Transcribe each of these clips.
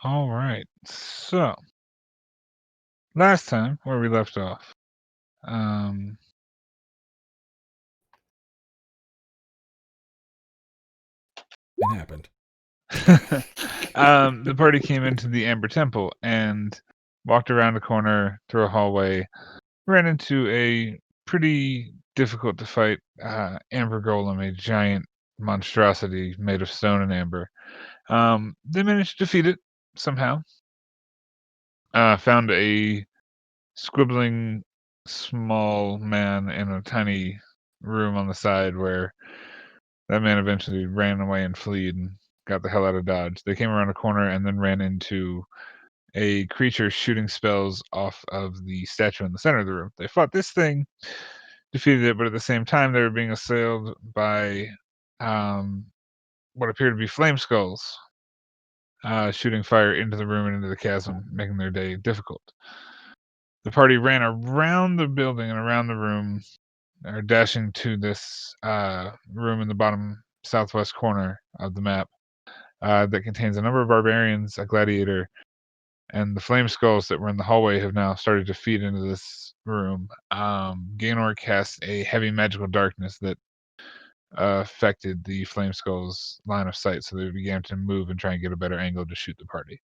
All right. So last time where we left off, It happened. the party came into the Amber Temple and walked around a corner through a hallway, ran into a pretty difficult to fight amber golem, a giant monstrosity made of stone and amber. They managed to defeat it somehow. Found a squibbling small man in a tiny room on the side where that man eventually ran away and fled and got the hell out of Dodge. They came around a corner and then ran into a creature shooting spells off of the statue in the center of the room. They fought this thing, defeated it, but at the same time they were being assailed by what appeared to be flame skulls, shooting fire into the room and into the chasm, making their day difficult. The party ran around the building and around the room, or dashing to this room in the bottom southwest corner of the map that contains a number of barbarians, a gladiator, and the flame skulls that were in the hallway have now started to feed into this room. Gaynor cast a heavy magical darkness that affected the flame skulls' line of sight, so they began to move and try and get a better angle to shoot the party.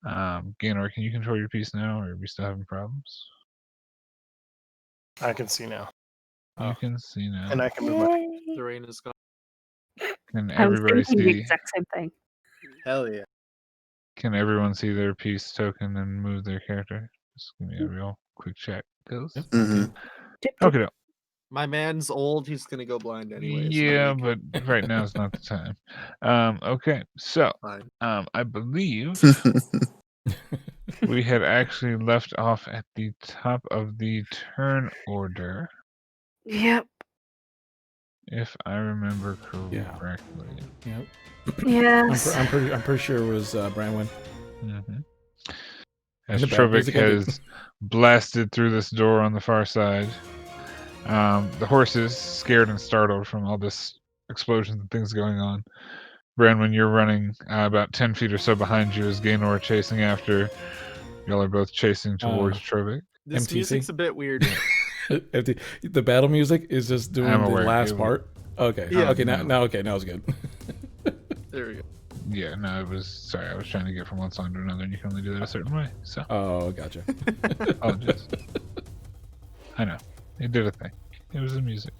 Gaynor, can you control your piece now, or are we still having problems? I can see now. You can see now. And I can move my... Yay. The rain is gone. Can I was everybody thinking the see? exact same thing. Hell yeah. Can everyone see their piece token and move their character? Just give me a real quick check. Goes. Yep. Okay. My man's old. He's gonna go blind anyway. Yeah, but right now is not the time. Okay, so Fine. I believe we had actually left off at the top of the turn order, Yep. if I remember Yeah. correctly. Yep. Yes. I'm pretty sure it was Branwyn. Mm-hmm. As The bad Trovic music ended. has blasted through this door on the far side. The horses, scared and startled from all this explosions and things going on. Branwyn, you're running about 10 feet or so behind you as Gaynor chasing after. Y'all are both chasing towards Trovic. This MTC? music's a bit weird. The battle music is just doing I'm the aware. last part. Okay. Yeah. Okay. No. Now it's good. There we go. Yeah, no, it was... Sorry, I was trying to get from one song to another, and you can only do that a certain way, so... Oh, gotcha. Apologies. I know. It did a thing. It was the music.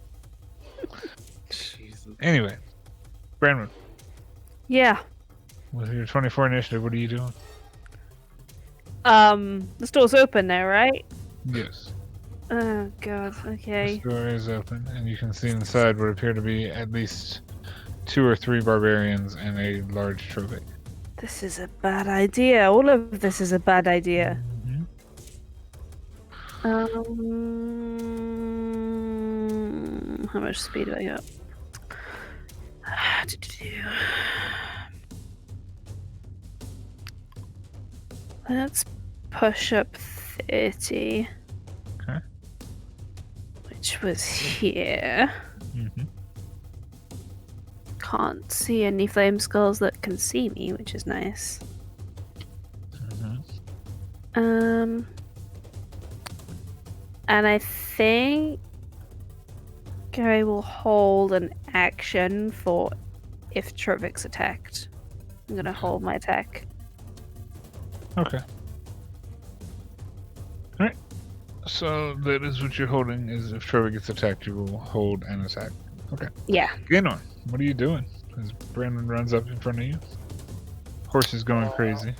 Jesus. Anyway, Branwyn, Yeah. with your 24 initiative, what are you doing? The store's open now, right? Yes. Oh god. Okay. The door is open, and you can see inside what appear to be at least 2 or 3 barbarians and a large Trovic. This is a bad idea. All of this is a bad idea. How much speed do I got? Let's push up 30. Okay. Which was here. Mm-hmm. Can't see any flame skulls that can see me, which is nice. Mm-hmm. And I think I will hold an action for if Trovic's attacked. I'm gonna hold my attack. Okay. Alright. So that is what you're holding, is if Trevor gets attacked, you will hold an attack. Okay. Yeah. Gaynor, what are you doing? As Brandon runs up in front of you. Horse is going crazy.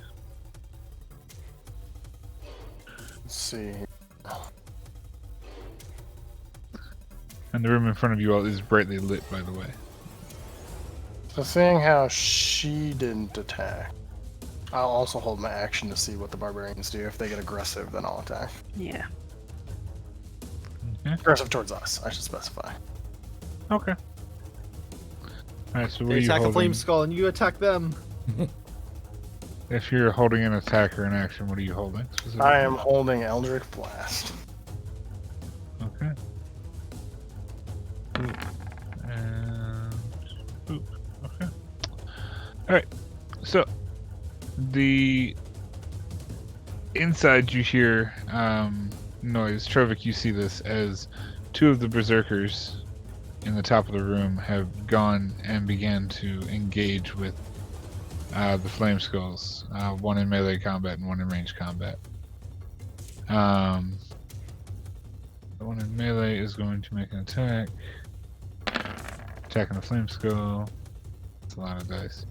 Let's see. And the room in front of you all is brightly lit, by the way. So seeing how she didn't attack, I'll also hold my action to see what the barbarians do. If they get aggressive, then I'll attack. Yeah. Okay. Aggressive towards us, I should specify. Okay. Alright, so what They are you attack a holding? flame skull and you attack them. If you're holding an attack or an action, what are you holding? I am holding Eldritch Blast. Okay. And... Oop. Okay. Alright. So, The inside you hear noise. Trovik, you see this as two of the berserkers in the top of the room have gone and began to engage with the flame skulls. One in melee combat and one in range combat. The one in melee is going to make an attack. Attacking the flame skull. That's a lot of dice.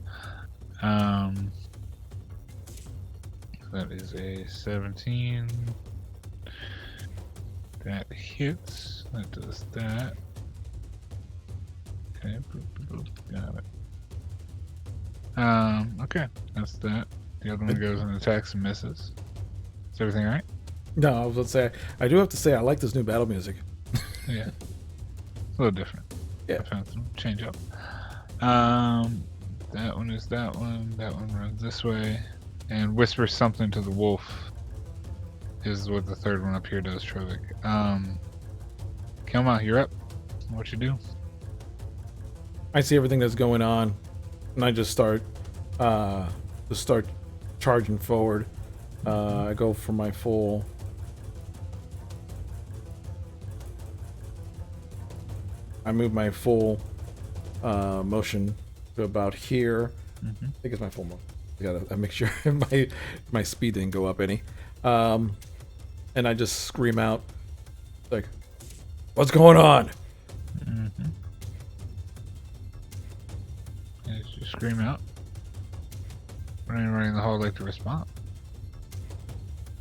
That is a 17. That hits. That does that. Okay, boop, boop, boop, got it. Okay, that's that. The other one goes and attacks and misses. Is everything right? No, I was going to say, I do have to say, I like this new battle music. Yeah. It's a little different. Yeah. I found some change up. That one is that one. That one runs this way. And whispers something to the wolf. Is what the third one up here does, Trovik. Kelma, you're up. What you do? I see everything that's going on, and I just start charging forward. I go for my full. I move my full motion to about here. I think it's my full motion. I gotta make sure my speed didn't go up any. And I just scream out, like, "What's going on?" As you scream out, would anybody in the hall like to respond?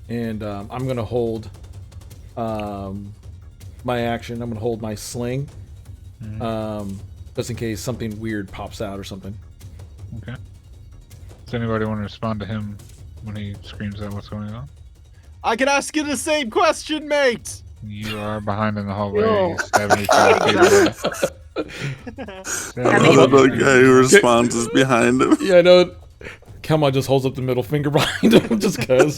And I'm gonna hold my action. I'm gonna hold my sling, just in case something weird pops out or something. Okay. Does anybody want to respond to him when he screams out what's going on? I can ask you the same question, mate. You are behind in the hallway, Yo. 75 feet away. I mean- The guy who responds is behind him. Yeah, I know. Kelma just holds up the middle finger behind him, just cause.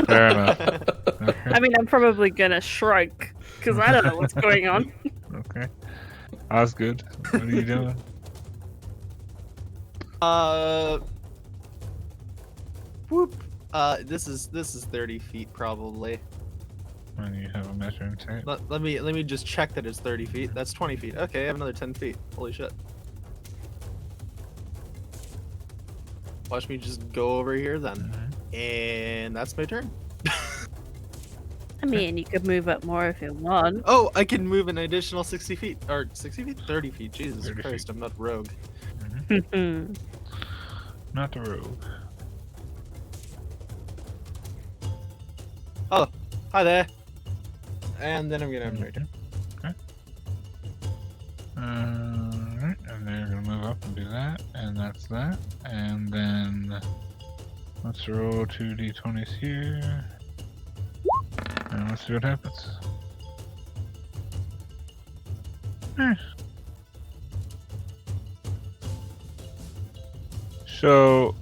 Fair enough. Okay. I mean, I'm probably gonna shrug because I don't know what's going on. Okay. Osgood, what are you doing? Whoop. This is 30 feet probably. When you have a measuring tape. Let me just check that it's 30 feet. That's 20 feet. Okay, I have another 10 feet. Holy shit. Watch me just go over here then. And that's my turn. I mean, you could move up more if you want. Oh, I can move an additional 60 feet. Or 60 feet? 30 feet. Jesus 30 Christ, feet. I'm not rogue. Not the rogue. Oh, hi there. And then I'm gonna have my turn. Okay. Alright, and they're gonna move up and do that, and that's that. And then let's roll 2 d20s here. And let's see what happens. So,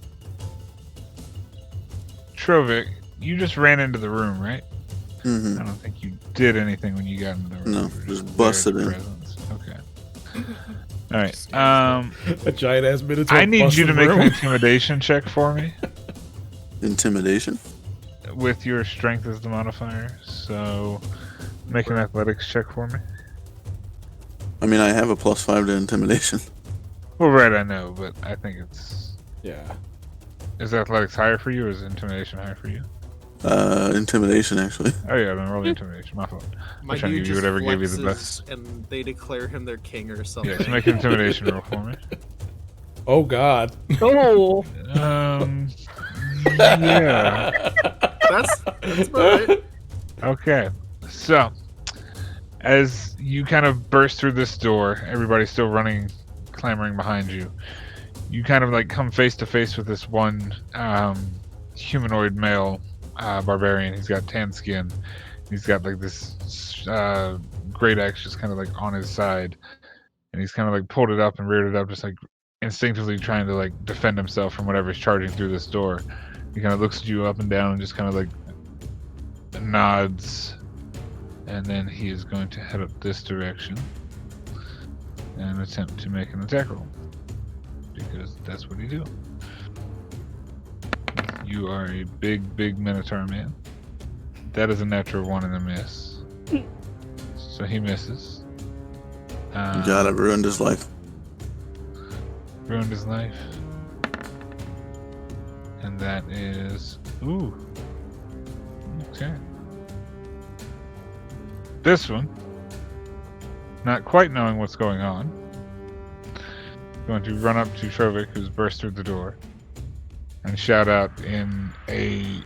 Trovik, you just ran into the room, right? I don't think you did anything when you got into the room. No, You were just there busted as a in. presence. Okay. All right. A giant ass minotaur. I need you to busting make an room. intimidation check for me Intimidation? with your strength as the modifier. So, make an athletics check for me. I mean, I have a +5 to intimidation. Well, right, I know, but I think it's. Yeah. Is athletics higher for you, or is intimidation higher for you? Intimidation, actually. Oh yeah, then roll the intimidation. My fault. My trying to dude give you just whatever gave you the flexes best. and they declare him their king or something. Yes, make an intimidation roll for me. Oh God. Oh, Yeah. That's about right. Okay. So, as you kind of burst through this door, everybody's still running, clamoring behind you. You kind of like come face to face with this one humanoid male barbarian. He's got tan skin. He's got like this great axe just kind of like on his side, and he's kind of like pulled it up and reared it up, just like instinctively trying to like defend himself from whatever's charging through this door. He kind of looks at you up and down and just kind of like nods, and then he is going to head up this direction and attempt to make an attack roll, because that's what he do. You are a big Minotaur man. That is a natural 1 and a miss. So he misses. God, I've ruined his life. Ruined his life. And that is... Ooh. Okay. This one, not quite knowing what's going on, going to run up to Trovik, who's burst through the door, and shout out in a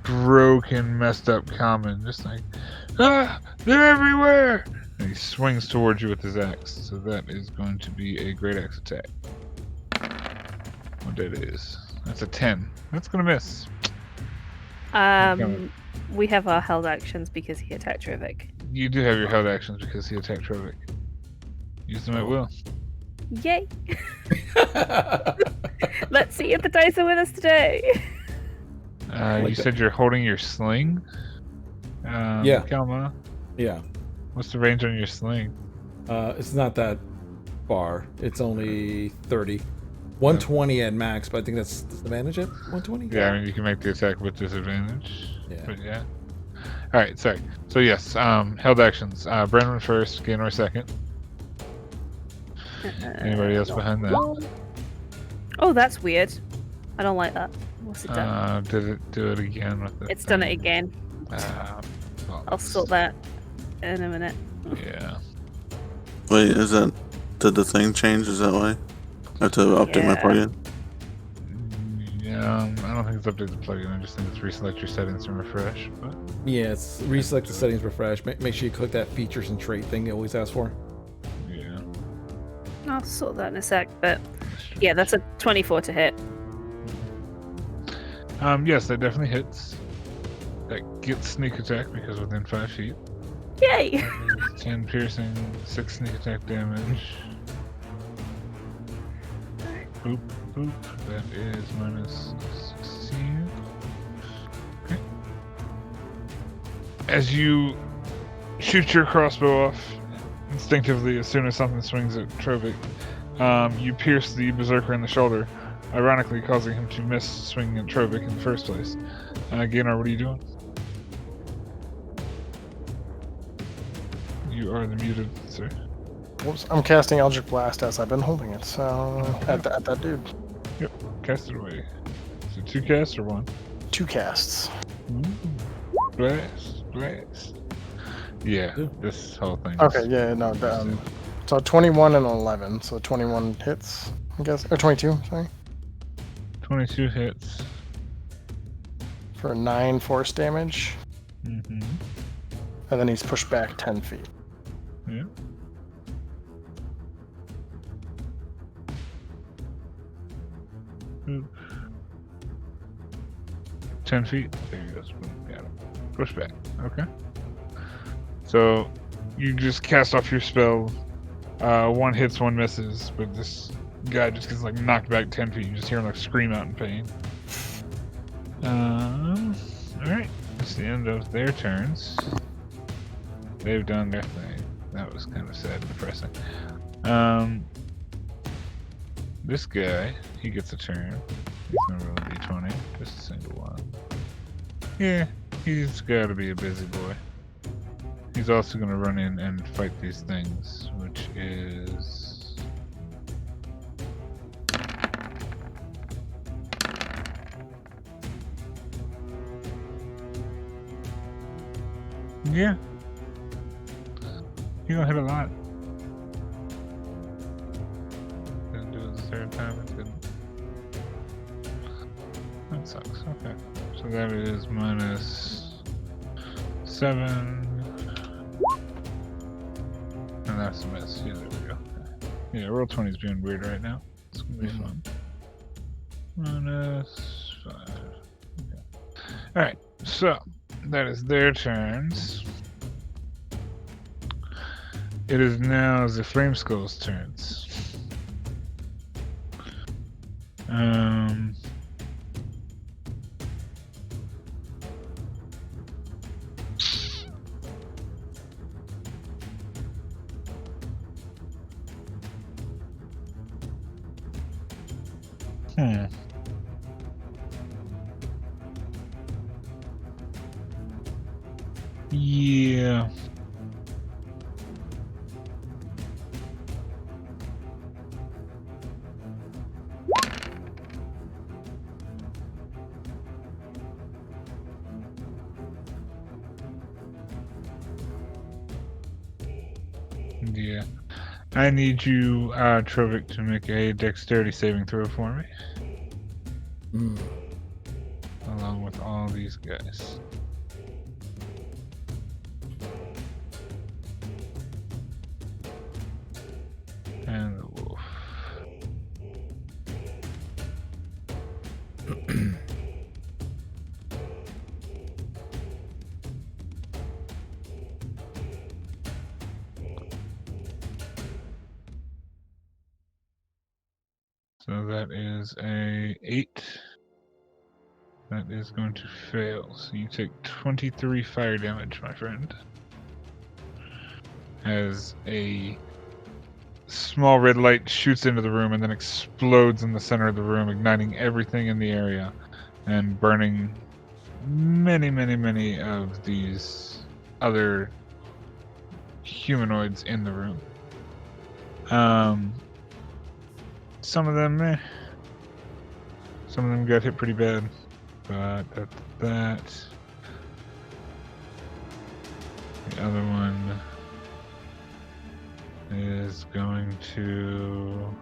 broken, messed up common, just like, "Ah! They're everywhere!" And he swings towards you with his axe. So that is going to be a great axe attack. What that is? That's a 10. That's gonna miss. We have our held actions because he attacked Trovik. You do have your held actions because he attacked Trovik. Use them at will. Yay! Let's see if the dice are with us today. You said you're holding your sling? Yeah. Kalma, Yeah. what's the range on your sling? It's not that far. It's only 30. 120 at max, but I think that's disadvantage at 120? Yeah, I mean, you can make the attack with disadvantage. Yeah. But yeah. Alright, sorry. So yes, held actions. Brennan first, Gaynor second. Anybody else behind that? Oh, that's weird. I don't like that. What's it done? Did it do it again with the It's done it again. I'll sort that in a minute. Yeah. Wait, did the thing change? Is that why? I have to update my plugin? Yeah, I don't think it's updated the plugin. I just think it's reselect your settings and refresh. But Yeah, it's reselect the settings, refresh. Make sure you click that features and trait thing they always ask for. yeah. I'll sort that in a sec, but yeah, that's a 24 to hit. Yes, that definitely hits. That gets sneak attack because within 5 feet. Yay! 10 piercing, 6 sneak attack damage. Boop, boop. That is minus 16. Okay. As you shoot your crossbow off instinctively as soon as something swings at Trovik, you pierce the berserker in the shoulder, ironically causing him to miss swinging at Trovik in the first place. Gaynor, what are you doing? You are the muted, sir. Whoops, I'm casting Eldritch Blast as I've been holding it, so at that dude. Yep, cast it away. Is it 2 casts or 1? 2 casts. Blast. Yeah, this whole thing. Okay, yeah, no, so 21 and 11, so 21 hits, I guess, or 22, sorry. 22 hits. For 9 force damage, Mm-hmm. and then he's pushed back 10 feet. Yeah. Oop. 10 feet. There you go. Got it. Push back. Okay. So you just cast off your spell. 1 hits, 1 misses, but this guy just gets like knocked back 10 feet. You just hear him like scream out in pain. Alright. It's the end of their turns. They've done their thing. That was kind of sad and depressing. This guy, he gets a turn. He's gonna roll a d20, just a single one. Yeah, he's gotta be a busy boy. He's also gonna run in and fight these things, which is... Yeah. He gonna hit a lot. Didn't do it the 3rd time, it didn't. That sucks, okay. So that is minus 7. And that's a miss. Yeah, there we go. Yeah, Roll20 is being weird right now. It's gonna be fun. Minus 5. Okay. Alright, so that is their turns. It is now the Flame Skull's turns. Yeah. Yeah. I need you, Trovik, to make a dexterity saving throw for me. Mm. Along with all these guys. And the wolf. So that is a 8. That is going to fail. So you take 23 fire damage, my friend. As a small red light shoots into the room and then explodes in the center of the room, igniting everything in the area and burning many of these other humanoids in the room. Some of them, some of them got hit pretty bad, but that's that. The other one is going to...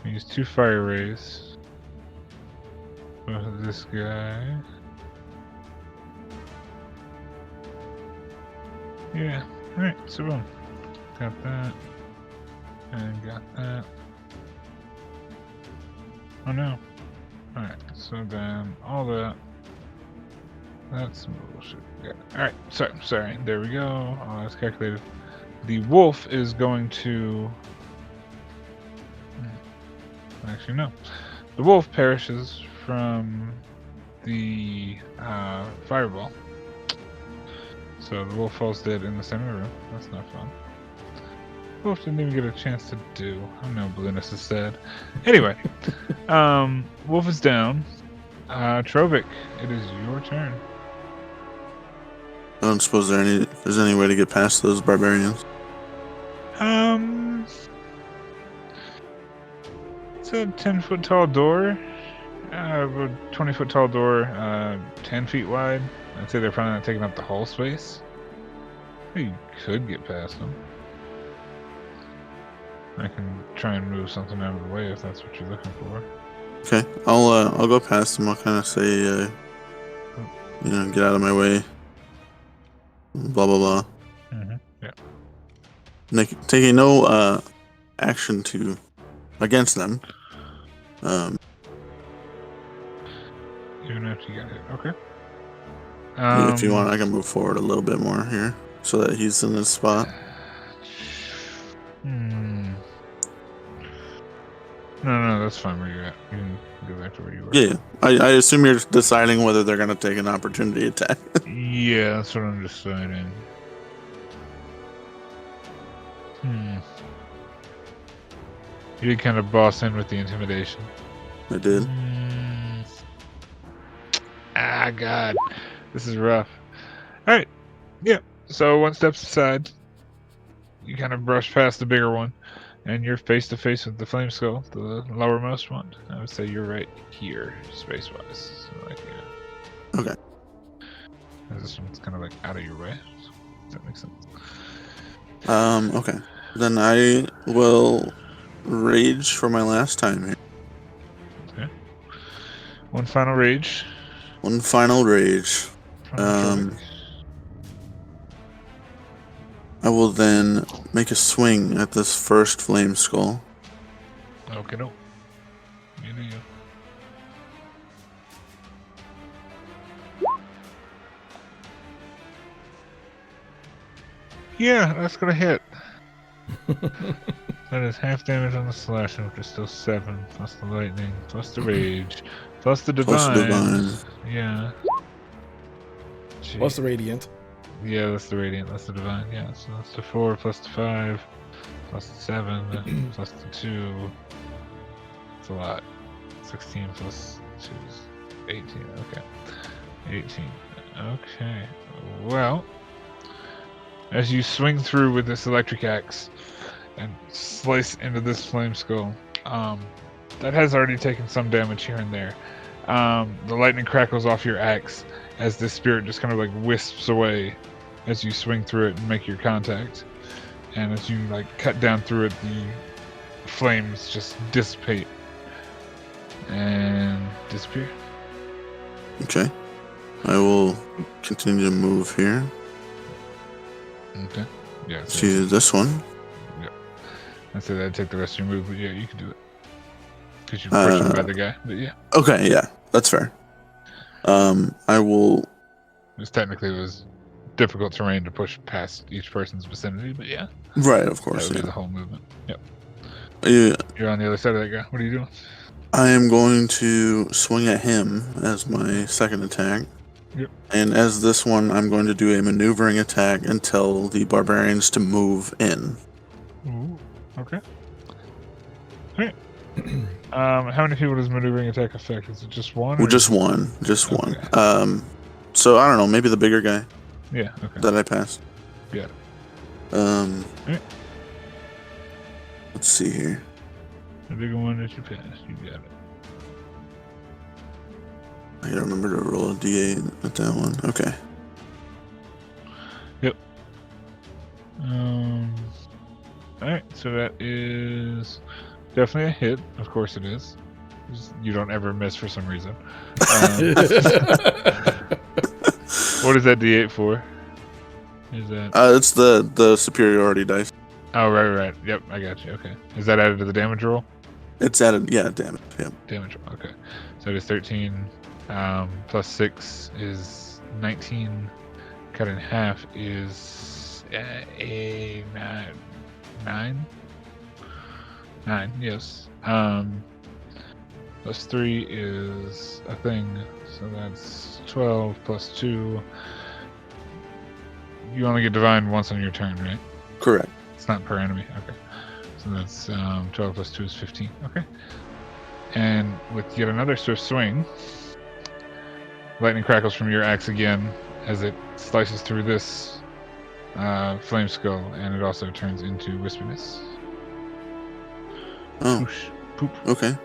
Use 2 fire rays. Both of this guy. Yeah, alright, so boom. Got that. And got that. Oh no. Alright, so then all that. That's some bullshit. Yeah. Alright, sorry. There we go. All that's calculated. The wolf is going to... Actually, no. The wolf perishes from the fireball. So the wolf falls dead in the center of the room. That's not fun. The wolf didn't even get a chance to do. I know Blueness is sad. Anyway, wolf is down. Trovik, it is your turn. I don't suppose there's any way to get past those barbarians. It's a 10-foot tall door. A 20-foot tall door, 10 feet wide. I'd say they're probably not taking up the whole space. You could get past them. I can try and move something out of the way if that's what you're looking for. Okay, I'll go past them. I'll kind of say, get out of my way. Blah blah blah. Yeah. Taking no action against them. Even after you got hit. Okay. If you want, I can move forward a little bit more here so that he's in his spot. No, that's fine where you're at. You can go back to where you were. Yeah. I assume you're deciding whether they're going to take an opportunity attack. Yeah, that's what I'm deciding. You did kind of boss in with the intimidation. I did. God. This is rough. Alright. Yeah. So one steps aside. You kind of brush past the bigger one. And you're face to face with the flame skull, the lowermost one. I would say you're right here, space-wise. So like here. Okay. This one's kind of like out of your way. Does that make sense? Okay. Then I will rage for my last time here. Okay. One final rage. One final rage. I will then make a swing at this first flame skull. Okay, no. You do you. Yeah, that's gonna hit. That is half damage on the slashing, which is still 7, plus the lightning, plus the rage, plus the divine. Plus the divine. Yeah. Plus the radiant. Yeah, that's the radiant, that's the divine, yeah. So that's the 4 plus the 5, plus 7 plus the 2. It's a lot. 16 plus 2 is 18. Okay. 18. Okay. Well, as you swing through with this electric axe and slice into this flame skull, that has already taken some damage here and there. The lightning crackles off your axe as this spirit just kind of like wisps away as you swing through it and make your contact. And as you like cut down through it, the flames just dissipate and disappear. Okay. I will continue to move here. Okay. Yeah. To this one. I'd say that'd take the rest of your move, but yeah, you can do it. Because you're pushed by the guy, but yeah. Okay, yeah. That's fair. I will... It was difficult terrain to push past each person's vicinity, but yeah. Right, of course, that would yeah. be the whole movement. Yep. Yeah. You're on the other side of that guy. What are you doing? I am going to swing at him as my second attack. Yep. And as this one, I'm going to do a maneuvering attack and tell the barbarians to move in. Ooh, okay. Alright. How many people does maneuvering attack affect? Is it just one? Well, just one. Just one. So, I don't know, maybe the bigger guy. Yeah, okay. That I passed. Got it. Alright. Let's see here. The bigger one that you passed. You got it. I gotta remember to roll a d8 at that one. Okay. Yep. Alright, so that is definitely a hit. Of course it is. You don't ever miss for some reason. What is that d8 for? Is that... It's the superiority dice. Oh, right. Yep, I got you. Okay. Is that added to the damage roll? It's added, yeah, damage. Yep. Damage roll, okay. So it is 13. Plus 6 is 19. Cut in half is a 9. 9, yes. Plus 3 is a thing. So that's 12 plus 2. You only get divine once on your turn, right? Correct. It's not per enemy. Okay. So that's 12 plus 2 is 15. Okay. And with yet another swift swing, lightning crackles from your axe again as it slices through this flame skull, and it also turns into wispiness. Oh. Whoosh, poop. Okay.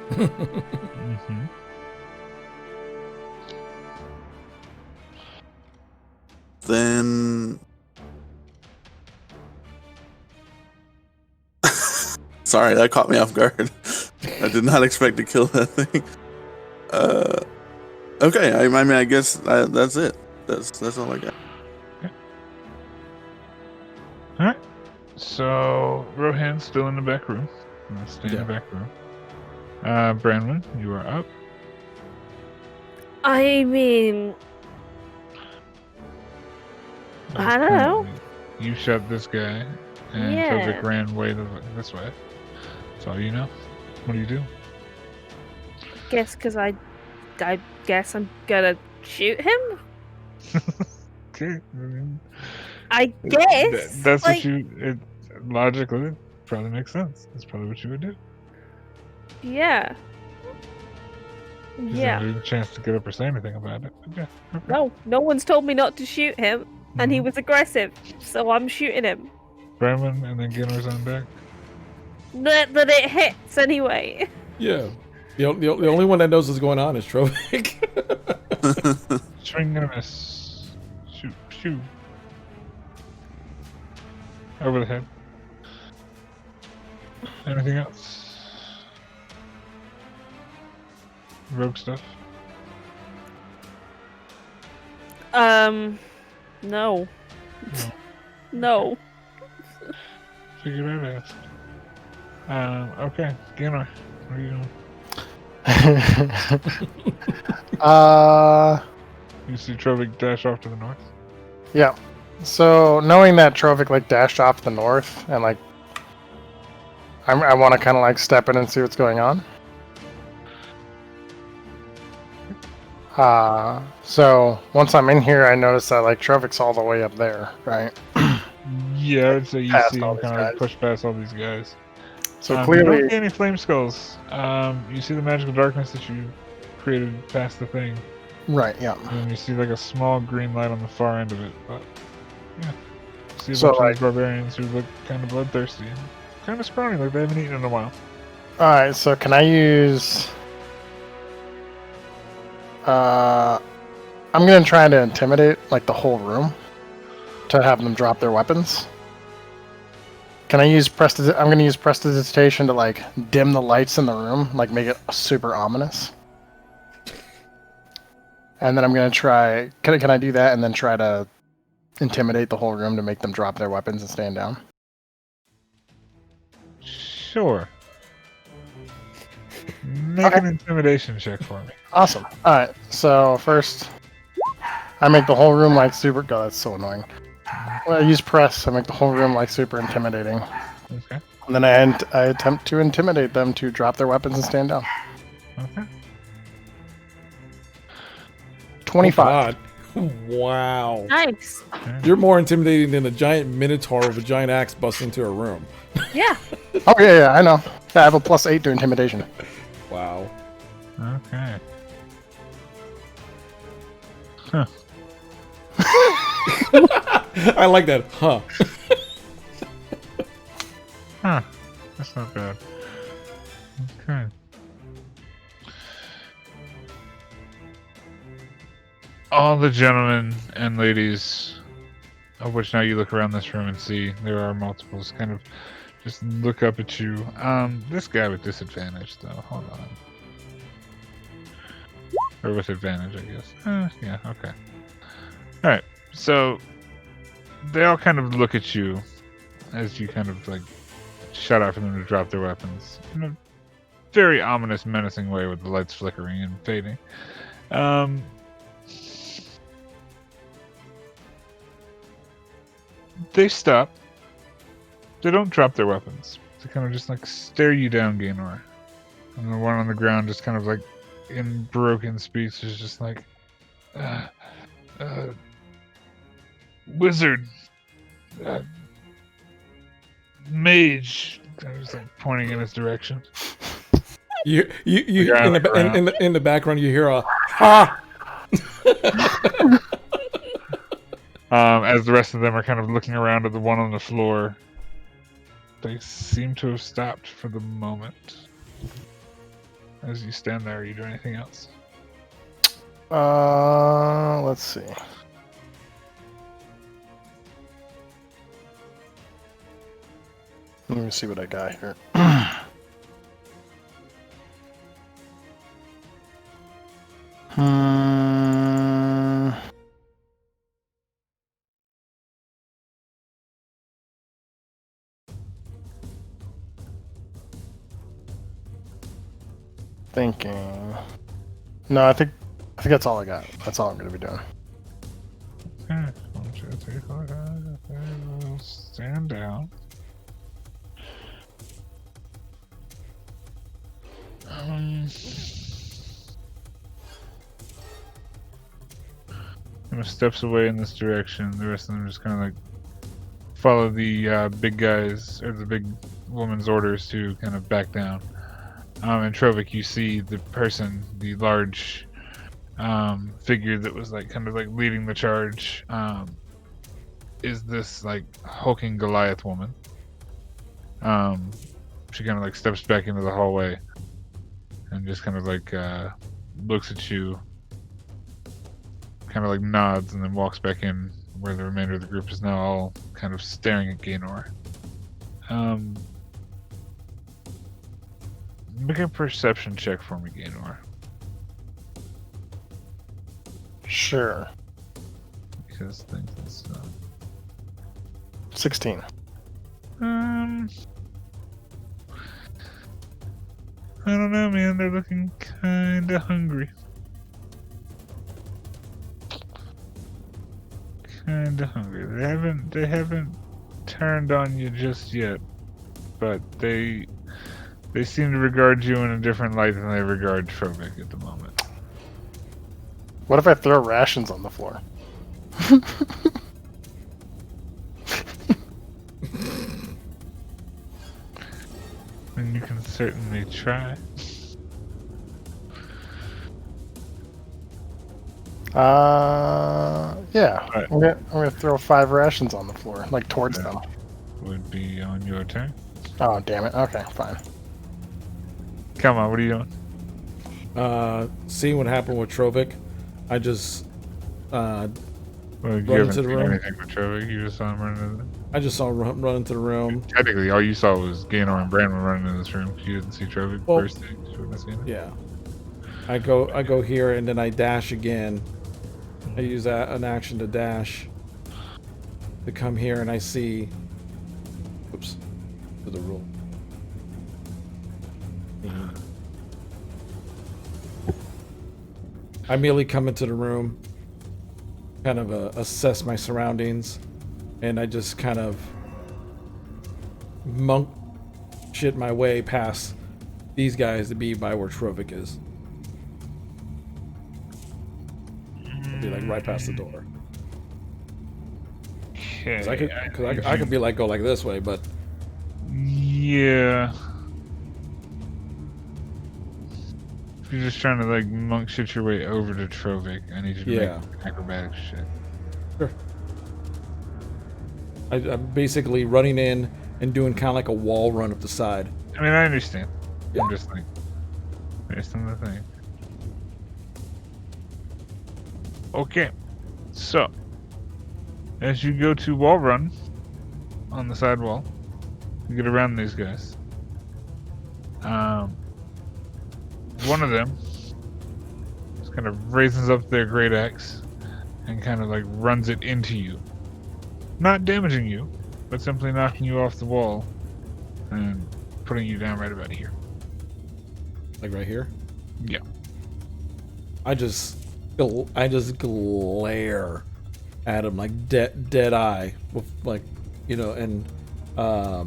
Mm-hmm. Then... Sorry, that caught me off guard. I did not expect to kill that thing. Okay, I mean, I guess that's it. That's all I got. Okay. Alright. So, Rohan's still in the back room. I'm going to stay in the back room. Branwen, you are up. I mean, I don't know. You shot this guy, and Yeah. Tovik ran way this way. That's all you know. What do you do? Guess because I guess I'm gonna shoot him. Okay. I guess. That's like, what you... logically, it probably makes sense. That's probably what you would do. Yeah. You Yeah. didn't have a chance to get up or say anything about it. But yeah. Okay. No one's told me not to shoot him, and he Mhm. was aggressive, so I'm shooting him. Branwen and then Ginner's on deck. That it hits anyway. Yeah. The only one that knows what's going on is Trovik. Swing and a miss. Shoot. Over the head. Anything else? Rogue stuff? No. No. Figured I'd ask. Okay. Ginner, what are you doing? You see Trovik dash off to the north? Yeah. So knowing that Trovik like dashed off to the north and like I want to kind of like step in and see what's going on. So once I'm in here, I notice that like Trovik's all the way up there, right? Yeah, I would say you Past see all him these kind of like guys. push past all these guys. So You clearly, don't see any flame skulls. You see the magical darkness that you created past the thing. right? Yeah. And then you see like a small green light on the far end of it. But yeah, you see a So, bunch of like- these barbarians who look kind of bloodthirsty and kind of scrawny, like they haven't eaten in a while. All right. So can I use? I'm gonna try to intimidate like the whole room to have them drop their weapons. Can I use I'm gonna use prestidigitation to like dim the lights in the room, like make it super ominous. And then I'm gonna try. Can I do that and then try to intimidate the whole room to make them drop their weapons and stand down? Sure. Make an intimidation check for me. Awesome. All right. So first, I make the whole room like super. God, that's so annoying. When I use press, I make the whole room like super intimidating. Okay. And then I attempt to intimidate them to drop their weapons and stand down. Okay. 25. Oh, God. Wow. Nice. You're more intimidating than a giant minotaur with a giant axe busting into a room. Yeah. Oh yeah, I know. Yeah, I have a +8 to intimidation. Wow. Okay. Huh. I like that. Huh. Huh. That's not bad. Okay. All the gentlemen and ladies, of which now you look around this room and see there are multiples, kind of just look up at you. This guy with disadvantage, though. Hold on. Or with advantage, I guess. Yeah, okay. Alright, so they all kind of look at you as you kind of like shout out for them to drop their weapons in a very ominous, menacing way with the lights flickering and fading. They stop. They don't drop their weapons. They kind of just like stare you down, Gaynor. And the one on the ground just kind of like in broken speech is just like, wizard, mage, kind of just like pointing in his direction. You guy on in the background you hear a ha. As the rest of them are kind of looking around at the one on the floor, they seem to have stopped for the moment. As you stand there, are you doing anything else? Let's see. Let me see what I got here. Thinking. No, I think that's all I got. That's all I'm gonna be doing. Okay, 1, 2, 3, 4, 5, we'll stand down. Steps away in this direction. The rest of them just kind of like follow the big guys or the big woman's orders to kind of back down. And Trovik, you see the person, the large figure that was like kind of like leading the charge, is this like hulking Goliath woman. She kind of like steps back into the hallway and just kind of like looks at you, kind of like nods, and then walks back in where the remainder of the group is now all kind of staring at Gaynor. Make a perception check for me, Gaynor. Sure. Because things is 16. I don't know, man. They're looking kinda hungry. Kinda hungry. They haven't turned on you just yet, but they They seem to regard you in a different light than they regard Trovik at the moment. What if I throw rations on the floor? And you can certainly try. Yeah. Right. I'm gonna throw 5 rations on the floor, like towards them. Would be on your turn. Oh, damn it. Okay, fine. Come on, what are you doing? Seeing what happened with Trovik, I just Well, you Run haven't into the seen room. anything with Trovik. You just saw him running into I just saw him run into the room. Technically, all you saw was Gaynor and Brandon running in this room. You didn't see Trovik Well, first thing. You wouldn't have seen it. Yeah. I go here and then I dash again. I use an action to dash to come here and I see. Oops. To the rule. I immediately come into the room, kind of assess my surroundings, and I just kind of monk shit my way past these guys to be by where Trovik is. I'll be like right past the door. Okay. 'Cause I could be like go like this way, but Yeah. If you're just trying to like monk shit your way over to Trovik, I need you to Yeah. make acrobatic shit. sure. I'm basically running in and doing kind of like a wall run up the side. I mean, I understand. I'm just like, based on the thing. Okay. So, as you go to wall run on the side wall, you get around these guys. One of them just kind of raises up their great axe and kind of like runs it into you. Not damaging you, but simply knocking you off the wall and putting you down right about here. Like right here. Yeah. I just glare at him like dead eye with like, and I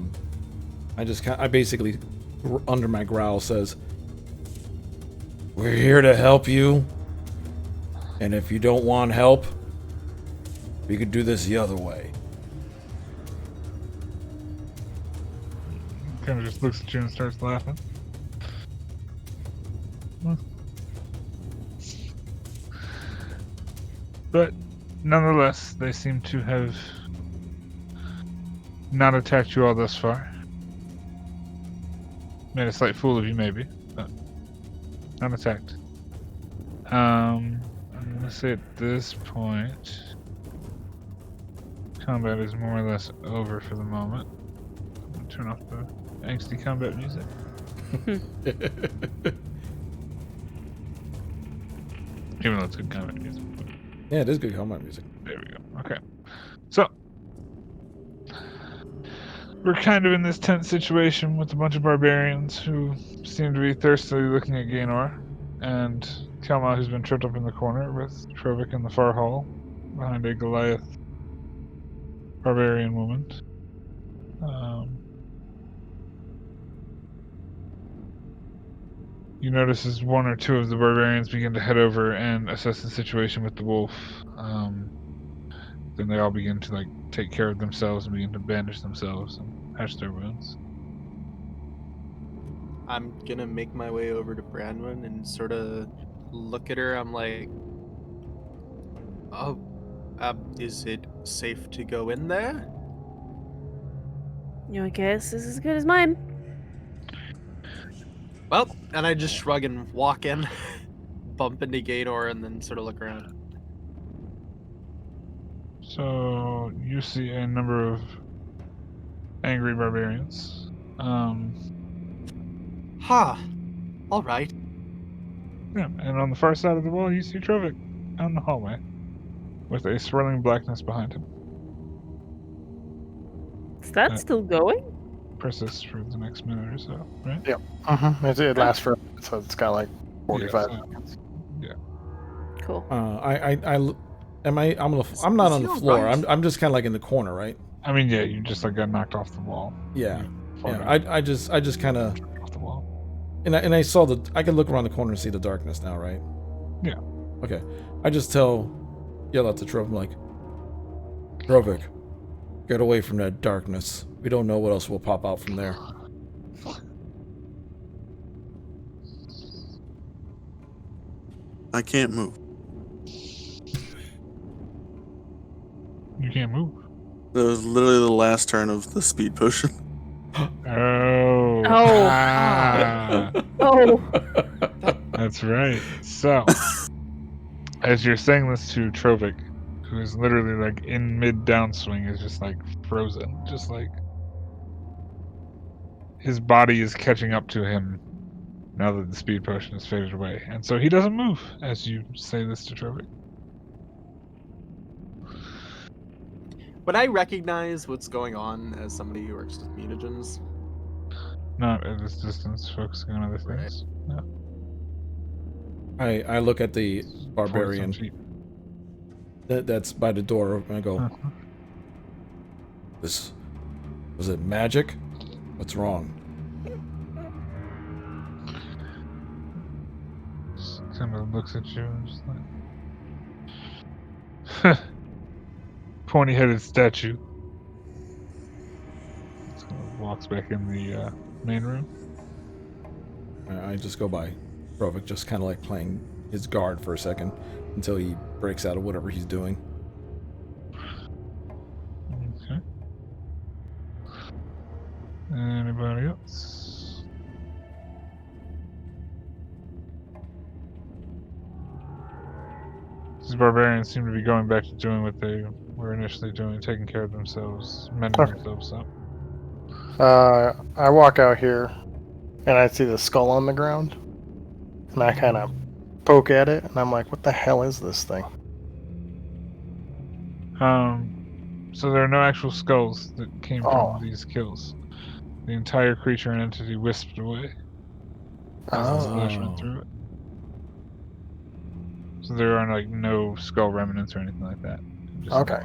basically under my growl says, "We're here to help you, and if you don't want help, we could do this the other way." Kind of just looks at you and starts laughing. But nonetheless, they seem to have not attacked you all thus far. Made a slight fool of you, maybe, but not attacked. I'm gonna say at this point, combat is more or less over for the moment. I'm gonna turn off the angsty combat music. Even though it's good combat music. Yeah, it is good combat music. There we go. Okay. So, we're kind of in this tense situation with a bunch of barbarians who seem to be thirstily looking at Gaynor, and Kelma, who's been tripped up in the corner with Trovik in the far hall behind a Goliath barbarian woman. You notice as one or two of the barbarians begin to head over and assess the situation with the wolf. Then they all begin to like take care of themselves and begin to bandage themselves and patch their wounds. I'm gonna make my way over to Branwen and sort of look at her. I'm like, oh, is it safe to go in there? Your guess is as good as mine. Well, and I just shrug and walk in, bump into Gaynor, and then sort of look around. So you see a number of angry barbarians. All right. Yeah, and on the far side of the wall you see Trovik out in the hallway with a swirling blackness behind him. Is that still going? Persists for the next minute or so, right? It lasts for, so it's got like 45 Yeah, so- seconds. Cool. I'm not on the he floor. alright? I'm just kind of like in the corner, right? I mean, yeah, you just like got knocked off the wall. Yeah. Fall Yeah. down. I just kind of Off the wall. And I saw I can look around the corner and see the darkness now, right? Yeah. Okay. I just yell out to Trov, I'm like, Trovik, get away from that darkness. We don't know what else will pop out from there. I can't move. You can't move. That was literally the last turn of the speed potion. Oh. Oh. Ah, Oh. that's right. So, as you're saying this to Trovik, who is literally like in mid downswing, is just like frozen, just like his body is catching up to him now that the speed potion has faded away, and so he doesn't move as you say this to Trovik. Would I recognize what's going on as somebody who works with mutagens? Not at this distance, focusing on other things. No. I look at the 40 some barbarian feet. that's by the door, and I go, was it magic? What's wrong? Just kind of looks at you and just like pointy-headed statue. Just kind of walks back in the main room. I just go by Trovik, just kind of like playing his guard for a second until he breaks out of whatever he's doing. Okay. Anybody else? These barbarians seem to be going back to doing what they were initially doing, taking care of themselves, mending Okay. themselves up. I walk out here, and I see the skull on the ground, and I kind of poke at it, and I'm like, "What the hell is this thing?" So there are no actual skulls that came Oh. from these kills. The entire creature and entity wisped away as the splash went through it. So there are like no skull remnants or anything like that. Just Okay.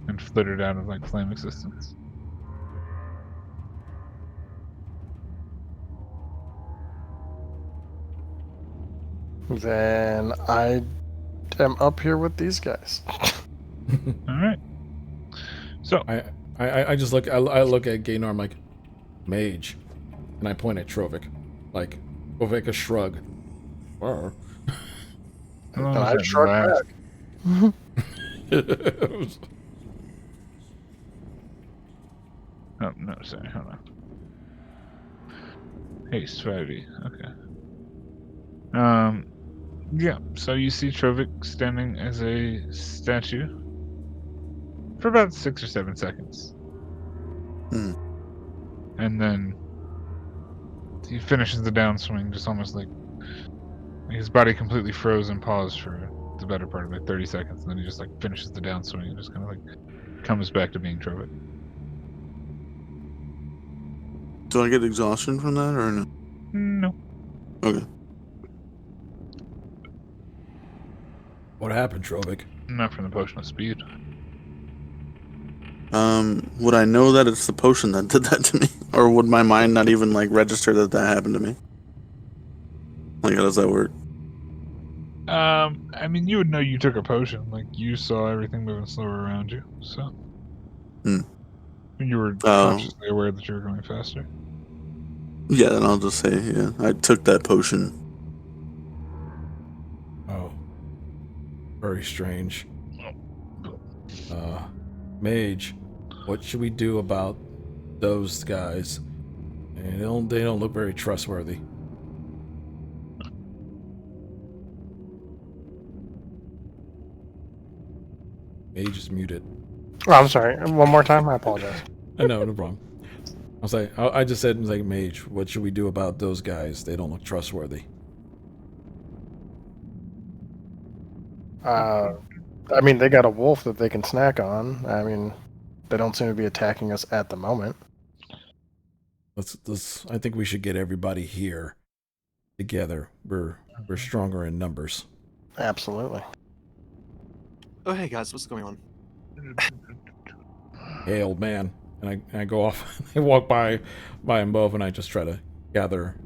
and flittered out of like flame existence. Then I am up here with these guys. All right. So I just look. I look at Gaynor. I'm like, mage, and I point at Trovik, like, Trovik a shrug. Or how long And I does that shrug last? Oh no, sorry, hold on. Haste 5e, okay. Yeah, so you see Trovik standing as a statue for about 6 or 7 seconds. Hmm. And then he finishes the downswing, just almost like his body completely froze and paused for the better part of like 30 seconds, and then he just like finishes the downswing and just kind of like comes back to being Trovik. Do I get exhaustion from that or no? No. Okay. what happened, Trovik? Not from the potion of speed. Would I know that it's the potion that did that to me? Or would my mind not even like register that that happened to me? Like, how does that work? I mean, you would know you took a potion. Like, you saw everything moving slower around you, so. Hmm. You were Oh. consciously aware that you were going faster. Yeah, then I'll just say, yeah, I took that potion. Oh, very strange. Mage, what should we do about those guys? And they don't look very trustworthy. Mage is muted. Oh, I'm sorry. One more time. I apologize. I know, no problem. I was like, I just said, like, Mage, what should we do about those guys? They don't look trustworthy. I mean, they got a wolf that they can snack on. I mean, they don't seem to be attacking us at the moment. Let's. I think we should get everybody here together. We're stronger in numbers. Absolutely. Oh, hey guys, what's going on? Hey, old man. and I go off. I walk by them both, and I just try to gather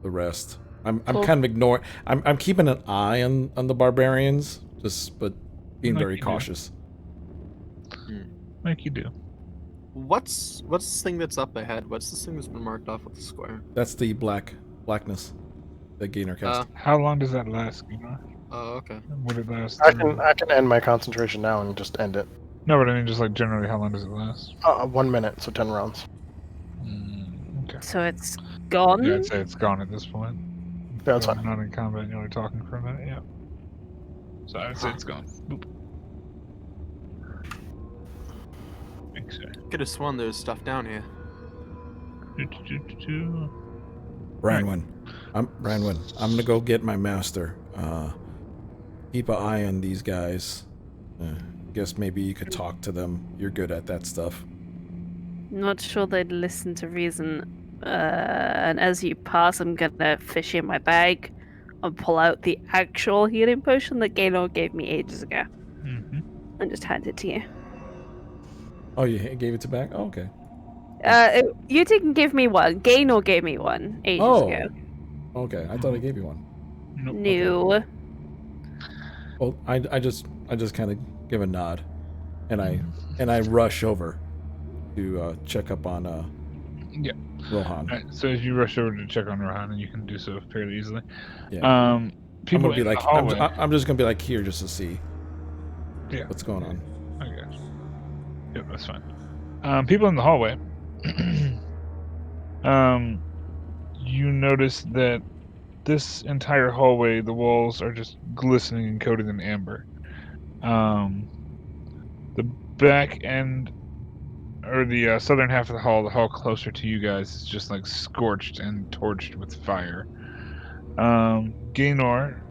the rest. I'm Cool. kind of ignoring. I'm keeping an eye on the barbarians, but being Like very you do. cautious. Like you do. What's this thing that's up ahead? What's this thing that's been marked off with a square? That's the blackness that Gainer cast. How long does that last? You know? Oh, okay. Would it last? I can end my concentration now and just end it. No, but I mean, just like generally, how long does it last? 1 minute, so 10 rounds. Okay. So it's gone. Yeah, I'd say it's gone at this point. Yeah, that's You're fine. not in combat, and you're only talking for a minute, yeah. So I'd say it's gone. Boop. Thanks, sir. Could have sworn there was stuff down here. Branwyn, I'm gonna go get my master. Keep an eye on these guys. Guess maybe you could talk to them. You're good at that stuff. Not sure they'd listen to reason. And as you pass, I'm gonna fish in my bag and pull out the actual healing potion that Gaynor gave me ages ago, and just hand it to you. Oh, you gave it to back? Oh, okay. You didn't give me one. Gaynor gave me one ages ago. Okay. I thought I gave you one. Nope. No. Well, I just kind of give a nod, and I rush over to check up on Yeah. Rohan. Alright, so as you rush over to check on Rohan, and you can do so fairly easily. Yeah. I'm gonna be in like, the hallway. I'm just gonna be like here just to see Yeah. what's going on. I got you. Yep, that's fine. People in the hallway. You notice that this entire hallway, the walls are just glistening and coated in amber. The back end, or the southern half of the hall closer to you guys, is just like scorched and torched with fire. Gaynor,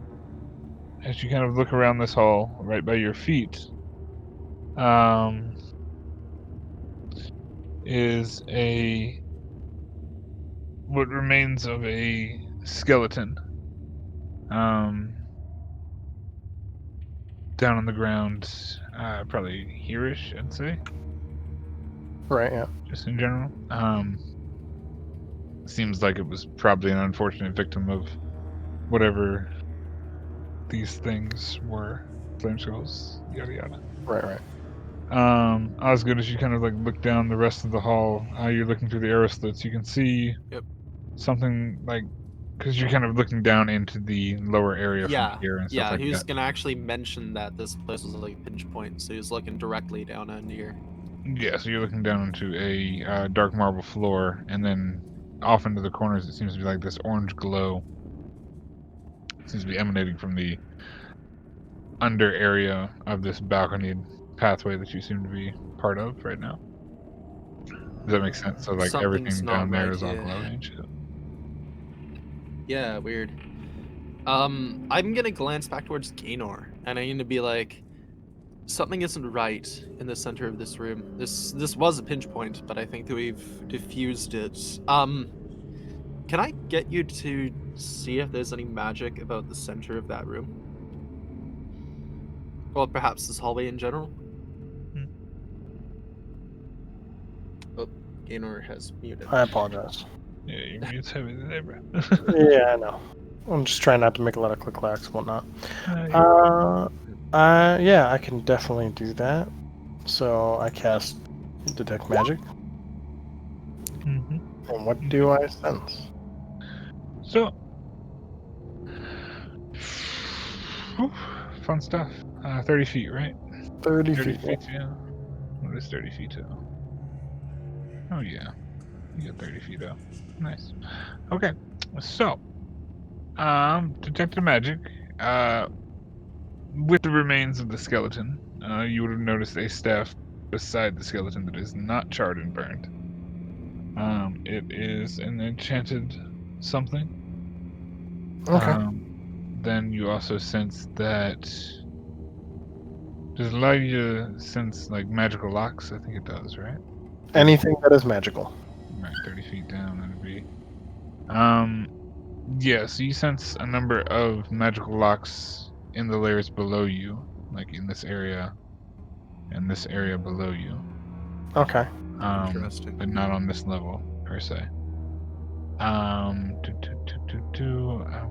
as you kind of look around this hall, right by your feet, is what remains of a skeleton. Down on the ground, probably here-ish, I'd say, Right, yeah. just in general. Seems like it was probably an unfortunate victim of whatever these things were. Flame skulls, yada yada. Right. Osgood, as you kind of like look down the rest of the hall, you're looking through the arrow slits, you can see something like, because you're kind of looking down into the lower area from here and stuff like he was that. gonna actually mention that this place was like a pinch point, so he was looking directly down on here. Yeah, so you're looking down into a dark marble floor, and then off into the corners it seems to be like this orange glow. It seems to be emanating from the under area of this balconied pathway that you seem to be part of right now. Does that make sense? So like Something's everything not down there right is all here. glowing and shit. Yeah, weird. I'm gonna glance back towards Gaynor, and I'm gonna be like, something isn't right in the center of this room. This was a pinch point, but I think that we've diffused it. Can I get you to see if there's any magic about the center of that room? Well, perhaps this hallway in general? Oh, Gaynor has muted. I apologize. Yeah, your mute's heavy today, bro. Yeah, I know. I'm just trying not to make a lot of click clacks and whatnot. Yeah, I can definitely do that. So I cast Detect Magic. And what do I sense? So, fun stuff. 30 feet, right? 30 30 feet. feet, yeah. What is 30 feet to? Oh, yeah. You got 30 feet up. Nice. Okay, so, detected magic. With the remains of the skeleton, you would have noticed a staff beside the skeleton that is not charred and burned. It is an enchanted something. Okay. Then you also sense that. Does it allow you to sense like magical locks? I think it does, right? Anything that is magical. Right, 30 feet down, that'd be. Yeah, so you sense a number of magical locks in the layers below you, like in this area and this area below you. Okay. Interesting. but not on this level per se. I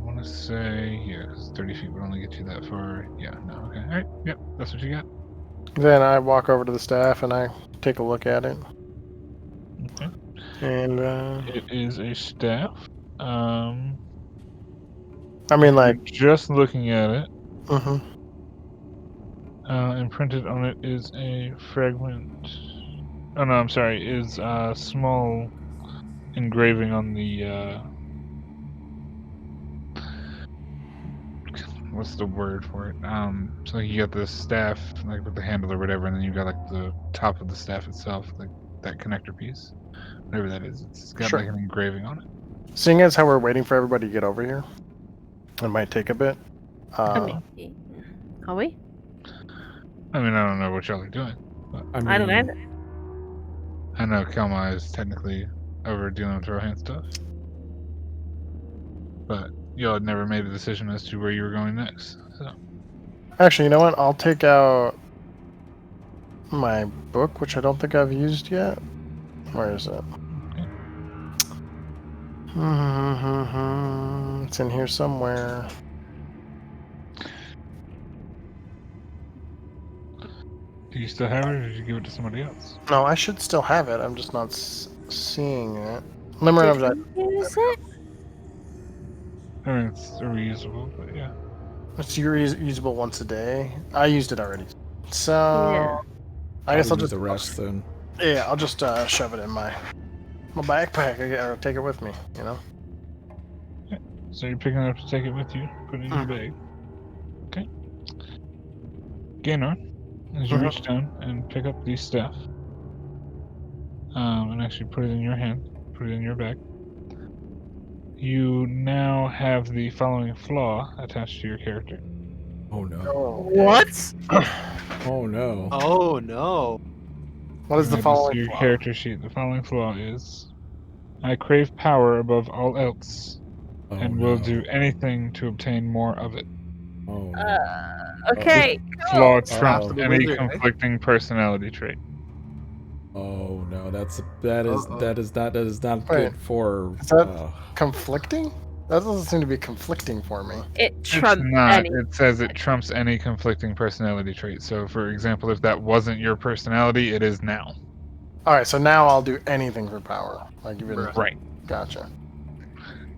want to say, yeah, because 30 feet would only get you that far. Yeah, no, okay. All right, yep, that's what you got. Then I walk over to the staff and I take a look at it. Okay. And It is a staff. I mean, like, Just looking at it, mhm. imprinted on it is a fragment. Oh no, I'm sorry. Is a small engraving on the. What's the word for it? So you got the staff, like with the handle or whatever, and then you got like the top of the staff itself, like that connector piece, whatever that is. It's got Sure. like an engraving on it. Seeing as how we're waiting for everybody to get over here, it might take a bit. I mean, are we? I mean, I don't know what y'all are doing. I don't know. I know Kelma is technically over dealing with Rohan stuff, but y'all had never made a decision as to where you were going next. So Actually, you know what? I'll take out my book, which I don't think I've used yet. Where is it? okay. It's in here somewhere. Do you still have it, or did you give it to somebody else? No, I should still have it. I'm just not seeing it. Limerick of Use it? I mean, it's reusable, but yeah. It's usable once a day. I used it already. So Yeah. I guess I'll use just the rest then. yeah, I'll just shove it in my backpack or take it with me. You know. So you're picking it up to take it with you, put it in your bag. Okay. Gaynor, as you reach down and pick up the staff, and actually put it in your hand, put it in your bag, you now have the following flaw attached to your character. Oh no. What? Oh no. Oh no. What is the Add this to following your flaw? character sheet? The following flaw is: I crave power above all else, Oh and no. will do anything to obtain more of it. Oh no. Okay. Flaw cool. trumps The any wizard, eh? conflicting personality trait. Oh no. That is not Wait, good for. is that conflicting? That doesn't seem to be conflicting for me. It It's trumps not. any. It says it trumps any conflicting personality trait. So, for example, if that wasn't your personality, it is now. All right, so now I'll do anything for power. Like even Right. Gotcha.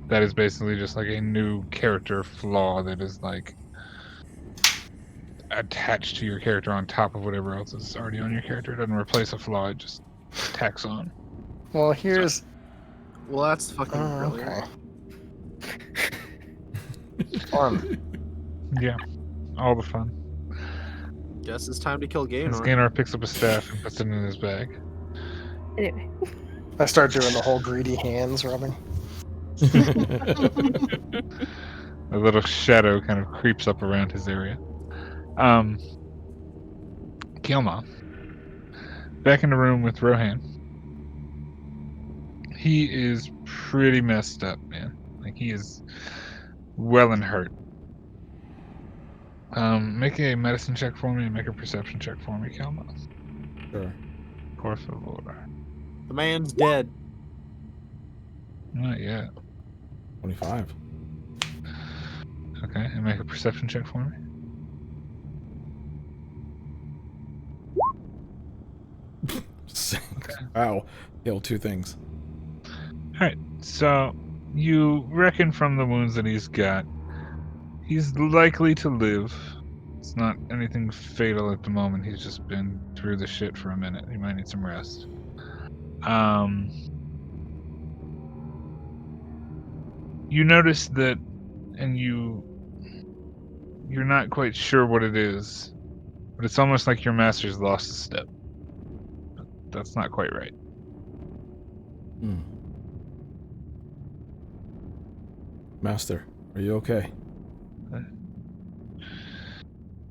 That is basically just like a new character flaw that is like attached to your character on top of whatever else is already on your character. It doesn't replace a flaw, it just tacks on. Well, here's Well, that's fucking brilliant. okay. Fun. Yeah. All the fun. Guess it's time to kill As Gaynor. Gaynor picks up a staff and puts it in his bag. Anyway. I start doing the whole greedy hands rubbing. A little shadow kind of creeps up around his area. Kilma. Back in the room with Rohan. He is pretty messed up, man. Like, he is well and hurt. Make a medicine check for me and make a perception check for me, Kilma. Sure. Por favor. The man's dead. Not yet. 25. Okay, and make a perception check for me. Wow. Kill two things. Alright, so you reckon from the wounds that he's got, he's likely to live. It's not anything fatal at the moment. He's just been through the shit for a minute. He might need some rest. You notice that, and you're not quite sure what it is, but it's almost like your master's lost a step. But that's not quite right. Hmm. Master, are you okay?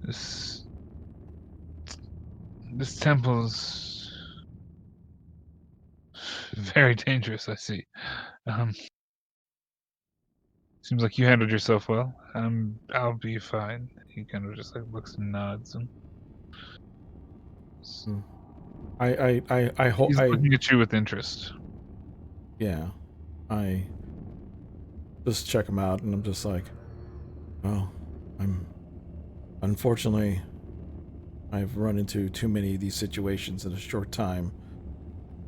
This temple's very dangerous, I see. Seems like you handled yourself well. I'll be fine. He kind of just like looks and nods and Hmm. I hope He's looking at you with interest. yeah, I just check him out, and I'm just like, well, unfortunately, I've run into too many of these situations in a short time.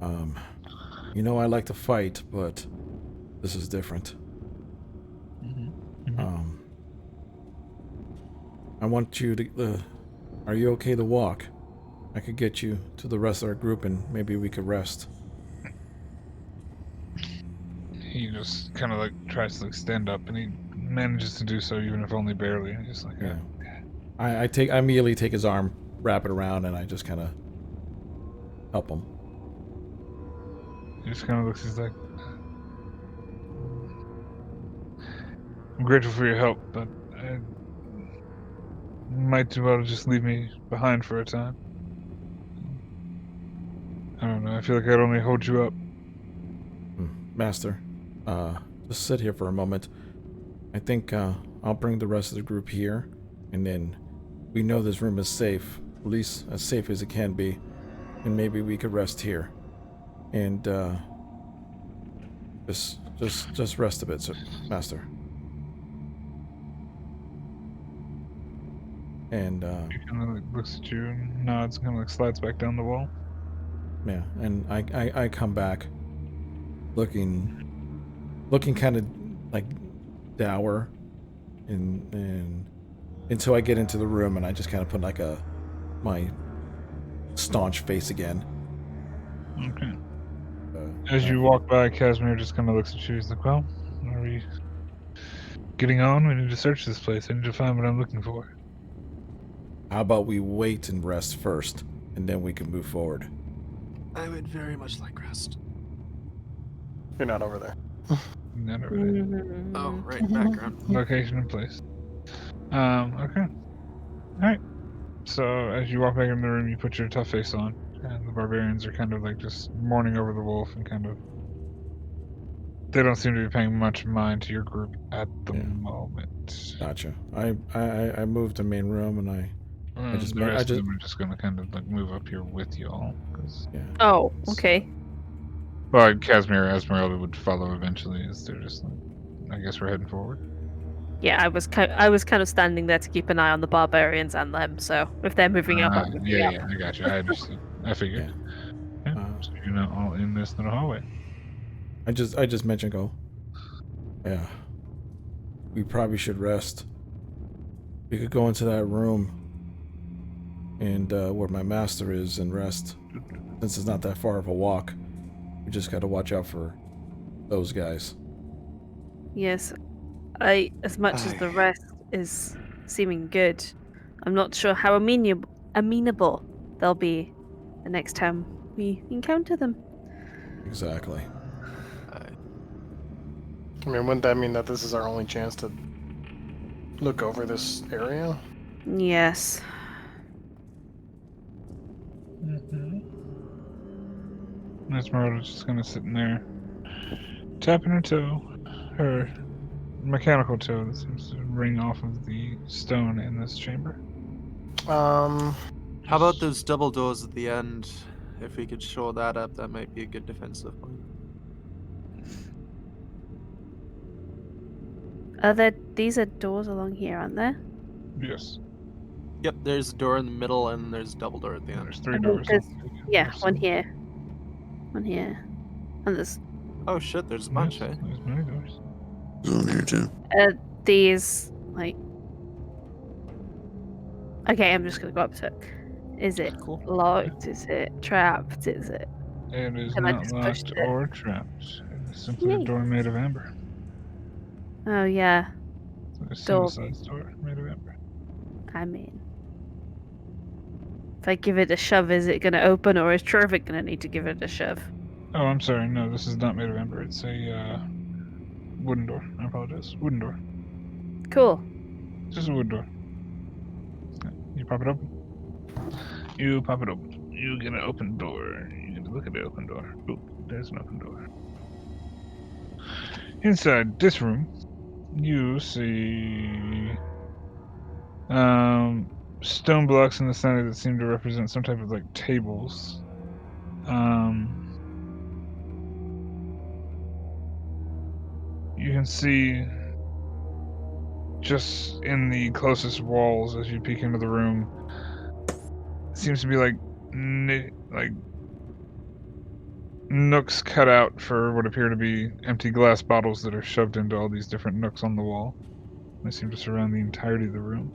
I like to fight, but this is different. I want you to. Are you okay to walk? I could get you to the rest of our group, and maybe we could rest. He just kind of like tries to like stand up, and he manages to do so, even if only barely. And he's just like, Yeah. I immediately take his arm, wrap it around, and I just kind of help him. He just kind of looks. He's like, I'm grateful for your help, but you might do well to just leave me behind for a time. I don't know. I feel like I'd only hold you up. Master, just sit here for a moment. I think I'll bring the rest of the group here, and then we know this room is safe, at least as safe as it can be, and maybe we could rest here, and just rest a bit, sir, Master. And He kind of like looks at you and nods, and kind of like slides back down the wall. yeah, and I come back, looking kind of like dour, and until I get into the room, and I just kind of put like my staunch face again. Okay. As you walk by, Casimir just kind of looks at you. He's like, well, are we getting on? We need to search this place. I need to find what I'm looking for. How about we wait and rest first, and then we can move forward? I would very much like rest. You're not over there. Not over there. Oh, right, background. Location and place. Okay. Alright. So, as you walk back in the room, you put your tough face on, and the barbarians are kind of like just mourning over the wolf and kind of. They don't seem to be paying much mind to your group at the moment. Gotcha. I moved to main room, and I just the rest of them are just gonna kind of like move up here with y'all. Yeah. Oh, okay. Well, Casimir and Esmeralda would follow eventually, as they're just like, I guess we're heading forward. Yeah, I was kind of standing there to keep an eye on the barbarians and them. So if they're moving up, I'm moving up. Yeah, I got you. I understood. I figured. Yeah. So you're not all in this little hallway. I just mentioned yeah. We probably should rest. We could go into that room and where my master is and rest. Since it's not that far of a walk, we just gotta watch out for those guys. Yes, as much as the rest is seeming good, I'm not sure how amenable they'll be the next time we encounter them. Exactly. I mean, wouldn't that mean that this is our only chance to look over this area? Yes. Esmeralda's just kind of sitting there, tapping her toe, her mechanical toe that seems to ring off of the stone in this chamber. How about those double doors at the end? If we could shore that up, that might be a good defensive point. These are doors along here, aren't there? Yes. Yep, there's a door in the middle and there's a double door at the end. There's 3 doors. Yeah, one here. One here. And there's Oh shit, there's a bunch, eh? There's many doors. There's one here too. these like. Okay, I'm just gonna go up to it. Is it locked? Is it trapped? Is it? It is Can I not just locked push it? or trapped. It is simply a Yay. door made of amber. Oh yeah. It's a Door. single-sized door made of amber. I mean, if I give it a shove, is it gonna open, or is Trevor gonna need to give it a shove? Oh, I'm sorry. No, this is not made of amber. It's a wooden door. I apologize. Wooden door. Cool. Just a wood door. You pop it open. You pop it open. You get an open door. You get to look at the open door. Oop, there's an open door. Inside this room, you see stone blocks in the center that seem to represent some type of like tables. You can see just in the closest walls as you peek into the room, seems to be like nooks cut out for what appear to be empty glass bottles that are shoved into all these different nooks on the wall. They seem to surround the entirety of the room.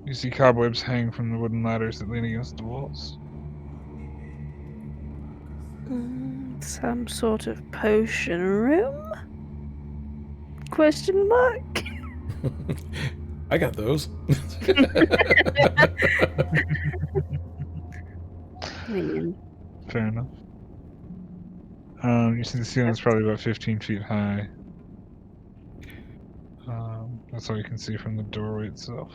You see cobwebs hang from the wooden ladders that lean against the walls. Some sort of potion room? Question mark? I got those. Man. Fair enough. You see the ceiling's probably about 15 feet high. That's all you can see from the doorway itself.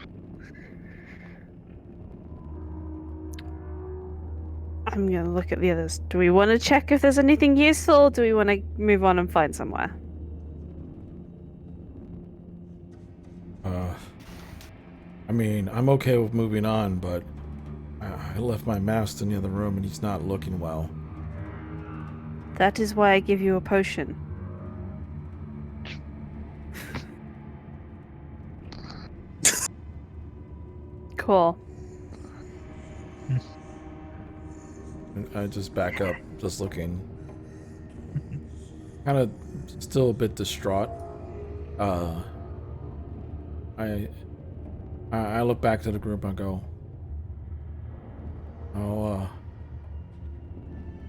I'm gonna look at the others. Do we want to check if there's anything useful, or do we want to move on and find somewhere? I mean, I'm okay with moving on, but I left my mask in the other room and he's not looking well. That is why I give you a potion. Cool. And I just back up, just looking. Kind of still a bit distraught. I look back to the group and go,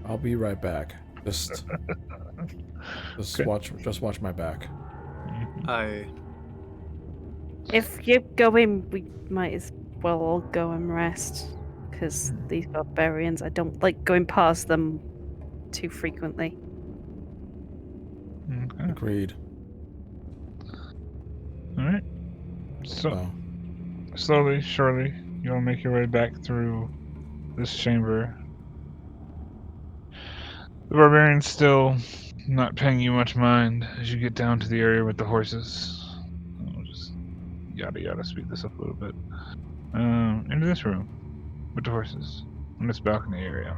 I'll be right back. Just Okay. watch my back. If you go in, we might as well all go and rest. Because these barbarians, I don't like going past them too frequently. Okay. Agreed. Alright. So, So, slowly, surely, you'll make your way back through this chamber. The barbarian's still not paying you much mind as you get down to the area with the horses. I'll just yada speed this up a little bit. Into this room with the horses in this balcony area.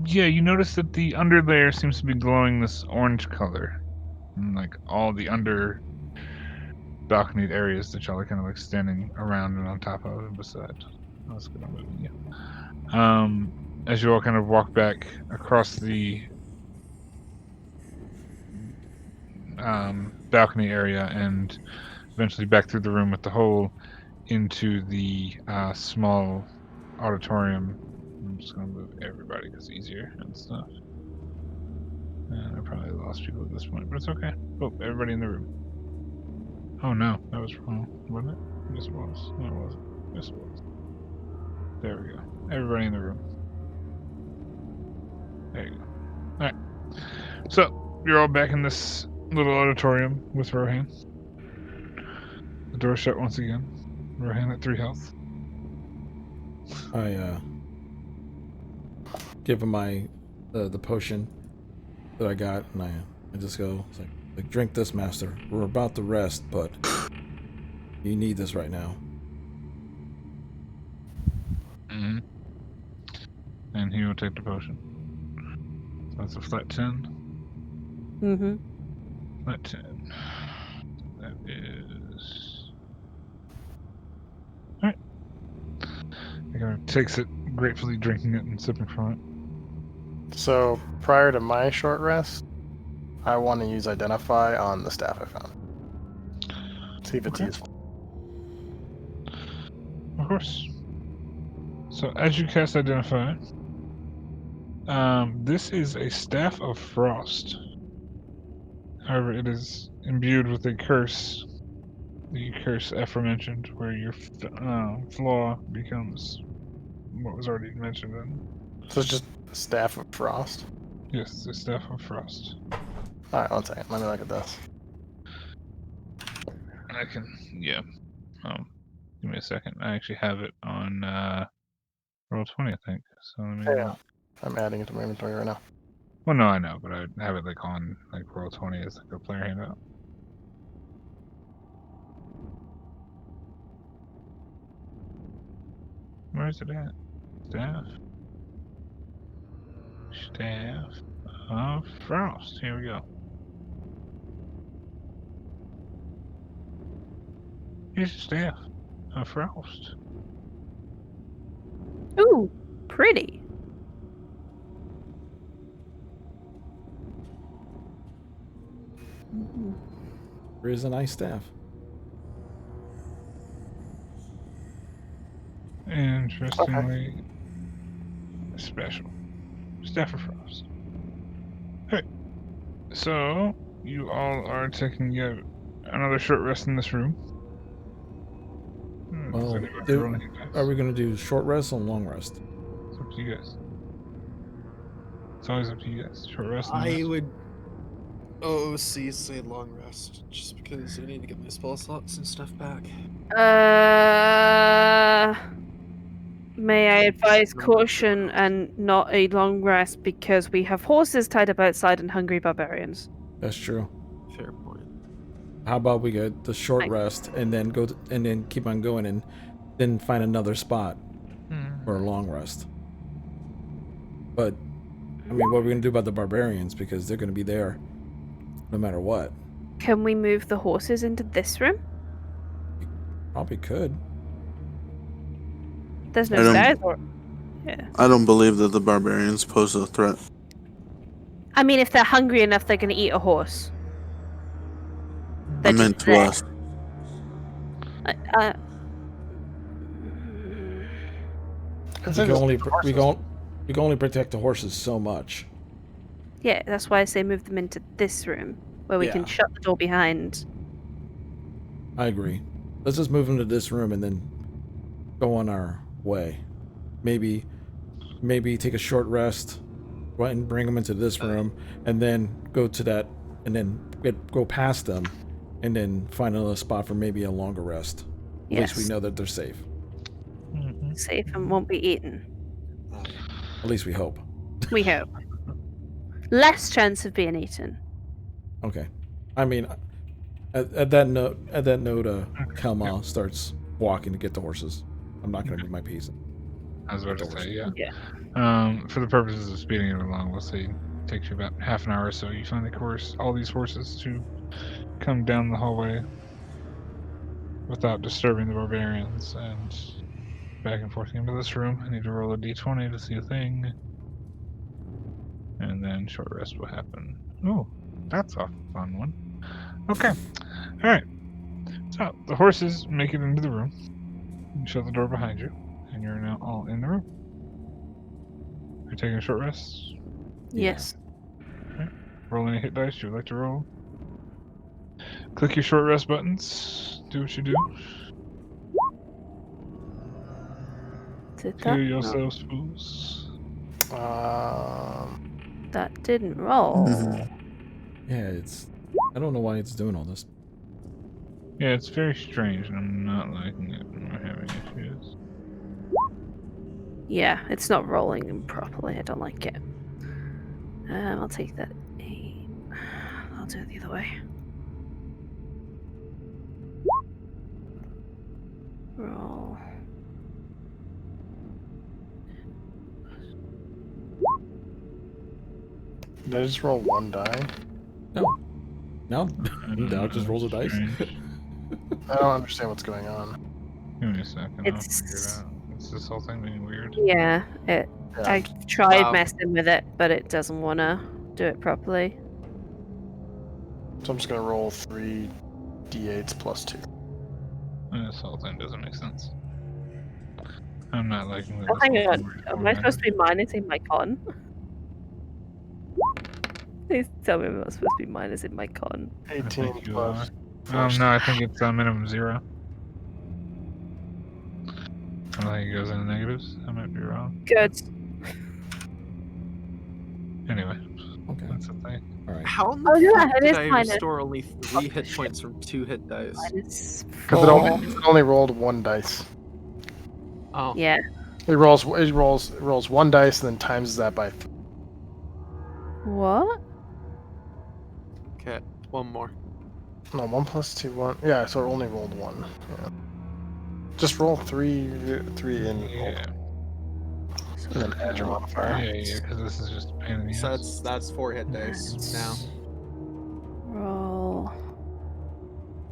Yeah, you notice that the underlayer seems to be glowing this orange color. And like all the under balconied areas that y'all are kind of like standing around and on top of and beside. That's good. I'm moving you. As you all kind of walk back across the balcony area and eventually back through the room with the hole into the small auditorium. I'm just going to move everybody because it's easier and stuff. And I probably lost people at this point, but it's okay. Oh, everybody in the room. Oh no, that was wrong, wasn't it? Yes it was. No, it wasn't. Yes it was. There we go. Everybody in the room. There you go. Alright. So, you're all back in this little auditorium with Rohan. The door shut once again. Rohan at 3 health. I give him the potion that I got, and I just go, it's like drink this, master. We're about to rest, but you need this right now. Mm-hmm. And he will take the potion. So that's a flat 10. Mm-hmm. Flat 10. That is... Alright. He kind of takes it, gratefully drinking it and sipping from it. So, prior to my short rest, I want to use Identify on the staff I found. See if it's Okay. useful. Of course. So as you cast Identify, this is a Staff of Frost. However, it is imbued with a curse. The curse aforementioned, where your flaw becomes what was already mentioned. So it's just Staff of Frost. Yes, the Staff of Frost. Alright, one second. Let me look at this. I can, yeah. Give me a second. I actually have it on Roll20, I think. So let me. Yeah. I'm adding it to my inventory right now. Well, no, I know, but I have it like on like Roll20 as like a player handout. Where's it at? Staff. Staff of Frost. Here we go. Here's the staff of Frost. Ooh, pretty. There is a nice staff. Interestingly, special. Staff of Frost. Hey, so you all are taking yet another short rest in this room. Does Well, anybody roll any dice? are we going to do short rest or long rest? It's up to you guys. It's always up to you guys. Short rest. And I rest. would say long rest, just because I need to get my spell slots and stuff back. May I advise caution and not a long rest because we have horses tied up outside and hungry barbarians. That's true. Fair point. How about we get the short rest and then and then keep on going and then find another spot for a long rest. But I mean, what are we gonna do about the barbarians because they're gonna be there no matter what? Can we move the horses into this room? Probably could. There's I no don't- stairs or... Yeah. I don't believe that the barbarians pose a threat. I mean, if they're hungry enough, they're going to eat a horse. I They're meant just to there. us. We can only protect the horses so much. Yeah, that's why I say move them into this room, where we can Yeah. shut the door behind. I agree. Let's just move them to this room and then go on our way. Maybe take a short rest, right, and bring them into this room, and then go to that, and then go past them, and then find another spot for maybe a longer rest. At least we Yes. know that they're safe. Safe and won't be eaten. At least we hope. We hope. Less chance of being eaten. Okay. I mean, at that note, Kalma starts walking to get the horses. I'm not going to move my piece. I was about to say, yeah. Yeah. For the purposes of speeding it along, we'll say it takes you about half an hour or so. You find the course, all these horses to come down the hallway without disturbing the barbarians, and back and forth into this room. I need to roll a d20 to see a thing, and then short rest will happen. Oh, that's a fun one. Okay, all right. So the horses make it into the room. You shut the door behind you, and you're now all in the room. You're taking a short rest. Yes. Roll any hit dice you would like to roll. Click your short rest buttons. Do what you do. Did Heal that? yourselves, fools. That didn't roll. Yeah, I don't know why it's doing all this. Yeah, it's very strange, and I'm not liking it. I'm having issues. Yeah, it's not rolling properly. I don't like it. I'll take that 8. I'll do it the other way. Roll. Did I just roll one die? No. Now it just rolls a dice. Strange. I don't understand what's going on. Give me a second. I'll figure it It's- out. Is this whole thing being weird? Yeah, Yeah. I tried Wow. messing with it, but it doesn't want to do it properly. So I'm just gonna roll 3 d8s plus 2. This whole thing doesn't make sense. I'm not liking Oh, this hang whole on. thing Am I supposed to be minusing my con? Please tell me I'm not supposed to be minusing my con. 18 think you plus. No, I think it's minimum 0. I don't think it goes into negatives. I might be wrong. Good. Anyway, Okay. that's the thing. All right. How in the Oh, yeah, fuck it did is I minus. restore only 3 hit points from 2 hit dice? Minus Because 4. it only rolled 1 dice. Oh, Yeah. It rolls 1 dice and then times that by 3. What? okay. One more. No, 1 plus 2, 1. Yeah, so it only rolled 1. Yeah. Just roll 3 in. Yeah. And then add your modifier. Yeah, because this is just a pain in the So ass. that's 4 hit dice now. Roll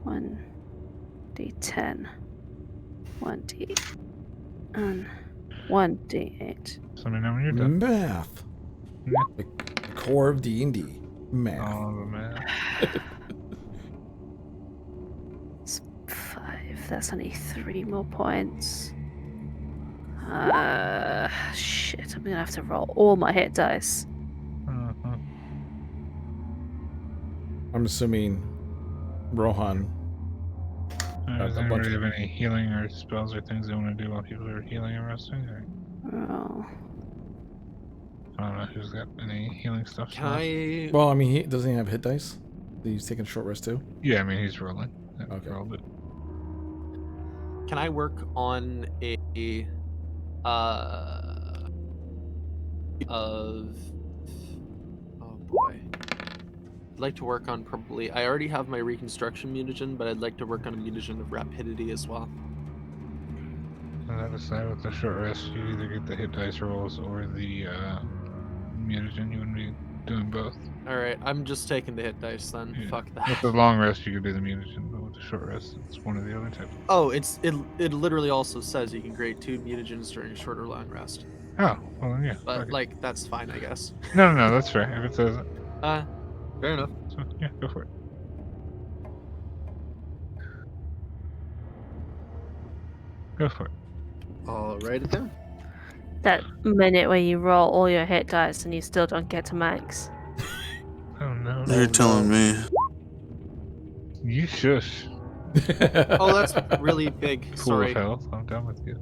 1d10, 1d, and 1d8. So let me know when you're done. Math. Yeah. The core of D&D. Math. All the math. It's 5. That's only 3 more points. Shit. I'm gonna have to roll all my hit dice. Uh-huh. I'm assuming Rohan. Does a bunch anybody of- have any healing or spells or things they want to do while people are healing and resting? Or, Roll. I don't know who's got any healing stuff. Can I? Well, I mean, doesn't he have hit dice? He's taking a short rest too? Yeah, I mean, he's rolling. Yeah, Okay. rolled it. Can I work on a of oh boy. I'd like to work on probably I already have my reconstruction mutagen, but I'd like to work on a mutagen of rapidity as well. And that aside, with the short rest, you either get the hit dice rolls or the mutagen. You wouldn't be doing both. Alright, I'm just taking the hit dice then. Yeah. Fuck With that. the long rest, you could do the mutagen, but with the short rest, it's one of the other types. Oh, it literally also says you can create 2 mutagens during a short or long rest. Oh, well then, yeah. But fuck it. like that's fine, I guess. No, that's fair. If it says it, Fair enough. so yeah, go for it. Go for it. I'll write it down. That minute where you roll all your hit dice and you still don't get to max. Oh no. You're telling me. You shush. Oh, that's really big. Pool Sorry. of health. I'm done with you.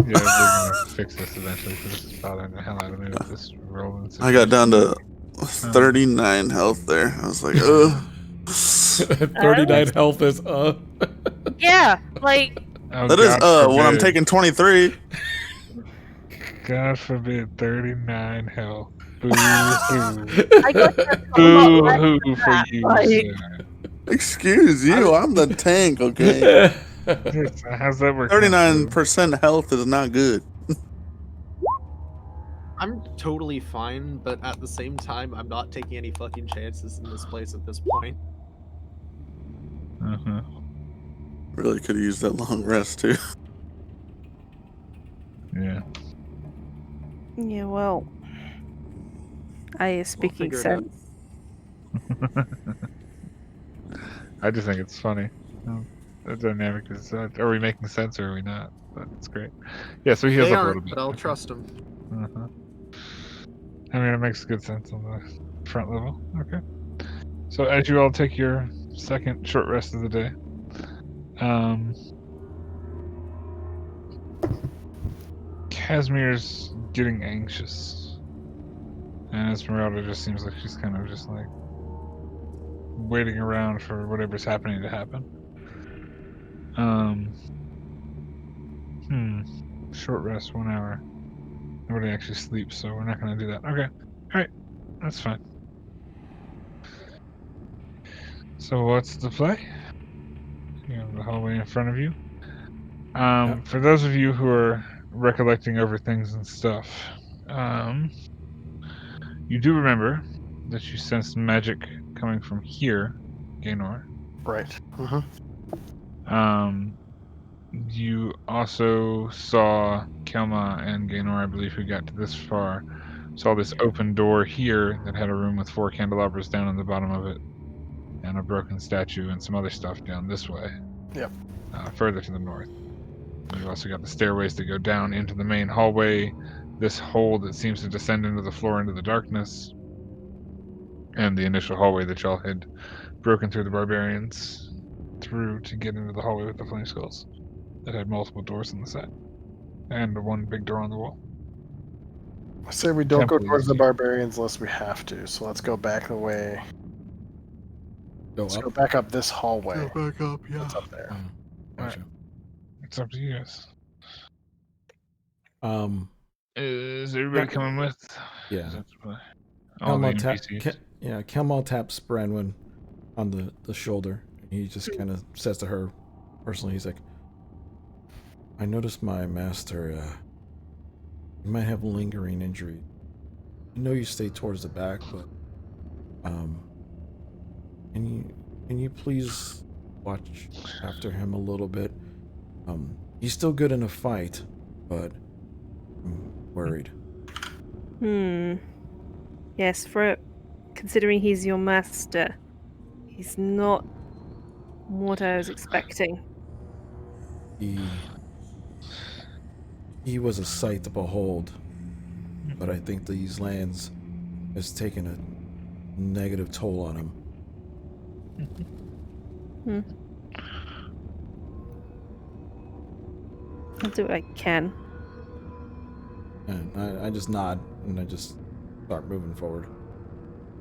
Yeah, we're gonna fix this eventually because this is bothering the hell out of me with this rolling. I got down to 39 health there. I was like, ugh. 39 health is Yeah, like Oh, That is God when I'm forbid. taking 23. God forbid, 39 health. Boo hoo. I got that a lot Boo less hoo than for that, you, like- sir. Excuse you, I'm the tank, okay? Yes, how's that work? 39% health is not good. I'm totally fine, but at the same time, I'm not taking any fucking chances in this place at this point. Uh-huh. Really could have used that long rest too. Yeah. Yeah, well, I is speaking figure it out. sense. I just think it's funny. The dynamic is, are we making sense or are we not? But it's great. Yeah, so he heals They up a aren't, little bit. but I'll Okay. trust him. Uh-huh. I mean, it makes good sense on the front level. Okay. So as you all take your second short rest of the day, Casimir's getting anxious, and Esmeralda just seems like she's kind of just like waiting around for whatever's happening to happen. Short rest, 1 hour. Nobody actually sleeps, so we're not going to do that. Okay. Alright. That's fine. So what's the play? You have the hallway in front of you. For those of you who are recollecting over things and stuff, you do remember that you sensed magic coming from here, Gaynor. Right. You also saw Kelma and Gaynor, I believe, who got to this far, saw this open door here that had a room with 4 candelabras down on the bottom of it, and a broken statue and some other stuff down this way. Yep. Further to the north. You also got the stairways that go down into the main hallway, this hole that seems to descend into the floor into the darkness, and the initial hallway that y'all had broken through the barbarians through to get into the hallway with the flame skulls. That had multiple doors on the side, and one big door on the wall. I say we don't go Temple towards the is- barbarians unless we have to. So let's go back the way. Go Let's up. go back up this hallway. back up, yeah. That's up there. Gotcha. It's up to you guys. Yeah. Is everybody coming with? Yeah. Is that the play? All the NPCs. Kelma taps Branwen on the shoulder. He just kind of says to her personally, he's like, I noticed my master You might have lingering injury. I know you stay towards the back, but can you please watch after him a little bit? He's still good in a fight, but I'm worried. Yes, considering he's your master, he's not what I was expecting. He was a sight to behold, but I think these lands has taken a negative toll on him. I'll do what I can. And I just nod and I just start moving forward.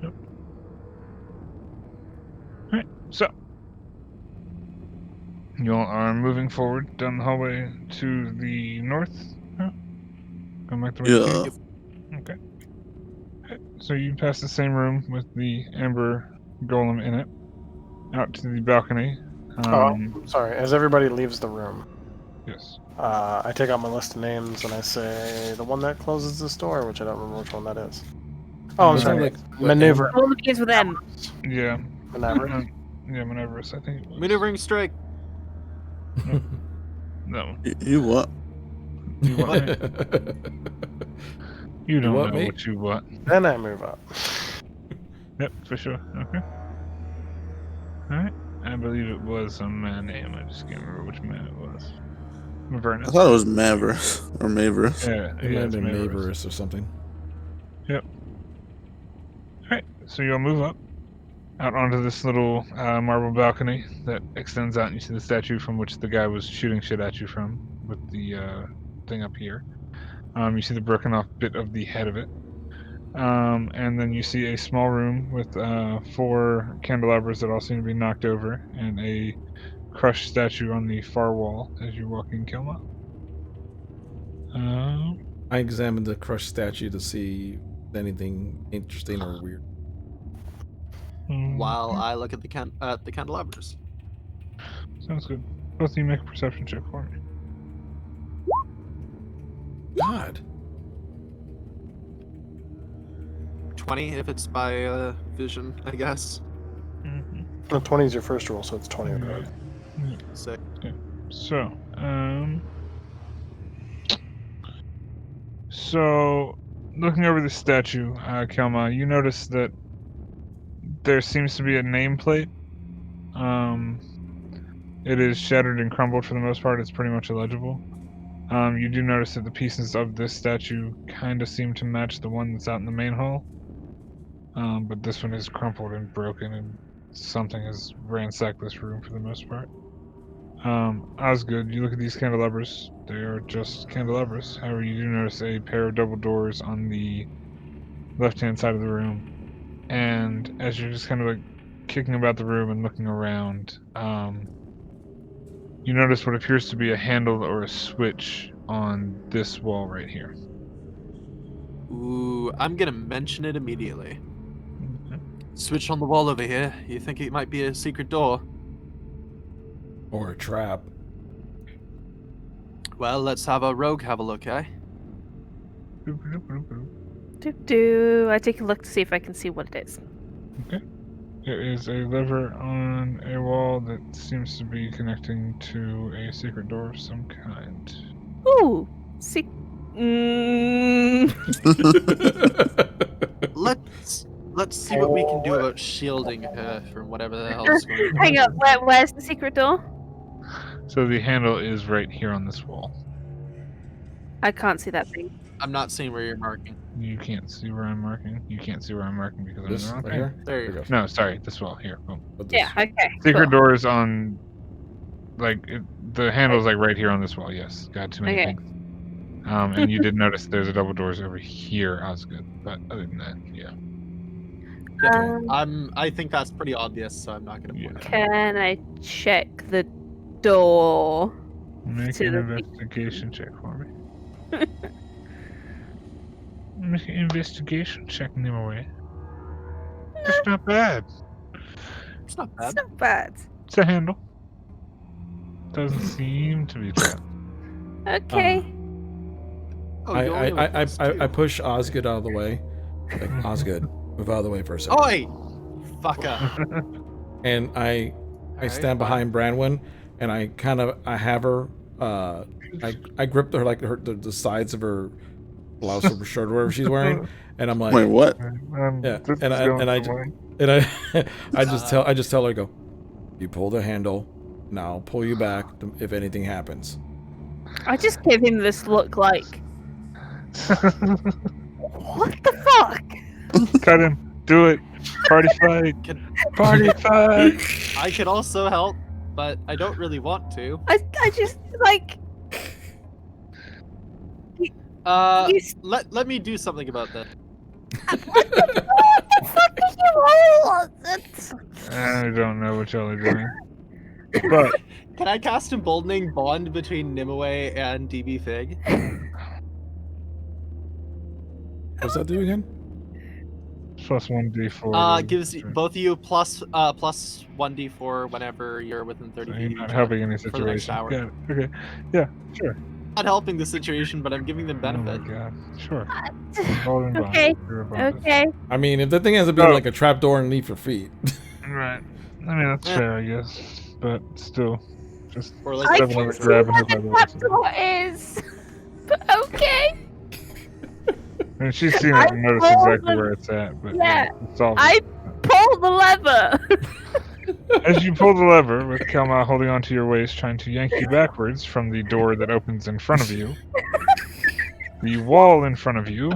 Yep. Alright, so you all are moving forward down the hallway to the north. Going back the way you Yeah. came? Okay. So you pass the same room with the amber golem in it, out to the balcony. Sorry. As everybody leaves the room, Yes. I take out my list of names and I say the one that closes this door, which I don't remember which one that is. Oh, I'm It's sorry. like Maneuver. All the begins with M. Yeah. Maneuver. Yeah, Maneverus, I think it was. Maneuvering strike. No. You what? You what? You don't what, know mate? what you what. Then I move up. Yep, for sure. Okay. Alright. I believe it was a man name. I just can't remember which man it was. Mavernus. I thought it was Maverus or Maverus. Yeah, It might have it's been Maverus. Maverus or something. Yep. Alright, so you'll move up out onto this little marble balcony that extends out, and you see the statue from which the guy was shooting shit at you from, with the thing up here. You see the broken off bit of the head of it. And then you see a small room with 4 candelabras that all seem to be knocked over, and a crushed statue on the far wall as you walk in, Kilma. I examined the crushed statue to see anything interesting or weird. While I look at the candelabras. Sounds good. Both of you make a perception check for me. God. 20 if it's by vision, I guess. No, 20 is your first roll, so it's 20. Yeah. Sick. So, looking over the statue, Kelma, you notice that there seems to be a nameplate. It is shattered and crumbled for the most part. It's pretty much illegible. You do notice that the pieces of this statue kind of seem to match the one that's out in the main hall. But this one is crumpled and broken, and something has ransacked this room for the most part. Osgood, you look at these candelabras. They are just candelabras. However, you do notice a pair of double doors on the left-hand side of the room. And as you're just kind of like kicking about the room and looking around, you notice what appears to be a handle or a switch on this wall right here. Ooh, I'm gonna mention it immediately. Switch on the wall over here. You think it might be a secret door? Or a trap. Well, let's have a rogue have a look, eh? I take a look to see if I can see what it is. Okay. There is a lever on a wall that seems to be connecting to a secret door of some kind. Ooh, Let's see what we can do about shielding her from whatever the hell is going on. Hang on, where's the secret door? So the handle is right here on this wall. I can't see that thing. I'm not seeing where you're marking. You can't see where I'm marking. You can't see where I'm marking because This I'm right not here? There you There go. goes. No, sorry, this wall here. Boom. But this- Yeah, okay. Secret cool. door is on, the handle is like right here on this wall. Yes, got too many Okay. things. And you did notice there's a double doors over here, Osgood. But other than that, yeah. I think that's pretty obvious, so I'm not gonna point it out. Can I check the door? Make To an the- investigation check for me. Make an investigation check, Nimue. That's not bad. It's not It's bad. not bad. It's a handle. Doesn't seem to be trapped. Okay. Oh, you only have a +2. I push Osgood out of the way. Like, Osgood, move out of the way for a second. Oi! Fucker. And I Alright, stand fine. behind Branwen, and I have her. I grip her like the sides of her blouse or shirt or whatever she's wearing, and I'm like, Wait, what? yeah, This is and going I somewhere. I just tell her, go. You pull the handle. Now I'll pull you back if anything happens. I just give him this look like, what the fuck? Cut him. Do it. Party fight. Party fight. I could also help, but I don't really want to. I just like you. Let me do something about that. What the fuck did you roll? I don't know what y'all are doing. But Can I cast Emboldening Bond between Nimue and DB Fig? What's that do again? plus 1d4. Gives both of you plus 1d4 whenever you're within 30 So feet. you're not of each helping other any for the next situation. hour. Got it. Okay. Yeah, sure. Not helping the situation, but I'm giving them benefit. Oh my god. Sure. Okay. Okay. I mean, if the thing ends up being Oh. like a trapdoor underneath your feet. Right. I mean, that's fair, I guess. But still, just Or I like Seven can of see it grabbing where her by the the trapdoor is. But okay. I mean, she's seen it and noticed exactly where it's at. But Yeah. it's all. I pull the lever. As you pull the lever, with Kelma holding onto your waist, trying to yank you backwards from the door that opens in front of you, the wall in front of you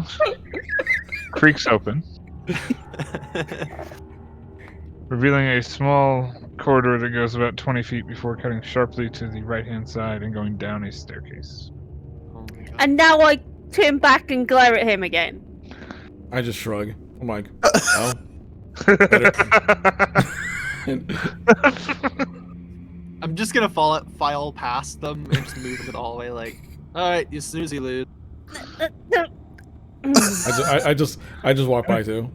creaks open, revealing a small corridor that goes about 20 feet before cutting sharply to the right-hand side and going down a staircase. Oh my god. And now I turn back and glare at him again. I just shrug. I'm like, oh. I'm just gonna file past them and just move into the hallway like, alright, you snoozy lose. I just walk by too.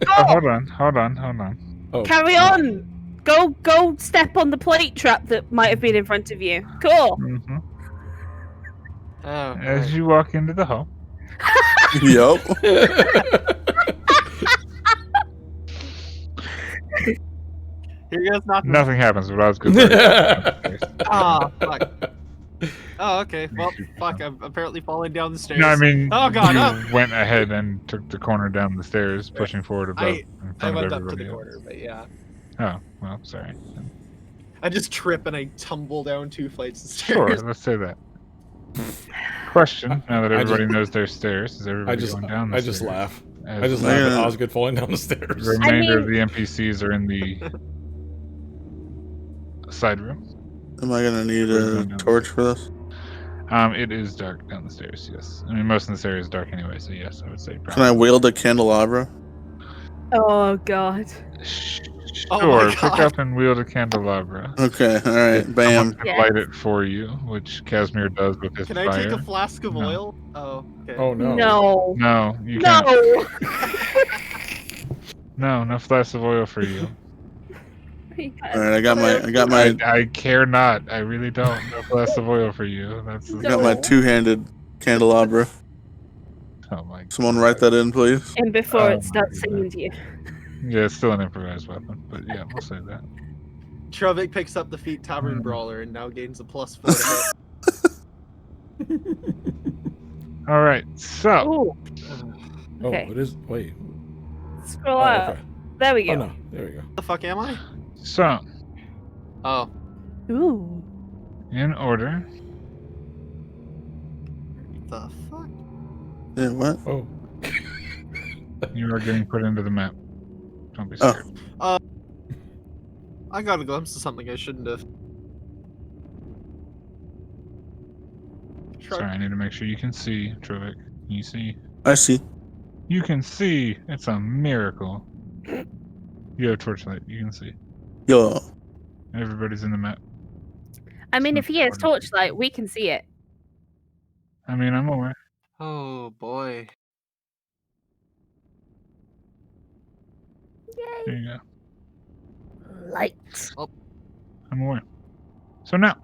Hold on. Oh, Carry on. Go step on the plate trap that might have been in front of you. Cool. hmm Oh, As you walk into the hall, Yup. here goes nothing. nothing happens, but I was good. Ah, fuck. Oh, okay. Well, fuck. I'm apparently falling down the stairs. No, I mean, Oh god, you no! went ahead and took the corner down the stairs, pushing forward above in I front went of up to everybody the else. corner, but yeah. Oh, well, sorry. I just trip and I tumble down 2 flights of Sure, stairs. let's say that. Question, now that I just- everybody knows their stairs, is everybody I just going down the I stairs? just laugh. As I just the laugh at Yeah. Osgood falling down the stairs. remainder of mean- the NPCs are in the side room. Am I gonna need We're a going down the torch for this? It is dark down the stairs, yes. I mean, most of this area is dark anyway, so yes, I would say Can I wield a candelabra? Oh god. Oh my Sure, pick God. up and wield a candelabra. Okay, alright, bam. Someone can Yeah. light it for you, which Casimir does with his Can fire. I take a flask of No. oil? Oh, okay. Oh no. No. No, you can't. No. No flask of oil for you. Alright, I got my I care not. I really don't. No flask of oil for you. That's I got my No. two-handed candelabra. oh my. Someone write that in, please. And before Oh it my starts goodness. singing to you. Yeah, it's still an improvised weapon, but yeah, we'll say that. Trovik picks up the feat Tavern Mm. Brawler and now gains a +4 to hit. All right, so Ooh. Oh, Okay. it is. Wait. Scroll Oh, out. okay. There we Oh go. no. There we go. the fuck am I? Oh. Ooh. in order, The fuck? Yeah, what? Oh. you are getting put into the map. Don't be Oh. scared. I got a glimpse of something I shouldn't have. Shrug. Sorry, I need to make sure you can see, Trovik. Can you see? I see. You can see. It's a miracle. You have torchlight. You can see. Yo. Everybody's in the map. I mean, It's if he has important. torchlight, we can see it. I mean, I'm aware. Oh boy. There you go. Light. I'm aware. So now,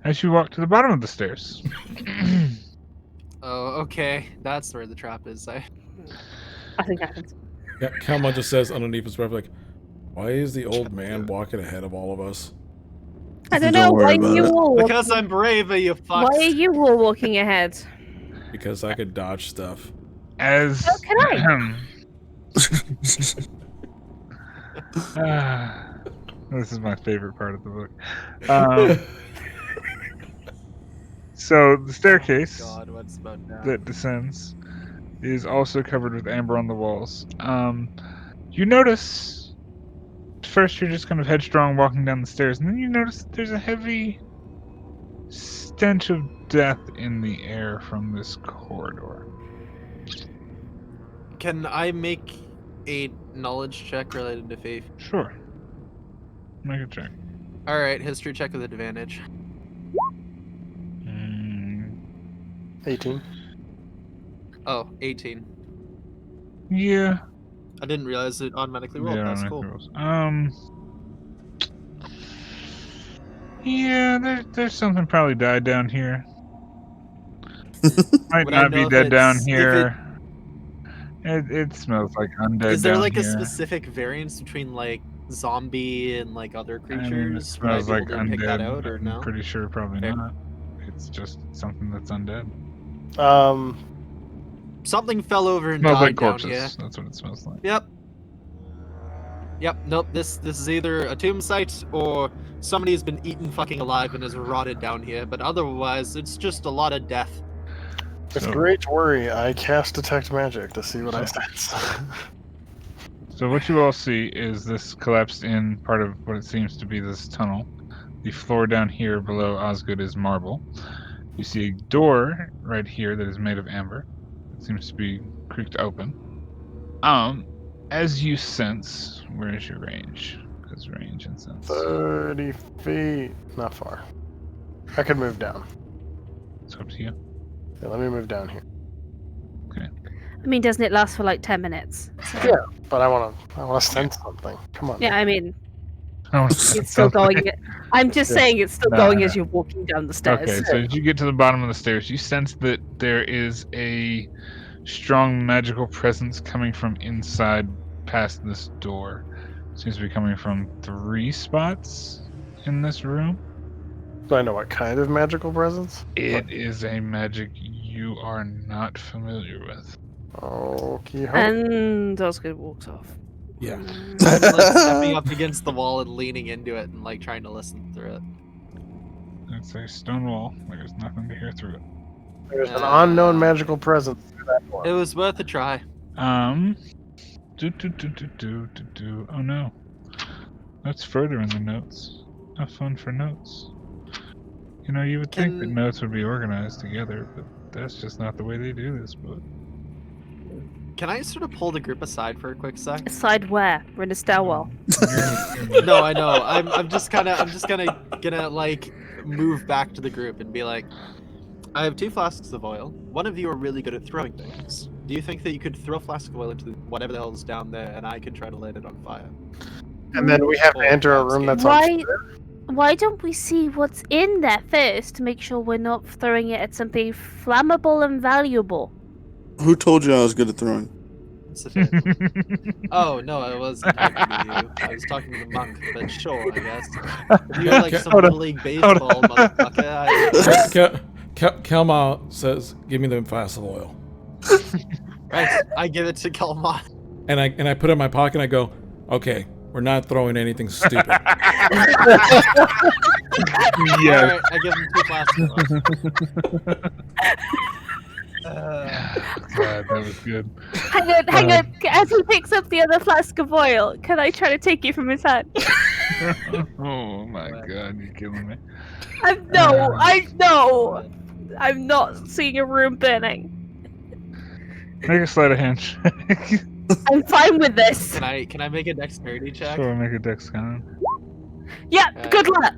as you walk to the bottom of the stairs, Okay, that's where the trap is. Nothing happens. Yeah, Kalma just says underneath his breath, like, why is the old man walking ahead of all of us? I don't Don't know. worry Why are about you it. all Because walking? I'm braver, you fucks. Why are you all walking ahead? Because I could dodge stuff. As So can I. This is my favorite part of the book. So the staircase God, what's about now? that descends is also covered with amber on the walls. You notice first you're just kind of headstrong walking down the stairs, and then you notice there's a heavy stench of death in the air from this corridor. Can I make a knowledge check related to faith? Sure. Make a check. Alright, history check with advantage. 18. Oh, 18. Yeah. I didn't realize it automatically rolled. Yeah, That's I cool. think it was. Yeah, there's something probably died down here. Might Would I not be know if dead down it's- if here. It smells like undead. Is there down like here. a specific variance between like zombie and like other I mean, it creatures? Would I smells be like able to pick that undead. out or I'm no? pretty sure probably Okay. not. It's just something that's undead. Something fell over and Smells died like down corpses. here. That's what it smells like. Yep. Yep. Nope. This is either a tomb site or somebody's been eaten fucking alive and has rotted down here. But otherwise, it's just a lot of death. With So- great worry, I cast Detect Magic to see what I sense. So what you all see is this collapsed in part of what it seems to be this tunnel. The floor down here below Osgood is marble. You see a door right here that is made of amber. It seems to be creaked open. As you sense, where is your range? Because range and sense. 30 feet. Not far. I could move down. It's up to you. Yeah, let me move down here. I mean, doesn't it last for like 10 minutes? So- Yeah, but I want to sense something. Come on. Yeah, I mean, Oh, it's still going. I'm just Yeah. saying it's still Nah, going nah. as you're walking down the stairs. Okay, so as you get to the bottom of the stairs, you sense that there is a strong magical presence coming from inside past this door. Seems to be coming from 3 spots in this room. Do I know what kind of magical presence? It is a magic you are not familiar with. Okay. And Osgood walks off. Yeah. I'm like stepping up against the wall and leaning into it and like trying to listen through it. It's a stone wall. There's nothing to hear through it. There's an unknown magical presence through that door. It was worth a try. Oh no. That's further in the notes. Have fun for notes. You know, you would think that Can- notes would be organized together, but that's just not the way they do this book. Can I sort of pull the group aside for a quick sec? Aside where? We're in a stairwell. No, I know. I'm just gonna like move back to the group and be like, I have 2 flasks of oil. One of you are really good at throwing things. Do you think that you could throw a flask of oil into whatever the hell is down there, and I could try to light it on fire? And then we have to enter a room that's on Why? Why don't we see what's in there first to make sure we're not throwing it at something flammable and valuable? Who told you I was good at throwing? It's a fair point. Oh no, I wasn't talking to you. I was talking to the monk, but sure, I guess. If you're like some Hold on, little league baseball motherfucker, Kalma says, "Give me the flask of oil," I give it to Kalma. and I put it in my pocket. and I go, "Okay, we're not throwing anything stupid." Yes. Alright, I give him 2 flasks of oil. God, that was good. Hang on. As he picks up the other flask of oil, can I try to take it from his hand? Oh my god, you're killing me. I'm not seeing a room burning. Make a sleight of hand check. I'm fine with this. Can I make a dexterity check? Sure, make a dex con. Yeah, good luck.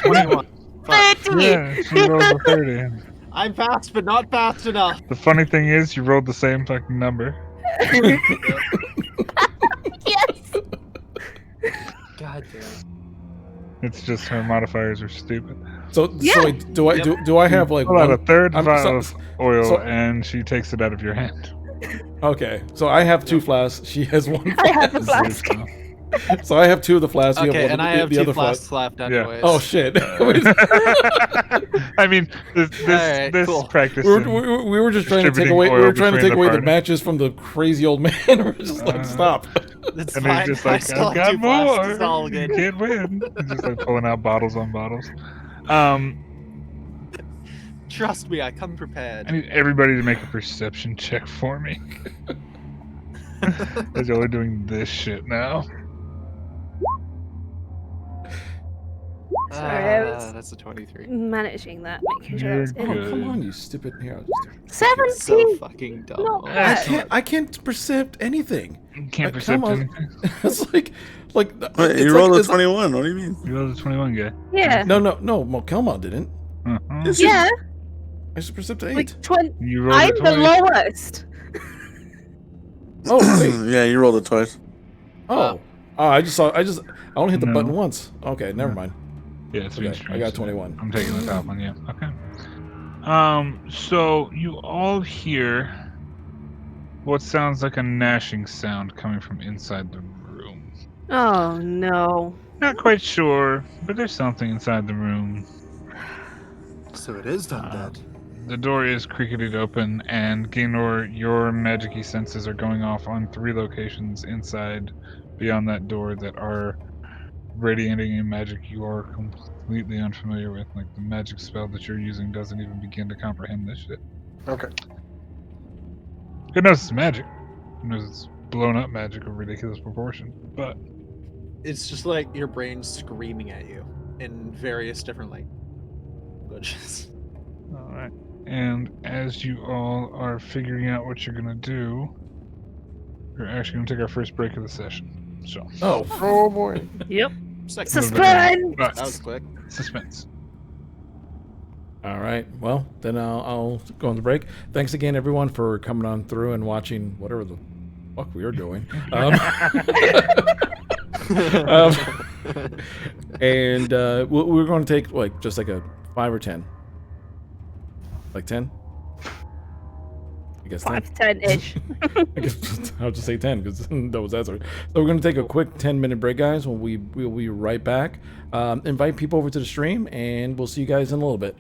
21. Fuck. 30. Yeah, she rolled a 30. I'm fast, but not fast enough. The funny thing is, you rolled the same fucking number. Yes. God damn. It's just her modifiers are stupid. So Yeah. wait, do I have like Pull out a one? third I'm vial so- of oil, so- and she takes it out of your hand. Okay, so I have 2 flasks. She has 1 I have a flask. flask. So I have 2 of the flasks. You Okay, have one and of I have the 2 other flasks flask. left Yeah. anyways. Oh shit! I mean, Alright, this cool. practice. we were just trying to take distributing away. We oil were trying to between take the away the party. matches from the crazy old man. We're just like, stop. It's And fine. he's just I like, still I've have got 2 flasks. It's more. all You good. can't win. He's just like pulling out bottles on bottles. Trust me, I come I prepared. need everybody to make a perception check for me. As y'all are doing this shit now. Sorry, I was- That's a 23. Managing that, making sure You're that's in. Oh, good. come on, you stupid. Here, I'll just... 17. So fucking dumb. Not Oh, bad. I can't percept anything. You can't Come percept on. anything. It's like Wait, it's you like- rolled a it's like- 21. What do you mean? You rolled a 21 guy. Yeah. No, Kelma didn't. Uh-huh. Yes, Yeah. I just percept 8. Like 20. You rolled a I'm the 20. lowest. Oh wait. Yeah, you rolled it twice. Oh. I only hit the No. button once. Okay, never mind. Yeah, it's been Okay, I strange. got 21. I'm taking the top one, yeah. Okay. So you all hear what sounds like a gnashing sound coming from inside the room. Oh no. Not quite sure, but there's something inside the room. So it is undead. The door is creaking open, and Gaynor, your magic-y senses are going off on 3 locations inside, beyond that door, that are radiating a magic you are completely unfamiliar with. Like, the magic spell that you're using doesn't even begin to comprehend this shit. Okay. It knows it's magic. It knows it's blown up magic of ridiculous proportion. But It's just like your brain screaming at you in various different languages. alright. And as you all are figuring out what you're gonna do, we're actually gonna take our first break of the session. So Oh boy. Yep. Second. Suspense. but That was quick. suspense. All right. Well, then I'll go on the break. Thanks again, everyone, for coming on through and watching whatever the fuck we are doing. And we're going to take just like a 5 or 10. Like 10. I guess 10. 5-10-ish. I guess I'll just say 10 because that was answered. So we're going to take a quick 10-minute break, guys. We'll be right back. Invite people over to the stream, and we'll see you guys in a little bit.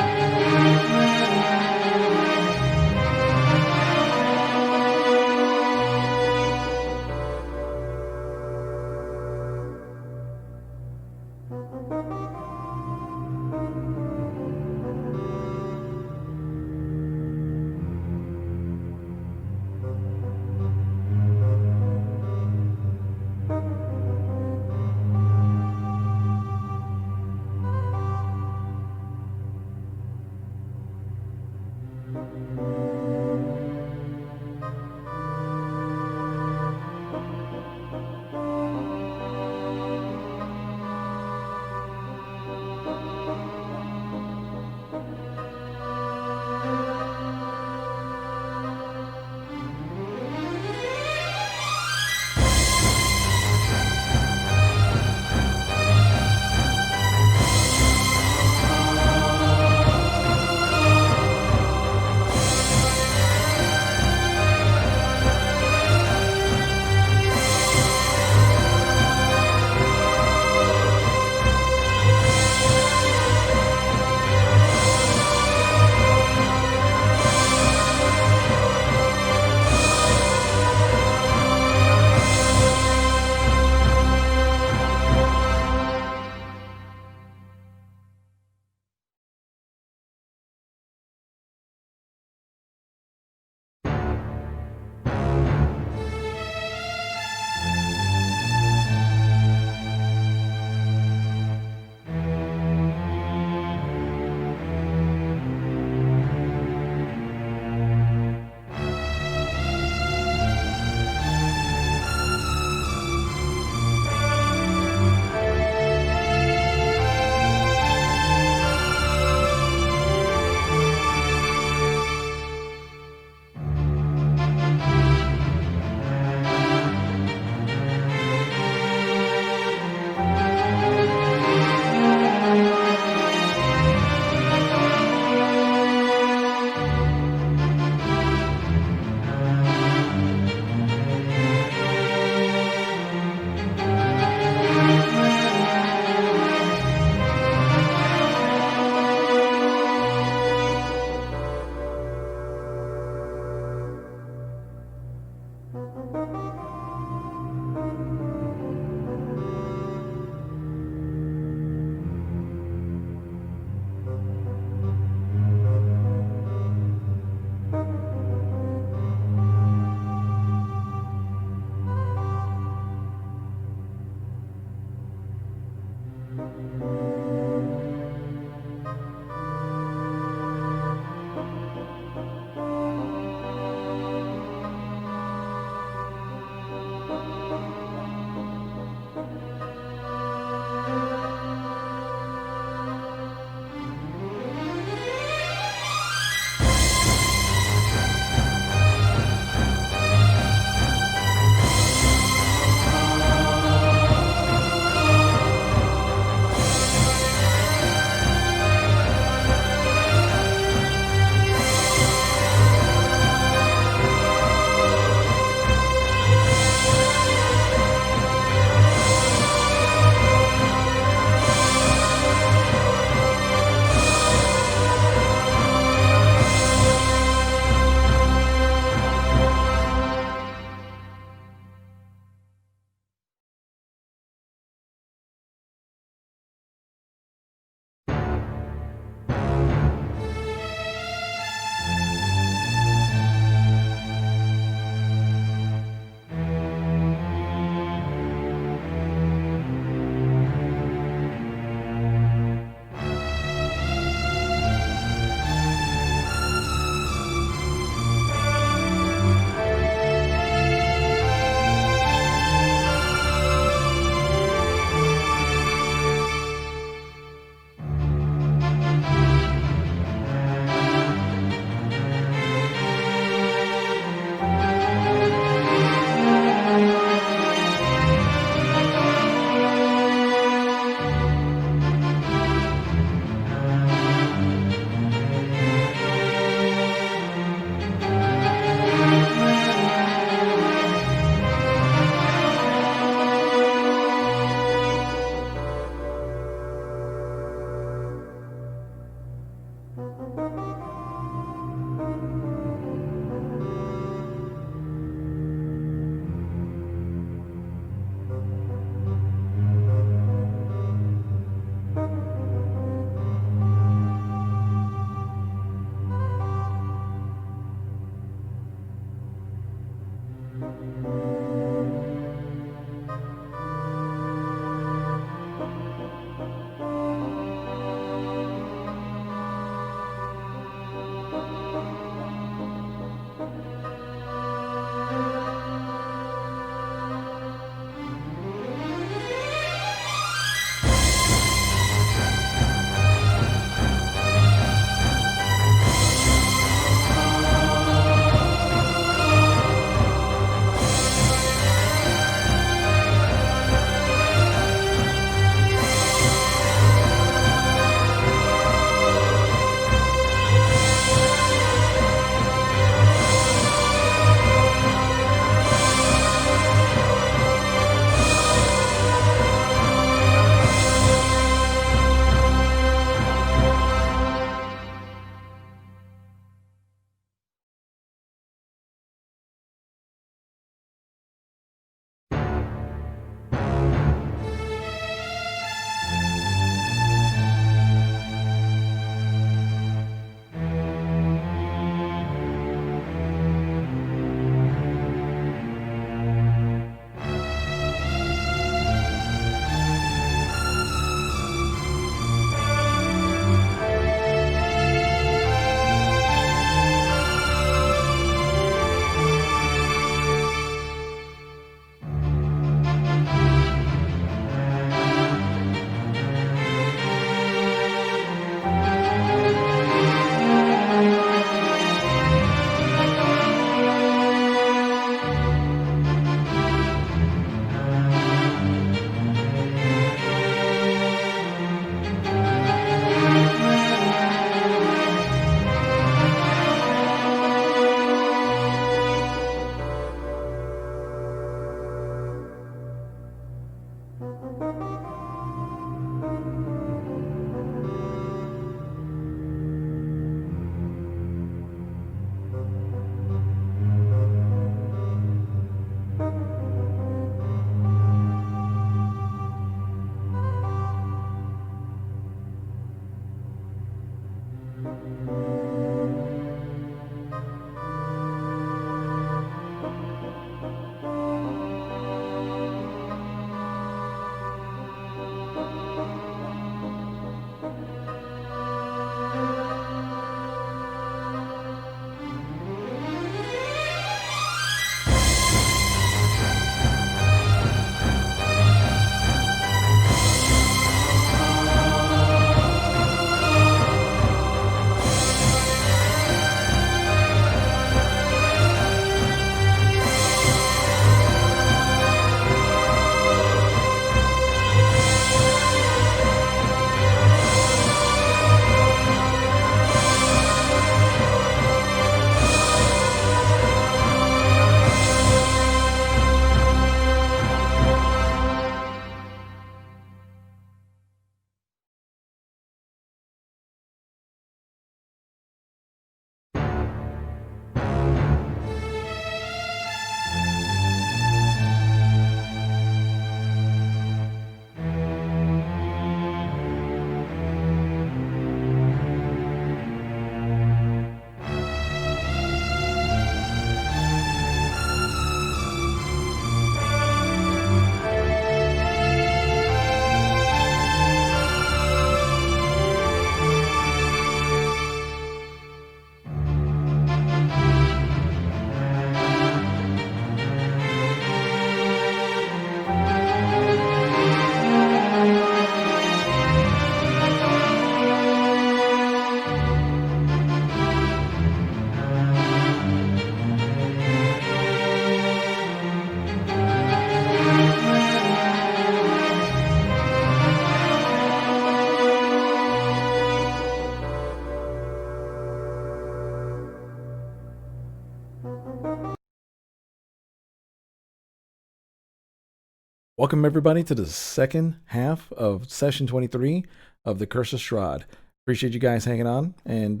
Welcome everybody to the second half of session 23 of the Curse of Strahd. Appreciate you guys hanging on, and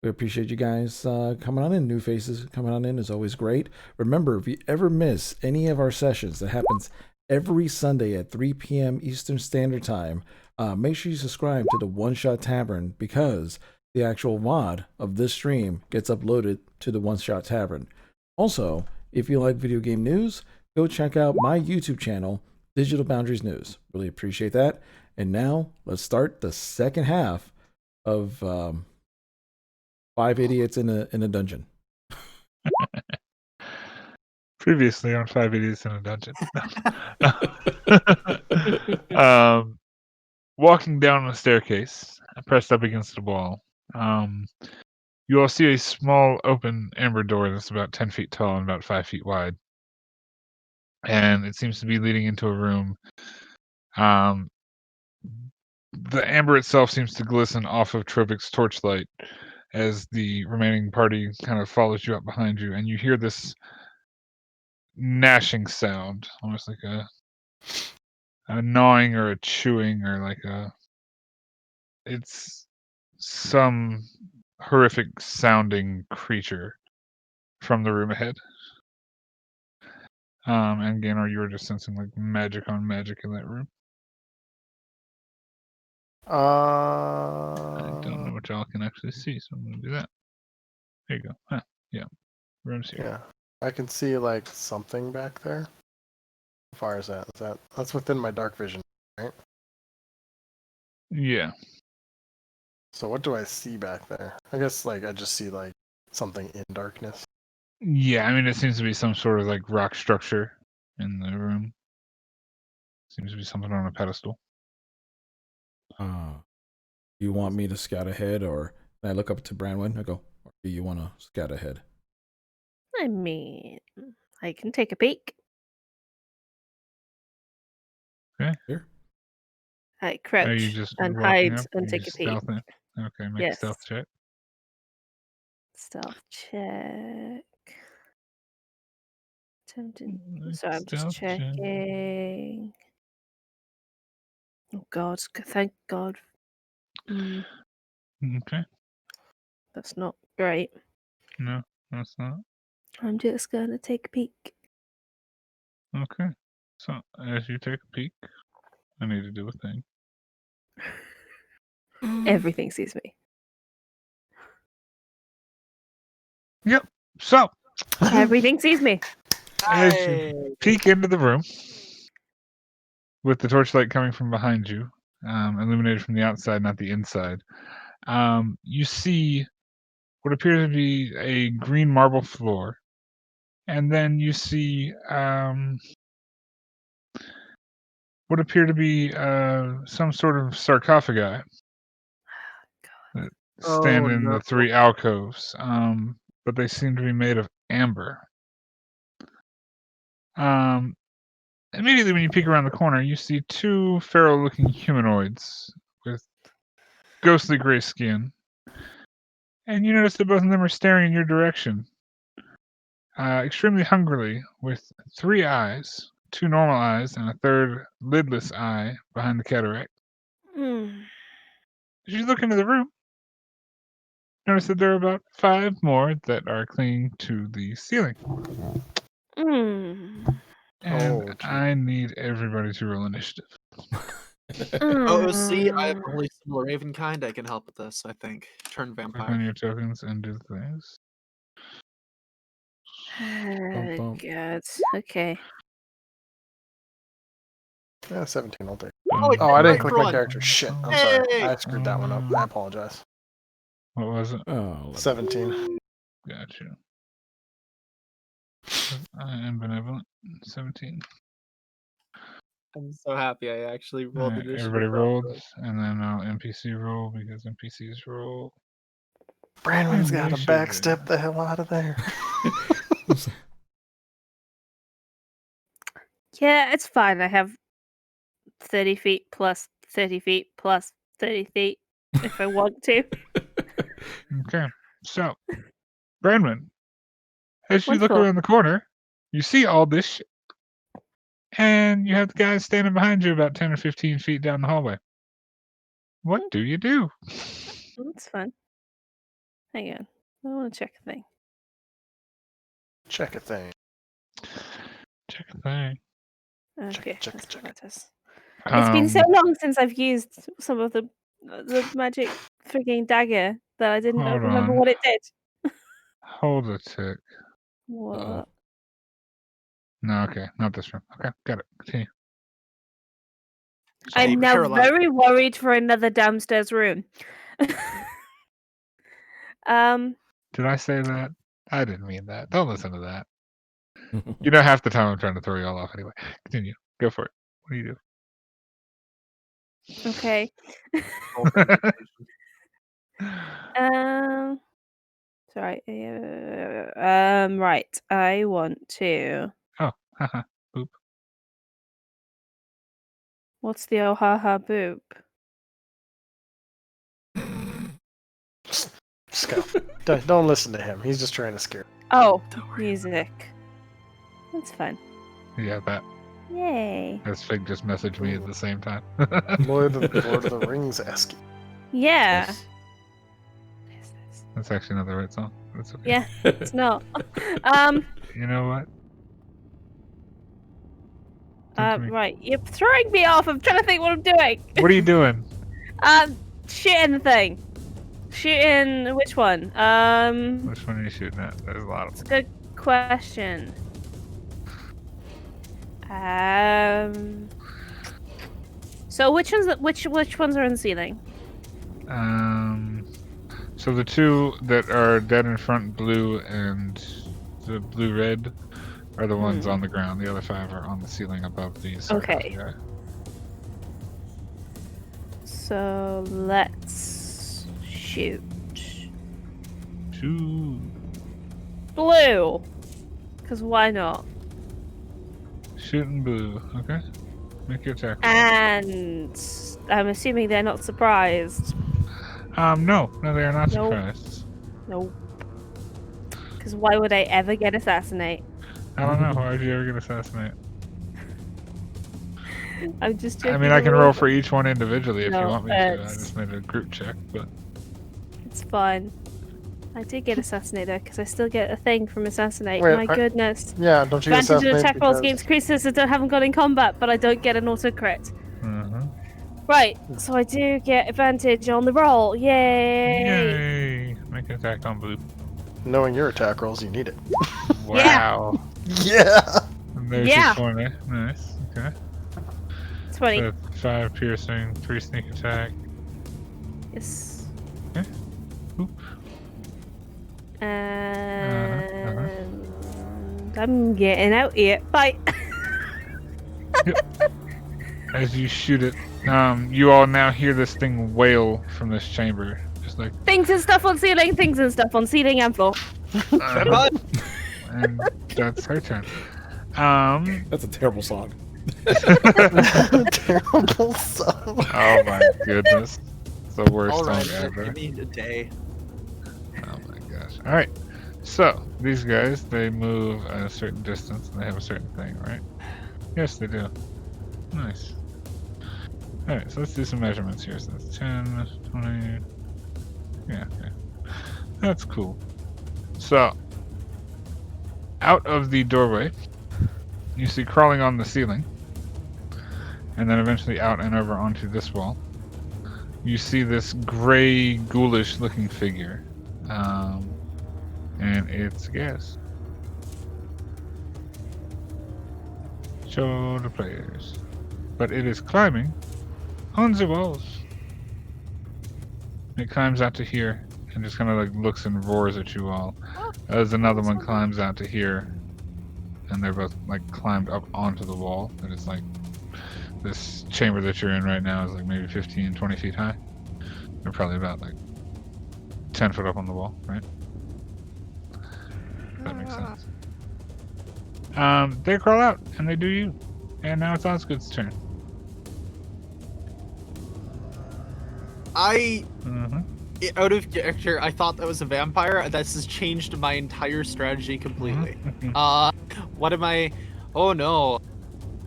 we appreciate you guys coming on in. New faces coming on in is always great. Remember, if you ever miss any of our sessions, that happens every Sunday at 3 p.m. Eastern Standard Time, make sure you subscribe to the One Shot Tavern, because the actual VOD of this stream gets uploaded to the One Shot Tavern. Also, If you like video game news, go check out my YouTube channel, Digital Boundaries News. Really appreciate that. And now let's start the second half of 5 Idiots in a Dungeon. Previously on 5 Idiots in a Dungeon. Walking down a staircase, pressed up against the wall, you all see a small open amber door that's about 10 feet tall and about 5 feet wide. And it seems to be leading into a room. The amber itself seems to glisten off of Trovic's torchlight as the remaining party kind of follows you up behind you, and you hear this gnashing sound, almost like a gnawing or a chewing or like it's some horrific sounding creature from the room ahead. And Gaynor, you were just sensing like magic on magic in that room. I don't know what y'all can actually see, so I'm gonna do that. There you go. Huh. Yeah. Room's here. Yeah, I can see like something back there. How far is that? That's within my dark vision, right? Yeah. So what do I see back there? I guess like I just see like something in darkness. Yeah, I mean it seems to be some sort of like rock structure in the room. Seems to be something on a pedestal. You want me to scout ahead, or I look up to Branwyn? I go, or do you want to scout ahead? I mean, I can take a peek. Okay. Here. I Are you crouch just and walking hide up? and You take a just peek. stealthing? Okay, make a Yes. stealth check. Stealth check. Tempting. Make So a I'm just stealth check. checking. Oh God! Thank God. Okay. That's not great. No, that's not. I'm just gonna take a peek. Okay. So as you take a peek, I need to do a thing. Everything sees me. Yep. So Everything sees me. as you peek into the room, with the torchlight coming from behind you, illuminated from the outside, not the inside, you see what appears to be a green marble floor, and then you see what appear to be some sort of sarcophagi that stand in the 3 alcoves, but they seem to be made of amber. Immediately when you peek around the corner, you see 2 feral-looking humanoids with ghostly gray skin, and you notice that both of them are staring in your direction, extremely hungrily, with 3 eyes, 2 normal eyes, and a third lidless eye behind the cataract. As you look into the room, notice that there are about 5 more that are clinging to the ceiling. And I need everybody to roll initiative. Oh, see, I have only similar raven kind. I can help with this, I think. Turn Click vampire. on your tokens and do things. Oh, God. Okay. Yeah, 17. I'll take. Oh, Oh, I didn't click my everyone. character. Shit. I'm sorry. Hey! I screwed that one up. I apologize. What was it? Oh, 17. Gotcha. I am benevolent. 17. I'm so happy I actually rolled Alright, initiative. everybody rolled, properly. and then I'll NPC roll because NPCs roll. Brandon's And got to they should backstep the hell out of there. Yeah, it's fine. I have 30 feet plus 30 feet plus 30 feet if I want to. Okay, so, Brandon, as you look Wonderful. around the corner, you see all this shit, and you have the guys standing behind you about 10 or 15 feet down the hallway. What do you do? That's fun. Hang on. I want to check a thing. Check a thing. Check a thing. Okay, check that's it, what that is. It's been so long since I've used some of the magic frigging dagger that I didn't Hold remember on. what it did. Hold a tick. What? Uh-oh. No, okay, not this room. Okay, got it. Continue. I'm now Paralyzed. very worried for another downstairs room. Did I say that? I didn't mean that. Don't listen to that. You know, half the time I'm trying to throw you all off anyway. Continue. Go for it. What do you Okay. Sorry. Right. I want to. Oh, haha. Boop. What's the oh ha ha boop? Just go. Don't listen to him. He's just trying to scare. Oh, music. That's fun. Yeah, that. Yay. As Fig just messaged me at the same time. Lord of the Rings esque. Yeah. That's actually not the right song. That's okay. Yeah, it's not. You know what? Think to me. Right. You're throwing me off. I'm trying to think what I'm doing. What are you doing? Shooting the thing. Shooting which one? Which one are you shooting at? There's a lot of It's a them. good question. So which ones are in ceiling? So the two that are dead in front, blue and the blue red, are the ones on the ground. The other 5 are on the ceiling above these. Okay. So let's shoot. Shoot. Blue. Because why not? Shooting blue. Okay. Make your attack. And I'm assuming they're not surprised. No, they are not Nope. surprised. Nope. Because why would I ever get assassinate? I don't know. Why would you ever get assassinated? I'm just. I mean, I can roll for each one individually if you No, want me to. I it's- just made a group check, but It's fine. I did get assassinated because I still get a thing from assassinate. Wait, My goodness. Yeah, don't you Advantage in assassinate attack rolls because- against creatures that haven't gone in combat, but I don't get an auto crit. Right, so I do get advantage on the roll. Yay! Yay! Make an attack on blue. Knowing your attack rolls, you need it. Wow. Yeah. And there's Yeah. your corner. Nice. Okay. 20. So 5 piercing, 3 sneak attack. Yes. Okay. Oop. And I'm getting out here. Bye. As you shoot it, you all now hear this thing wail from this chamber. Just like, Things and stuff on ceiling, things and stuff on ceiling and floor. and that's her turn. That's a terrible song. Terrible song. Oh my goodness. It's the worst All right, song ever. give me a day. Oh my gosh. Alright. So, these guys, they move at a certain distance and they have a certain thing, right? Yes, they do. Nice. Alright, so let's do some measurements here. So that's 10, 20. Yeah, okay. That's cool. So, out of the doorway, you see crawling on the ceiling, and then eventually out and over onto this wall, you see this gray, ghoulish looking figure. And it's gas. Show the players. But it is climbing on the walls. It climbs out to here and just kind of like looks and roars at you all. As another one climbs out to here, and they're both like climbed up onto the wall. And it's like this chamber that you're in right now is like maybe 15, 20 feet high. They're probably about like 10 foot up on the wall, right? If that makes sense. They crawl out and they do you. And now it's Osgood's turn. Out of character, I thought that was a vampire. This has changed my entire strategy completely. What am I? Oh no.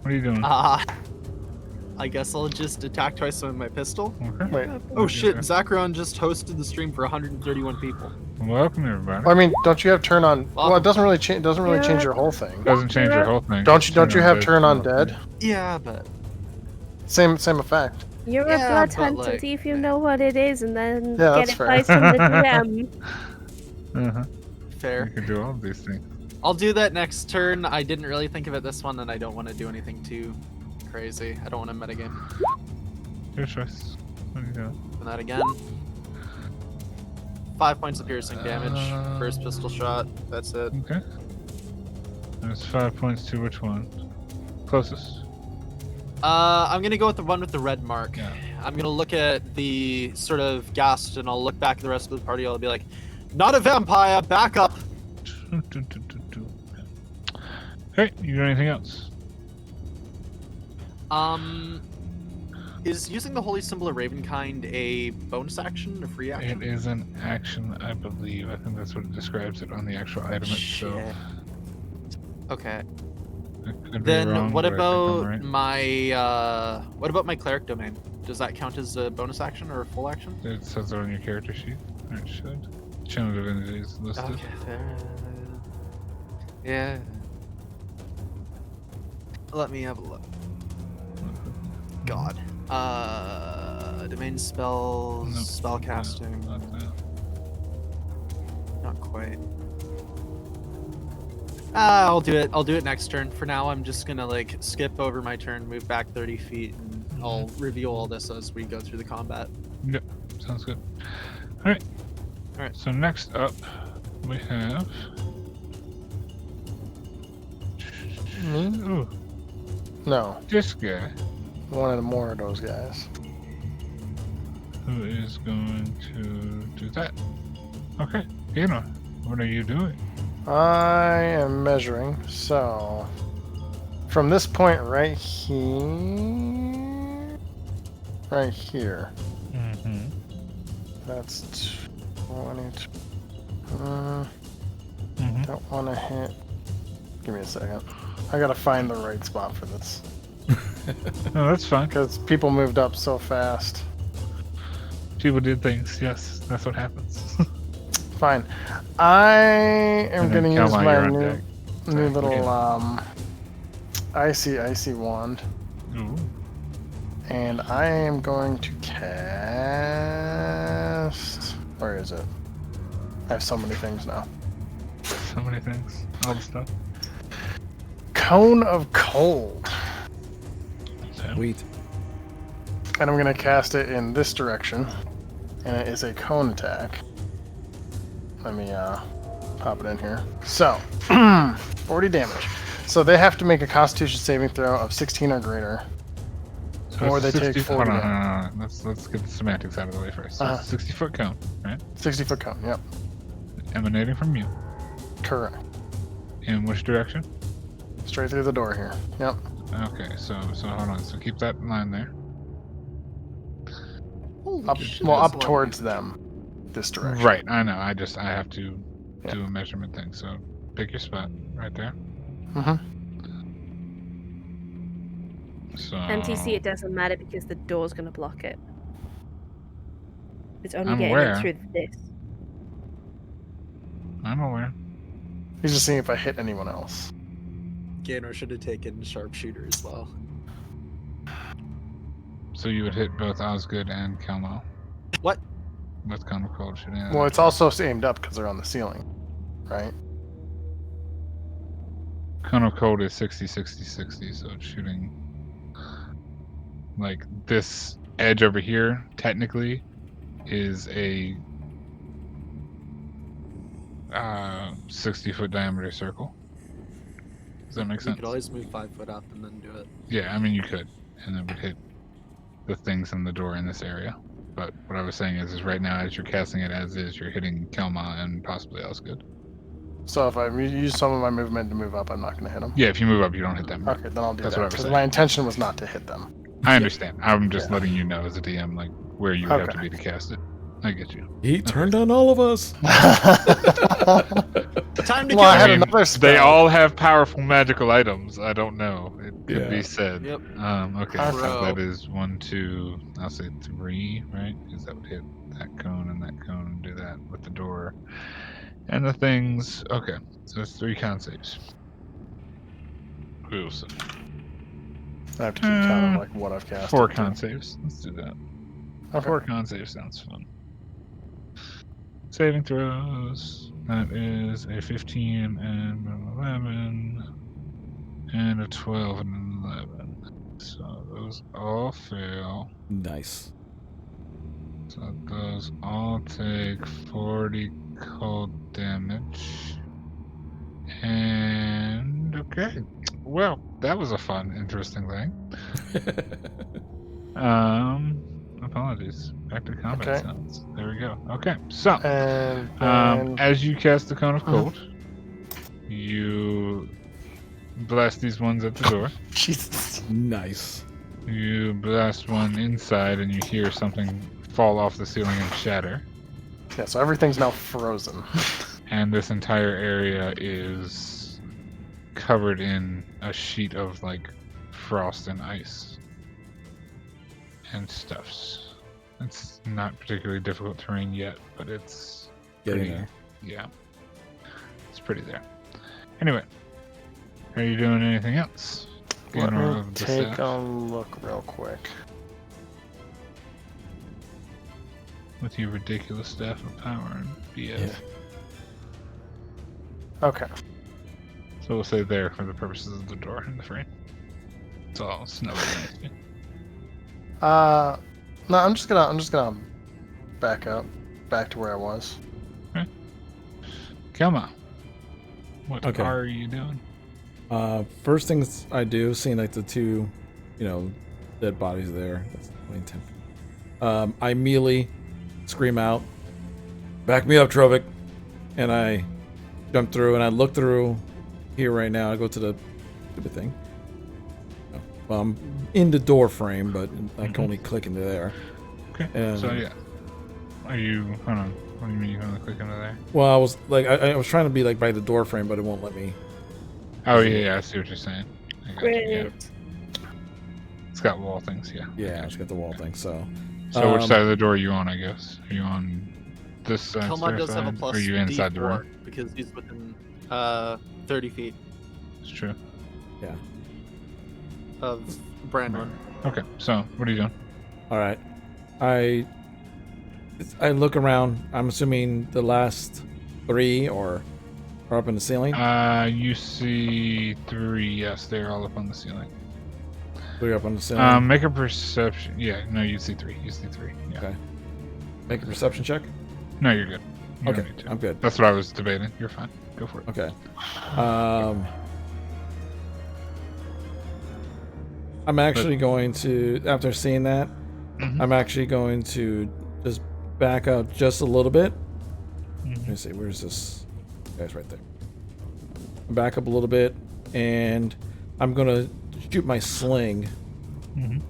What are you doing? I guess I'll just attack twice with my pistol. Okay. Wait. Oh shit, Zachron just hosted the stream for 131 people. Welcome everybody. Well, I mean, don't you have turn on? Well, it doesn't really change. Doesn't really change your whole thing. Doesn't change your whole thing. Don't you have turn on dead? Yeah, but Same effect. You're Yeah, a blood but, hunter. like- See if you know what it is, and then Yeah, get that's fair. advice from the DM. You fair. can do all of these things. I'll do that next turn. I didn't really think of it this one, and I don't want to do anything too crazy. I don't want to metagame. Your choice. What are you doing? And that again. 5 points of piercing damage. First pistol shot. That's it. Okay. And it's 5 points to which one? Closest. I'm gonna go with the one with the red mark. Yeah. I'm gonna look at the sort of gassed, and I'll look back at the rest of the party. I'll be like, "Not a vampire, back up." Okay, you got anything else? Is using the holy symbol of Ravenkind a bonus action, a free action? It is an action, I believe. I think that's what it describes it on the actual item itself. Shit. Okay. I could be Then wrong, what but I think I'm about right. my cleric domain? Does that count as a bonus action or a full action? It says it on your character sheet. Or it should. Channel Divinity is listed. Okay, fair. Yeah. Let me have a look. God. Domain spells, Nope. spell casting. Not that. Not quite. I'll do it. I'll do it next turn. For now, I'm just gonna like skip over my turn, move back 30 feet, and I'll review all this as we go through the combat. Yep, sounds good. Alright. Alright. So next up, we have... Me? Ooh, No, this guy, one of the more of those guys. who is going to do that. Okay, Gino, what are you doing? I am measuring, so from this point right here, Mm-hmm. that's 20. Mm-hmm. Don't want to hit. Give me a second. I gotta find the right spot for this No, that's fine. because people moved up so fast. People did things, yes, that's what happens. Fine. I am And then gonna use Kalma, my you're on new deck. Sorry, little okay. icy wand, Ooh. and I am going to cast. Where is it? I have so many things now. So many things. All the stuff. Cone of Cold, Sweet. and I'm gonna cast it in this direction, and it is a cone attack. Let me pop it in here. So, 40 damage. So they have to make a Constitution saving throw of 16 or greater, So or it's they take 60 40 hold on, damage. hold on. Let's get the semantics out of the way first. So Uh-huh. 60-foot cone, right? 60-foot cone. Yep, Emanating from you. correct. In which direction? Straight through the door here. Yep. Okay, so hold on. So keep that in line there. Up, Shit, well, that's up a lot. towards them. This direction. Right, I know. I have to Yeah. do a measurement thing. So pick your spot right there. Mm-hmm. So MTC, it doesn't matter because the door's going to block it. It's only I'm getting aware. in through this. I'm aware. He's just seeing if I hit anyone else. Gaynor should have taken sharpshooter as well. So you would hit both Osgood and Kelmo What? with Cone of Cold shooting at Well, it. it's also aimed up because they're on the ceiling, right? Cone of Cold is 60, 60, 60, so it's shooting like this edge over here technically is a 60-foot diameter circle. Does that make You sense? could always move 5 foot up and then do it. Yeah, I mean you could, and it would hit the things in the door in this area. But what I was saying is right now, as you're casting it as is, you're hitting Kelma and possibly Osgood. So if I use some of my movement to move up, I'm not going to hit them. Yeah, if you move up, you don't hit them. Okay, then I'll do That's that. what I was Because saying. my intention was not to hit them. I understand. I'm just Yeah. letting you know as a DM, like where you would have to Okay. be to cast it. I get you. He turned on all of us. Time to Well, I kill had him! another spell. They all have powerful magical items. I don't know. It could Yeah. be said. Yep. Okay, Okay. so that is 1, 2, I'll say 3, right? Because that would hit that cone and do that with the door. And the things. Okay, so it's 3 con saves. Wilson. I have to keep count of like what I've cast. 4 con saves. Let's do that. Okay. 4 con saves sounds fun. Saving throws. That is a 15 and an 11, and a 12 and an 11. So those all fail. Nice. So those all take 40 cold damage. And okay. Well, that was a fun, interesting thing. Apologies. Back to combat Okay. sounds. There we go. Okay, so And then, as you cast the cone of cold, you blast these ones at the door. Jesus. Nice. You blast one inside, and you hear something fall off the ceiling and shatter. Yeah, so everything's now frozen. And this entire area is covered in a sheet of like frost and ice and stuffs. It's not particularly difficult terrain yet, but it's Getting pretty, there. yeah, it's pretty there. Anyway, are you doing anything else? Let Gainer me of the take staff a look real quick. with your ridiculous staff of power and BF. Yeah. Okay. So we'll say there for the purposes of the door and the frame. It's all snowy and icy. No, I'm just gonna back up, back to where I was. Kelma, what Okay. are you doing? First things I do, seeing like the two, dead bodies there. That's my intent. I immediately scream out, "Back me up, Trovic!" And I jump through and I look through here right now. I go to the stupid thing. Well, I'm in the door frame, but I can only click into there. Okay. So yeah, are you? Hold on. What do you mean you want to click into there? Well, I was like, I was trying to be like by the door frame, but it won't let me. Oh yeah, I see what you're saying. I got you, yeah. Great. It's got wall things, yeah. Yeah, it's got the wall thing. So, So which side of the door are you on? I guess. Are you on this side? Kelma does side, have a plus or are you inside the D4 room? because he's within 30 feet It's true. yeah. of Brandon. Okay. So what are you doing? All right. I look around. I'm assuming the last three are up in the ceiling. You see 3. Yes, they're all up on the ceiling. Three up on the ceiling. Make a perception. Yeah. No, you see 3. You see 3. Yeah. Okay. Make a perception check. No, you're good. You don't Okay, need to. I'm good. That's what I was debating. You're fine. Go for it. Okay. I'm actually going to, after seeing that, Mhm. I'm actually going to just back up just a little bit. Mhm. Let me see, where's this? Guy's right there. Back up a little bit, and I'm gonna shoot my sling Mhm.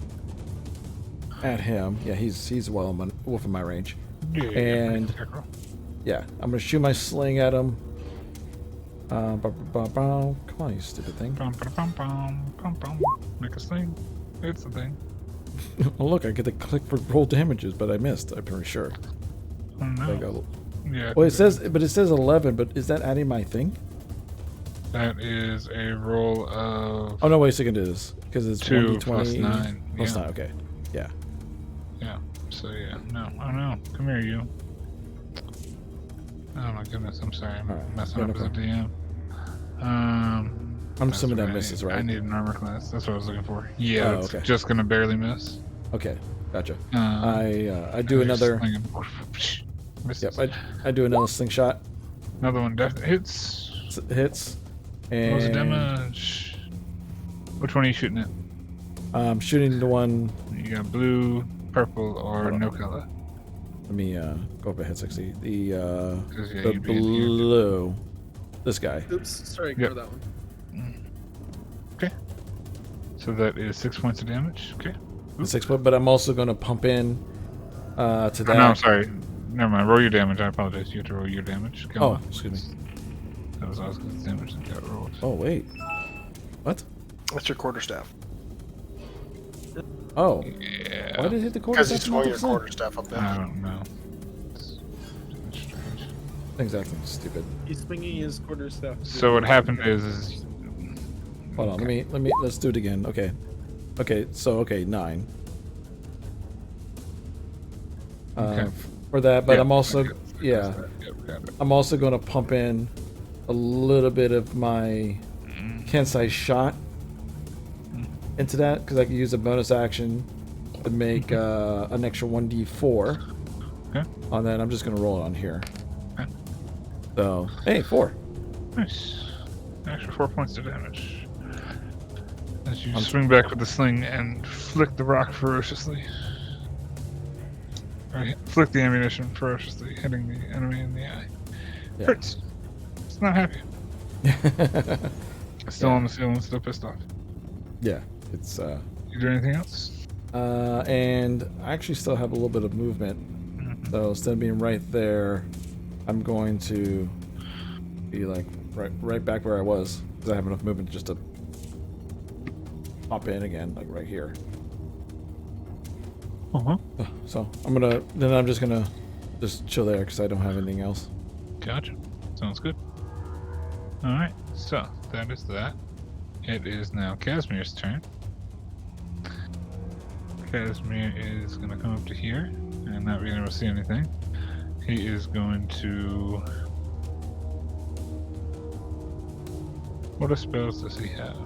at him. Yeah, he's well within my range. Yeah, And- Yeah, I'm gonna shoot my sling at him. Come on, you stupid thing. Bum, bum, bum, bum, bum. Make a thing. It's a thing. Oh look, I get to click for roll damages, but I missed. I'm pretty sure. Oh no. I go, Yeah. well, it says 11, but is that adding my thing? That is a roll of Oh no, wait a second, it is because it's 2 1d20 plus 9. plus Yeah. 9. Okay, yeah. Yeah. So yeah. No. Oh no. Come here, you. Oh my goodness. I'm sorry. I'm Alright, messing yeah, up no as a DM. I'm assuming that misses, right? I need an armor class. That's what I was looking for. Yeah. Oh, It's okay. just gonna barely miss. Okay, gotcha. I I do another. Misses. Yep, I do another slingshot. Another one definitely hits. Hits. What was the And damage? Which one are you shooting at? I'm shooting the one. You got blue, purple, or Hold on. no color? Let me go up ahead 60. The 'Cause, yeah, the you'd be in here. blue. This guy. Oops, sorry, Yep. ignore that one. Okay. So that is 6 points of damage. Okay. The 6 foot, but I'm also going to pump in to Oh, that. no, I'm sorry. Never mind. Roll your damage. I apologize. You have to roll your damage. Come Oh, on. excuse me. That was Oscar's damage that got rolled. Oh wait. What? That's your quarterstaff. Oh. Yeah. Why did it hit the quarter? Because you swung your quarterstaff up there. I don't know. It's strange. Things acting stupid. He's swinging his quarterstaff. So what happened is Hold on. Let's do it again. Okay. Okay. 9. Okay. For that, but Yeah, I'm also okay. Yeah. Yep, got it. I'm also going to pump in a little bit of my Kensai shot into that because I can use a bonus action to make an extra 1d4. Okay. On that, I'm just going to roll it on here. Okay. So, hey, 4. Nice. Extra 4 points of damage. As you swing back with the sling and flick the rock ferociously. Or flick the ammunition ferociously, hitting the enemy in the eye. Yeah. Hurts. It's not happy. Still on the ceiling, still pissed off. Yeah, it's You do anything else? and I actually still have a little bit of movement. So instead of being right there, I'm going to be like right back where I was because I have enough movement just to pop in again, like right here. So I'm just gonna chill there because I don't have anything else. Gotcha. Sounds good. Alright, so that is that. It is now Casimir's turn. Casimir is going to come up to here and not being able to see anything. He is going to... What spells does he have?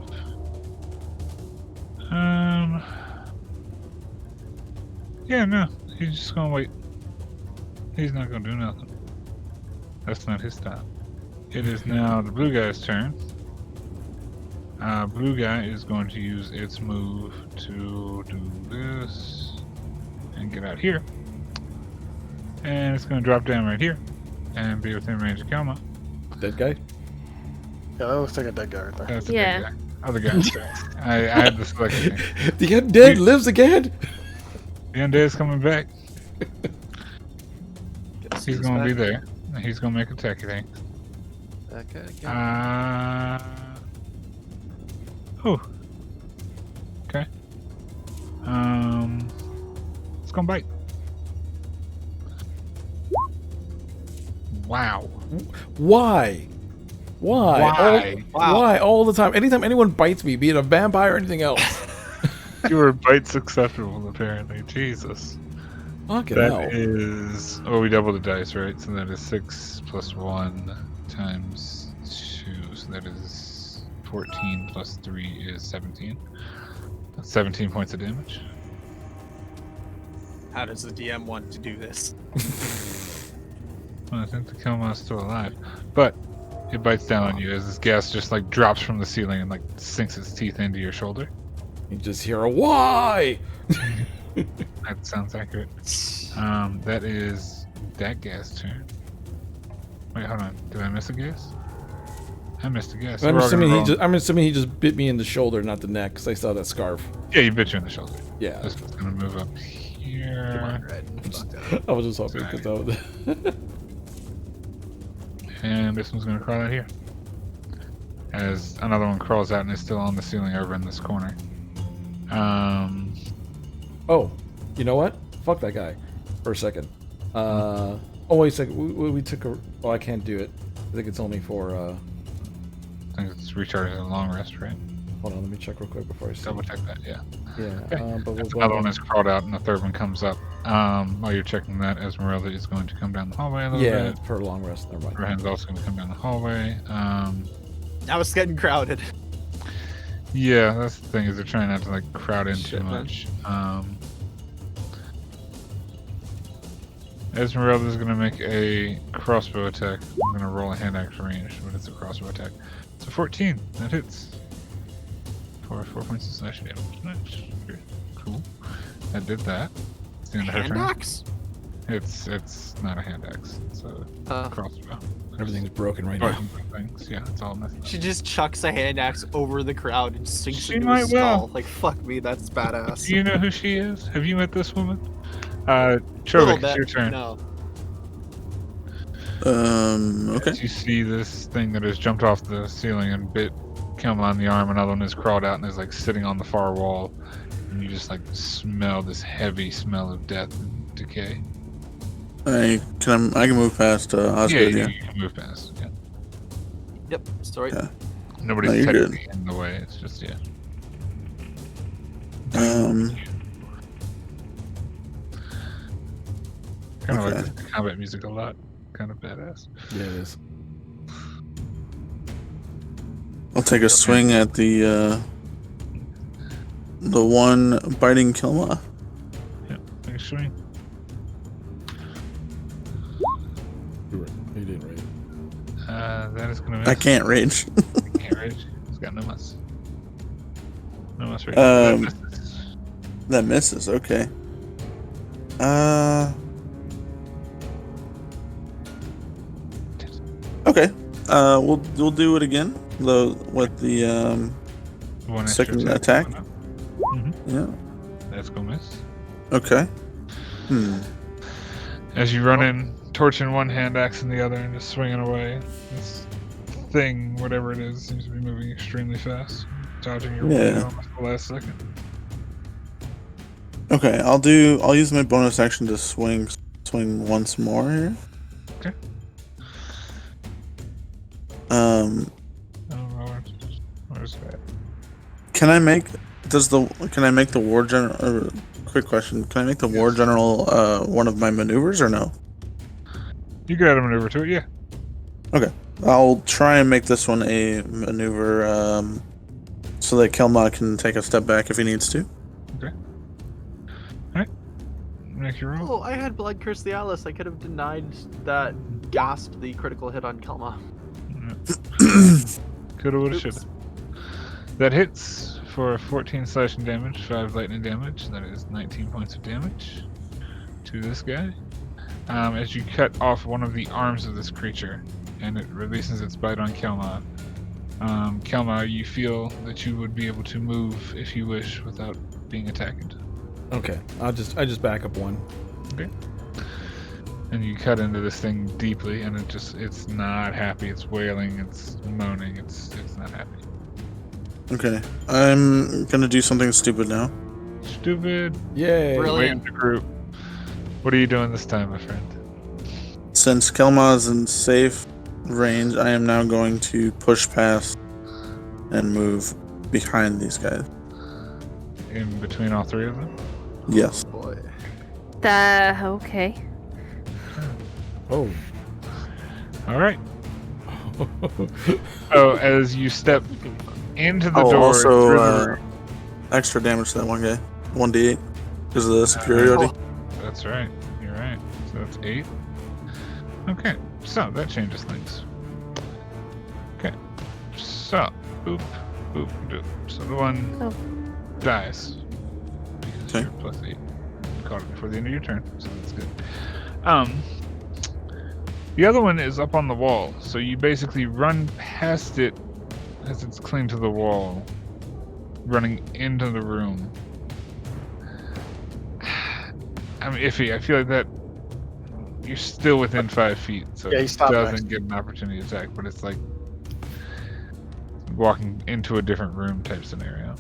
Yeah, no. He's just going to wait. He's not going to do nothing. That's not his style. It is now the blue guy's turn. Blue guy is going to use its move to do this and get out here. And it's going to drop down right here and be within range of Kelma. Dead guy? Yeah, that looks like a dead guy right there. That's the Yeah. big guy. Other guy's turn. I had the selection. The undead lives again? The undead's coming back. Guess He's who's going to be back? there. He's going to make attack, I think. Okay. Oh. Okay. It's gonna bite. Wow. Why? Why? Why all the time? Anytime anyone bites me, be it a vampire or anything else. You were bites acceptable, apparently. Jesus. Fucking That hell. is. Oh, we double the dice, right? So that is 6 plus 1 times 2. So that is 14 plus 3 is 17. That's 17 points of damage. How does the DM want to do this? Well, I think the Kelma is still alive. But it bites down on you as this gas just like drops from the ceiling and like sinks its teeth into your shoulder. You just hear a why? That sounds accurate. That is that gas turn. Wait, hold on. Did I miss a guess? I missed a guess. I'm We're all gonna assuming roll. he just bit me in the shoulder, not the neck, because I saw that scarf. Yeah, you bit you in the shoulder. Yeah. This one's gonna move up here. I was just hoping because that was. And this one's gonna crawl out here. As another one crawls out and is still on the ceiling over in this corner. Oh, you know what? Fuck that guy for a second. Oh, wait a second. We took a. Oh, I can't do it. I think it's only for. I think it's recharging a long rest, right? Hold on, let me check real quick before I say. Double check that, yeah. Yeah. Okay. Another one has crawled out and the third one comes up. While you're checking that, Esmeralda is going to come down the hallway a little bit. Yeah, for a long rest. Never mind. Rahan's also going to come down the hallway. Now it's getting crowded. Yeah, that's the thing, is they're trying not to like crowd in too Shit, man. much. Esmeralda's gonna make a crossbow attack. I'm gonna roll a hand axe range, but it's a crossbow attack. It's a 14. That hits. For 4 points of slash damage. Nice. Good. Cool. That did that. It's the end of her Hand turn. axe? It's not a hand axe. It's a crossbow. Everything's broken right now. Things. Yeah, it's all messy. She just chucks a hand axe over the crowd and sinks She into might his skull. well. Like, fuck me, that's badass. Do you know who she is? Have you met this woman? Little Chovik, it's bit, your turn. No. Okay. As you see this thing that has jumped off the ceiling and bit Kelma on the arm, another one has crawled out and is like sitting on the far wall, and you just like smell this heavy smell of death and decay. I can move past Osgood, yeah. You can move past. Yeah. Yep, sorry. Yeah. Nobody's No, you're technically in the way. It's just yeah. Kind of Okay. like the combat music a lot. kind of badass. Yeah, it is. I'll take a swing at the one biting Kilma. Yep, take a swing. You didn't rage. That is gonna miss. I can't rage. Can't rage. He's got no muss. No muss rage. That misses. Okay. Okay. We'll do it again. With the One extra second attack. Mm-hmm. Yeah. That's gonna miss. Okay. As you run in, torch in one hand, axe in the other, and just swinging away. This thing, whatever it is, seems to be moving extremely fast, dodging your way almost the last second. Okay, I'll use my bonus action to swing once more here. Okay. Where's that? Can I make the war general? Quick question: can I make the war general one of my maneuvers or no? You could add a maneuver to it, yeah. Okay, I'll try and make this one a maneuver, so that Kilma can take a step back if he needs to. Okay. Alright. Make your roll. Oh, I had Blood Curse the Alice. I could have denied that gasp the critical hit on Kilma. Coulda, woulda, shoulda. That hits for 14 slashing damage, 5 lightning damage. That is 19 points of damage to this guy. As you cut off one of the arms of this creature, and it releases its bite on Kelma. Kelma, you feel that you would be able to move if you wish without being attacked. Okay, I just back up one. Okay. And you cut into this thing deeply, and it's not happy. It's wailing. It's moaning. It's not happy. Okay, I'm gonna do something stupid now. Stupid. Yay! Brilliant. Wait in the group. What are you doing this time, my friend? Since Kelma is in safe range, I am now going to push past and move behind these guys. In between all three of them? Yes. Boy. Okay. Oh. All right. So as you step into the door, Also, through the room, extra damage to that one guy. 1d8 because of the superiority. that's right. You're right. So that's 8. Okay. So that changes things. Okay. So boop, boop, doop. So the one dies. Because Okay. you're plus 8. You caught it before the end of your turn, so that's good. The other one is up on the wall, so you basically run past it as it's clinging to the wall, running into the room. I'm iffy. I feel like that you're still within 5 feet, so Yeah, he it stopped doesn't next. get an opportunity to attack, but it's like walking into a different room type scenario.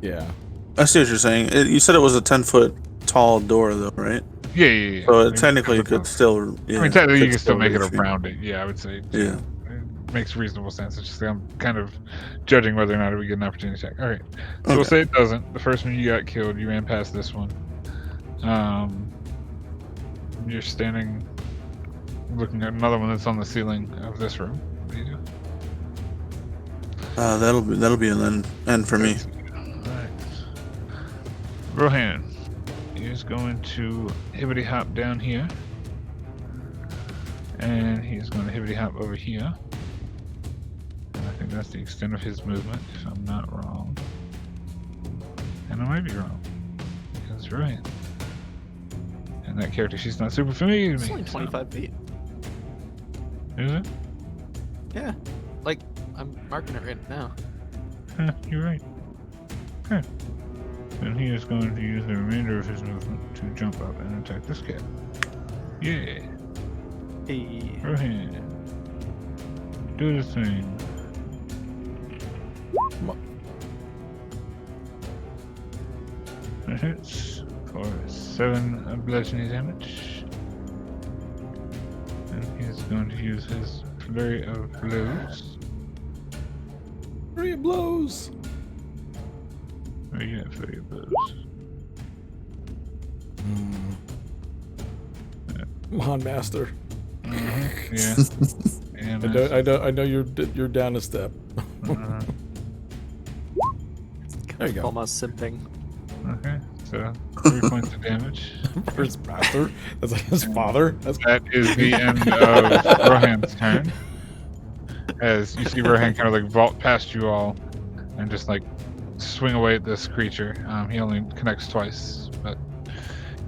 Yeah. I see what you're saying. You said it was a 10-foot tall door, though, right? Yeah. So I it mean, technically could could still. Yeah, I mean, technically, you could can still make it reach me. around it. Yeah, I would say. Yeah. It makes reasonable sense. It's just that I'm kind of judging whether or not it would get an opportunity to attack. All right. So we'll Okay. say it doesn't. The first one you got killed. You ran past this one. You're standing, looking at another one that's on the ceiling of this room. What do you do? That'll be an end for me. Alright. Rohan is going to hibbity hop down here. And he's going to hibbity hop over here. And I think that's the extent of his movement, if I'm not wrong. And I might be wrong. Because Rohan. And that character, she's not super familiar to It's me. only 25 feet. Is it? Yeah. Like, I'm marking it right now. Huh, you're right. Okay. And he is going to use the remainder of his movement to jump up and attack this cat. Yeah. Hey. Rohan. Do the thing. That hits for 7 bludgeoning damage. And he's going to use his flurry of blows. 3 blows. Where you at, flurry of blows? Come on, master. Yeah. And I know you're down a step. There you go. Almost simping. Okay, so 3 points of damage. For his master? That's like his father? That is the end of Rohan's turn. As you see Rohan kind of like vault past you all and just like swing away at this creature. He only connects twice, but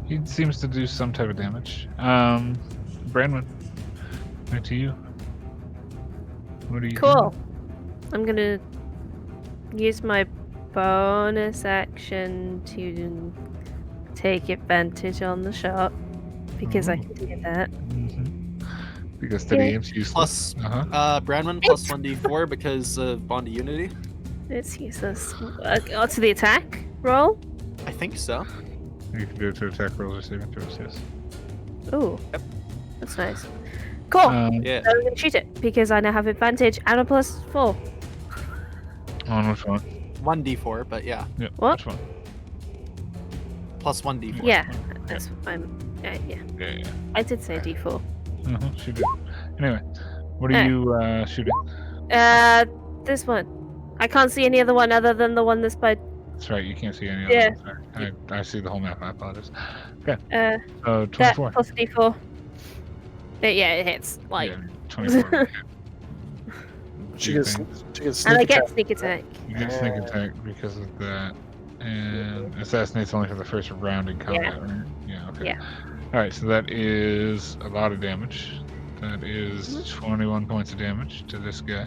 he seems to do some type of damage. Branwen, back to you. What are you Cool. I'm gonna use my bonus action to take advantage on the shot because I can do that. Because the name's useless. Plus, Branwen plus 1d4 because of Bond of Unity. It's useless. To the attack roll? I think so. You can do it to attack rolls or saving throws, yes. Ooh. Yep. That's nice. Cool. Yeah. So I'm gonna shoot it because I now have advantage and a +4. On which one? 1d4, but yeah. Yep. What? Which one? Plus 1d4. Yeah. That's fine. Yeah. Yeah. I did say D4. She did. Anyway, what are you shooting? This one. I can't see any other one other than the one that's by. That's right, you can't see any other ones. Sorry. I see the whole map, I apologize. Okay. So 24. That plus D4. Yeah, it hits. Like. Yeah, 24. She gets And sneak I attack. get sneak attack. You get sneak attack because of that. And assassinate's only for the first round in combat, right? Yeah, okay. Yeah. Alright, so that is a lot of damage. That is 21 points of damage to this guy.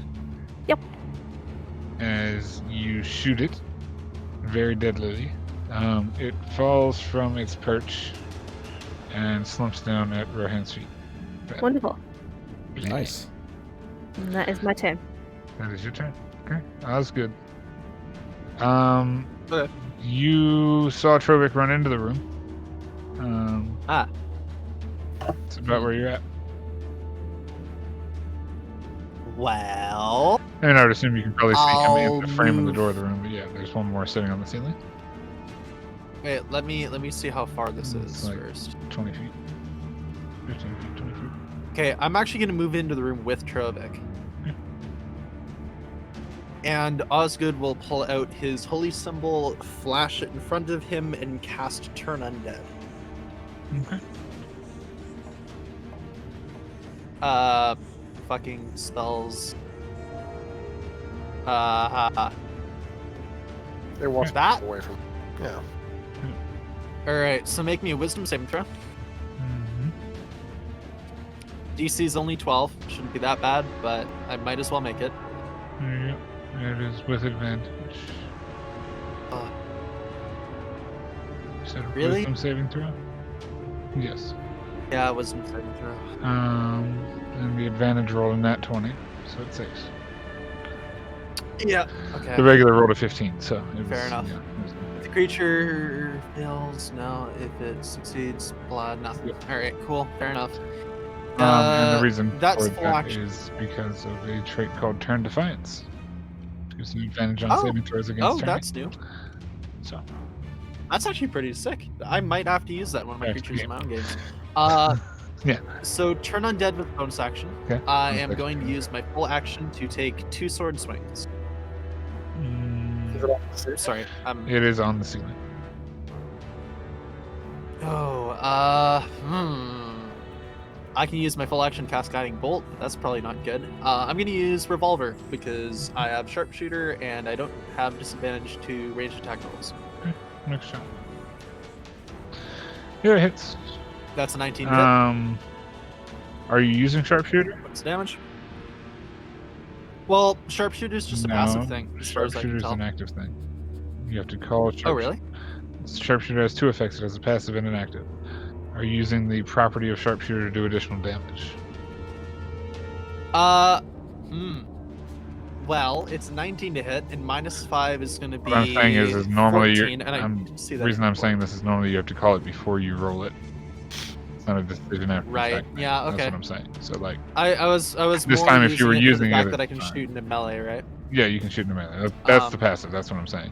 Yep. As you shoot it, very deadlily, it falls from its perch and slumps down at Rohan's feet. Wonderful. Nice. And that is my turn. That is your turn. Okay, that was good. Okay. You saw Trovic run into the room. It's about where you're at. Well. And I would assume you can probably see him in the I'll frame of the move- door of the room, but yeah, there's one more sitting on the ceiling. Wait, let me see how far this It's is like- first. 20 feet. 15 feet, 20 feet. Okay, I'm actually gonna move into the room with Trovic. And Osgood will pull out his holy symbol, flash it in front of him, and cast Turn Undead. Okay. Fucking spells. It walks That? away from. Yeah. Alright, so make me a wisdom saving throw. DC is only 12. Shouldn't be that bad, but I might as well make it. Yep. It is with advantage. Is that a Really? wisdom saving throw? Yes. Yeah, wisdom saving throw. And the advantage roll in that 20, so it saves. Yeah. Okay. The regular rolled a 15, so it was, Fair enough. Yeah, it was- If the creature fails, no. If it succeeds, blood, nothing. Yep. Alright, cool. Fair enough. and the reason that's for full that action. is because of a trait called Turn Defiance. Gives you advantage on Oh. saving throws against Oh, turning. that's new. So, That's actually pretty sick. I might have to use that in one of my Next creatures game. in my own games. Yeah. So Turn Undead with bonus action. Okay. I am Okay. going to use my full action to take 2 sword swings. Is it on the stairs? Sorry. It is on the ceiling. I can use my full action cast Guiding Bolt, but that's probably not good. I'm going to use Revolver because I have Sharpshooter and I don't have disadvantage to ranged attack rolls. Next shot. Yeah, it hits. That's a 19 hit. Are you using Sharpshooter? What's the damage? Well, Sharpshooter is just a passive thing, as far as I can Sharpshooter is tell. an active thing. You have to call Sharpshooter. Oh, really? Sharpshooter has 2 effects. It has a passive and an active. Are you using the property of Sharpshooter to do additional damage? Well, it's 19 to hit, and -5 is going to be. What I'm saying is normally 14, and I see the that. reason I'm saying this is normally you have to call it before you roll it. It's not a decision after the Right, fact. yeah, okay. That's what I'm saying. So like, I was This more time if you were it for using the fact it, that I can it's fine. shoot into melee, right? yeah, you can shoot in a melee. That's the passive. That's what I'm saying.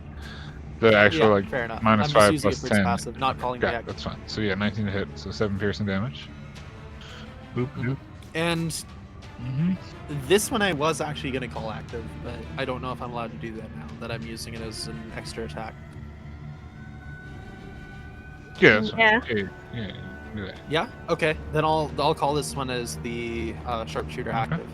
The actual Yeah, like fair enough. -5 I'm just using plus it for its 10. passive, not calling Yeah, the act. that's fine. So yeah, 19 to hit. So 7 piercing damage. Boop, boop. And Mm-hmm. this one I was actually going to call active, but I don't know if I'm allowed to do that now that I'm using it as an extra attack. Yeah, that's fine. Yeah. Yeah, do that. Yeah. Okay. Then I'll call this one as the sharpshooter Okay. active.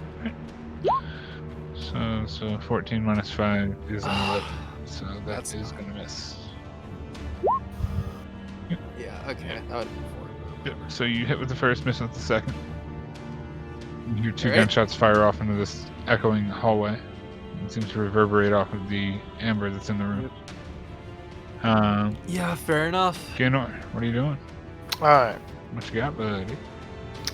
So 14 minus 5 is an 11. So That's that is going to miss. Yeah. Okay. That would be 4. Yep. So you hit with the first, miss with the second. You hear 2 Alright. gunshots fire off into this echoing hallway. It seems to reverberate off of the amber that's in the room. Yeah. Fair enough. Gaynor, what are you doing? Alright. What you got, buddy?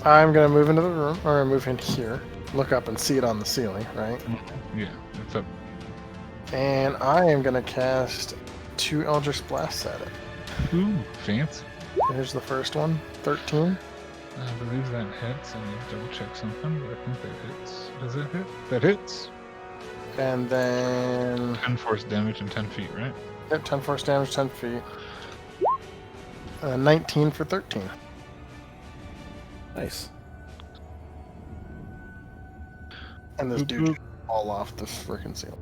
I'm gonna move into the room, or move in here. Look up and see it on the ceiling, right? Yeah, it's up. And I am gonna cast 2 Eldritch Blasts at it. Ooh, fancy. Here's the first one, 13. I believe that hits. I need to double check something, but I think that hits. Does it hit? That hits. And then 10 force damage and 10 feet, right? yep, 10 force damage, 10 feet. 19 for 13. Nice. And this Boop, dude boop. just fall off the freaking ceiling.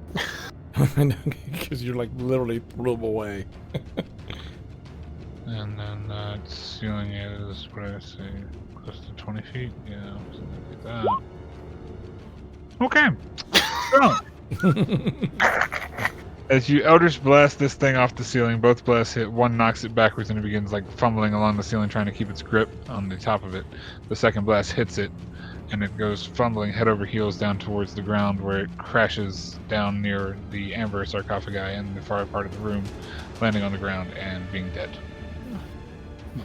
I know, because you're like literally a room away. And then that ceiling is, what did I say, close to 20 feet? Yeah, so look at that. Okay. So, as you Eldritch Blast this thing off the ceiling, both blasts hit. One knocks it backwards and it begins like fumbling along the ceiling, trying to keep its grip on the top of it. The second blast hits it, and it goes fumbling head over heels down towards the ground, where it crashes down near the amber sarcophagi in the far part of the room, landing on the ground and being dead.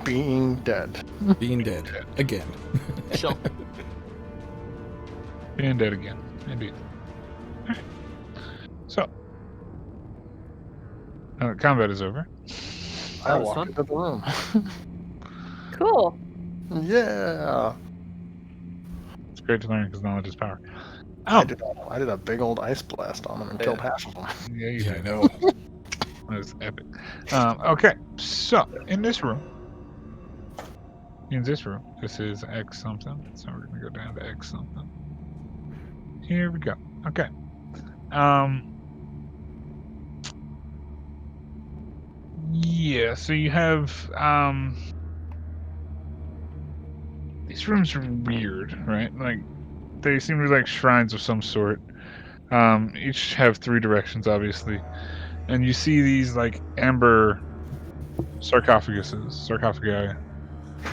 Being dead. Being dead. Again. Chill. Being dead again, indeed. Alright. So, now that combat is over, I was walk fun. into the room. Cool. Yeah. it's great to learn because knowledge is power. I did a big old ice blast on them and killed half of them. Yeah, you Yeah, I did. know. That was epic. Okay, so in this room, this is X something. So we're gonna go down to X something. Here we go. Okay. Yeah. So you have these rooms are weird, right? Like they seem to be like shrines of some sort. Each have 3 directions, obviously. And you see these like amber sarcophagi,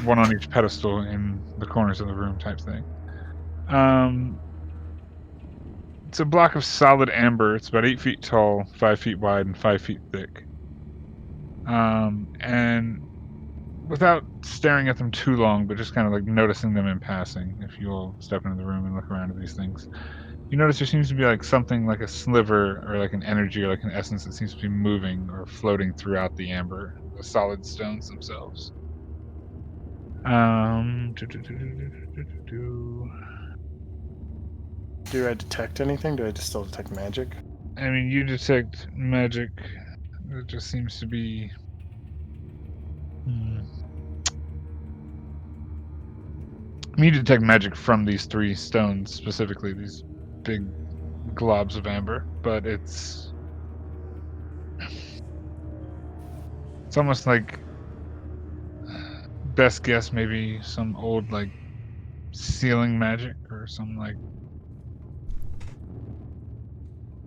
one on each pedestal in the corners of the room type thing. It's a block of solid amber. It's about 8 feet tall, 5 feet wide, and 5 feet thick. And without staring at them too long, but just kind of like noticing them in passing, if you'll step into the room and look around at these things, you notice there seems to be like something like a sliver or like an energy or like an essence that seems to be moving or floating throughout the amber, the solid stones themselves. Do I detect anything? Do I just still detect magic? I mean, you detect magic. It just seems to be. You detect magic from these 3 stones specifically, these big globs of amber, but it's almost like best guess maybe some old like ceiling magic or some like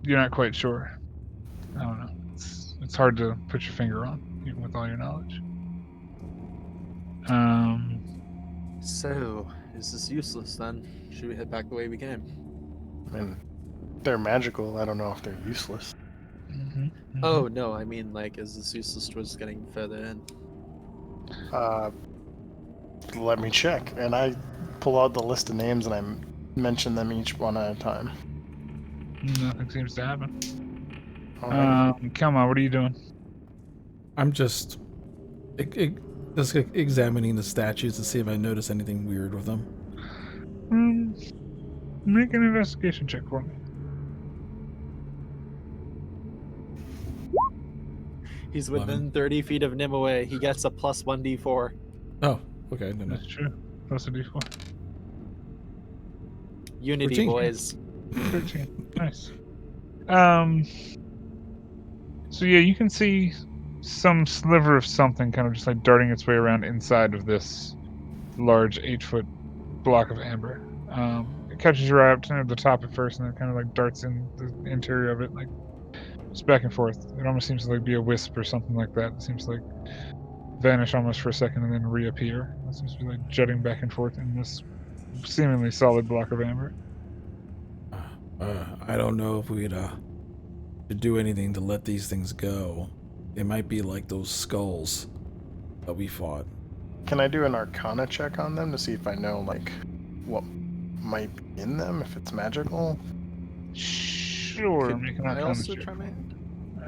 you're not quite sure. I don't know. It's hard to put your finger on, even with all your knowledge. So, is this useless then? Should we head back the way we came? I mean, they're magical. I don't know if they're useless. Oh, no, I mean, like, is this useless towards getting further in? Let me check. And I pull out the list of names and I mention them each one at a time. Nothing seems to happen. Alright. Come on, what are you doing? I'm just examining the statues to see if I notice anything weird with them. Make an investigation check for me. He's within 11. 30 feet of Nimue. He gets a plus 1d4. Oh, okay. No. That's true. Plus a d4. Unity 13. boys. 13. Nice. So yeah, you can see some sliver of something kind of just like darting its way around inside of this large 8-foot block of amber. It catches your eye up to the top at first, and then kind of like darts in the interior of it, like just back and forth. It almost seems to like be a wisp or something like that. It seems to like vanish almost for a second and then reappear. It seems to be like jutting back and forth in this seemingly solid block of amber. I don't know if we'd to do anything to let these things go. It might be like those skulls that we fought. Can I do an Arcana check on them to see if I know like what might be in them, if it's magical? Sure, Could make an I Arcana also check. try my hand?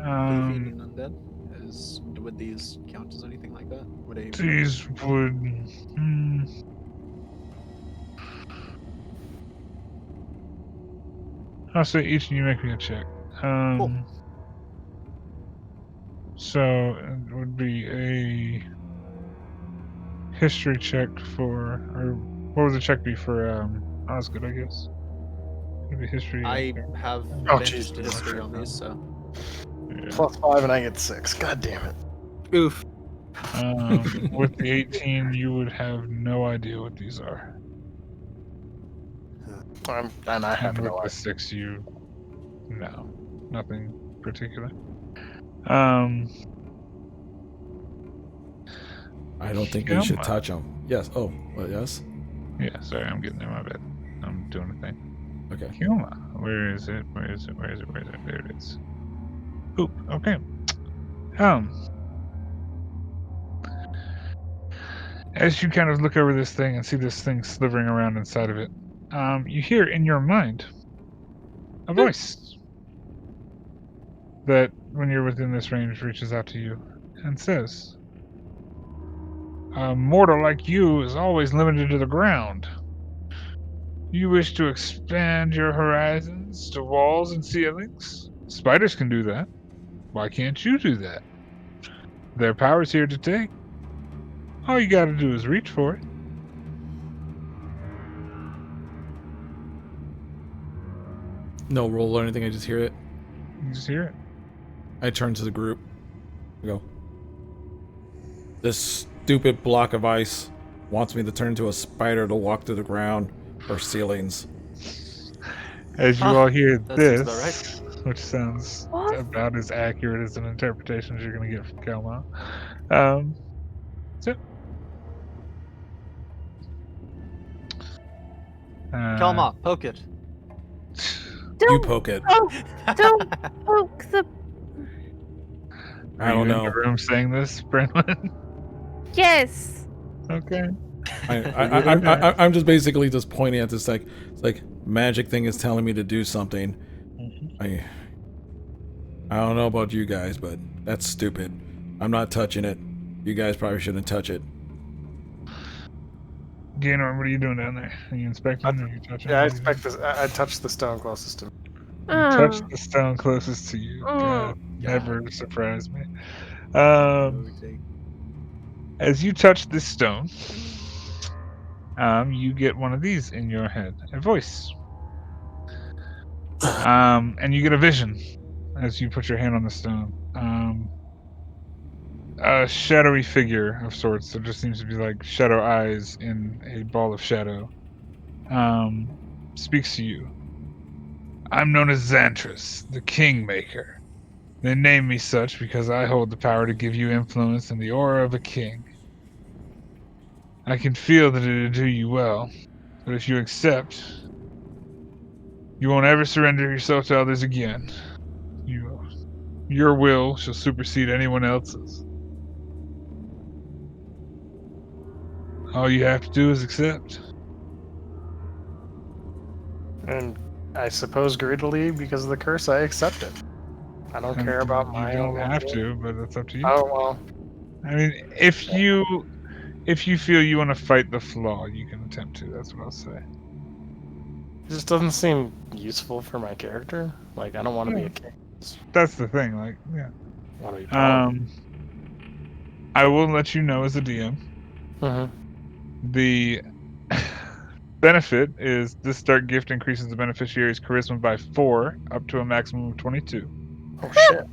Um, Feeding undead? Would these count as anything like that? Would I? these would. I'll say each of you make me a check. Cool. So it would be a history check for, or what would the check be for Osgood, I guess? It'd be history. I have Oh, advantage to Jesus. history on these, so. Yeah. +5 and I get 6. God damn it. Oof. With the 18, you would have no idea what these are. And I have And with no the idea. 6, no, nothing particular. I don't think we should touch them. Yes. Oh, well, yes. Yeah, sorry, I'm getting there. My bad. I'm doing a thing. Okay. Huma, where is it? Where is it? Where is it? Where is it? There it is. Oop. Okay. As you kind of look over this thing and see this thing slithering around inside of it, you hear in your mind a voice that, when you're within this range, reaches out to you and says, "A mortal like you is always limited to the ground. You wish to expand your horizons to walls and ceilings? Spiders can do that. Why can't you do that? Their power's here to take. All you gotta do is reach for it." No roll or anything. I just hear it. You just hear it. I turn to the group. I go. This stupid block of ice wants me to turn into a spider to walk through the ground or ceilings. As you all hear that seems about this, which sounds about as accurate as an interpretation as you're going to get from Kelma. So. Kalma, poke it. You poke it. Don't poke the. I don't Are you in know. the room saying this, Brennan? Yes. Okay. I'm just basically just pointing at this like magic thing is telling me to do something. I don't know about you guys, but that's stupid. I'm not touching it. You guys probably shouldn't touch it. Gaynor, what are you doing down there? Are you inspecting or are you touching? Yeah, I expect this. I touched the stone closest to me. You touched the stone closest to you. God, never surprised me. As you touch this stone, you get one of these in your head, a voice. And you get a vision as you put your hand on the stone. A shadowy figure of sorts. There just seems to be like shadow eyes in a ball of shadow. Speaks to you. "I'm known as Xantris, the Kingmaker. They name me such because I hold the power to give you influence and the aura of a king. I can feel that it'll do you well, but if you accept, you won't ever surrender yourself to others again. Your will shall supersede anyone else's. All you have to do is accept." And I suppose greedily, because of the curse, I accept it. I don't care about my You own. don't have to, but it's up to you. Oh well. I mean, if you feel you want to fight the flaw, you can attempt to. That's what I'll say. It just doesn't seem useful for my character. Like I don't want to be a king. That's the thing. Like, yeah. I want to be powerful. I will let you know as a DM. Mhm. The benefit is this dark gift increases the beneficiary's charisma by 4, up to a maximum of 22. Oh shit.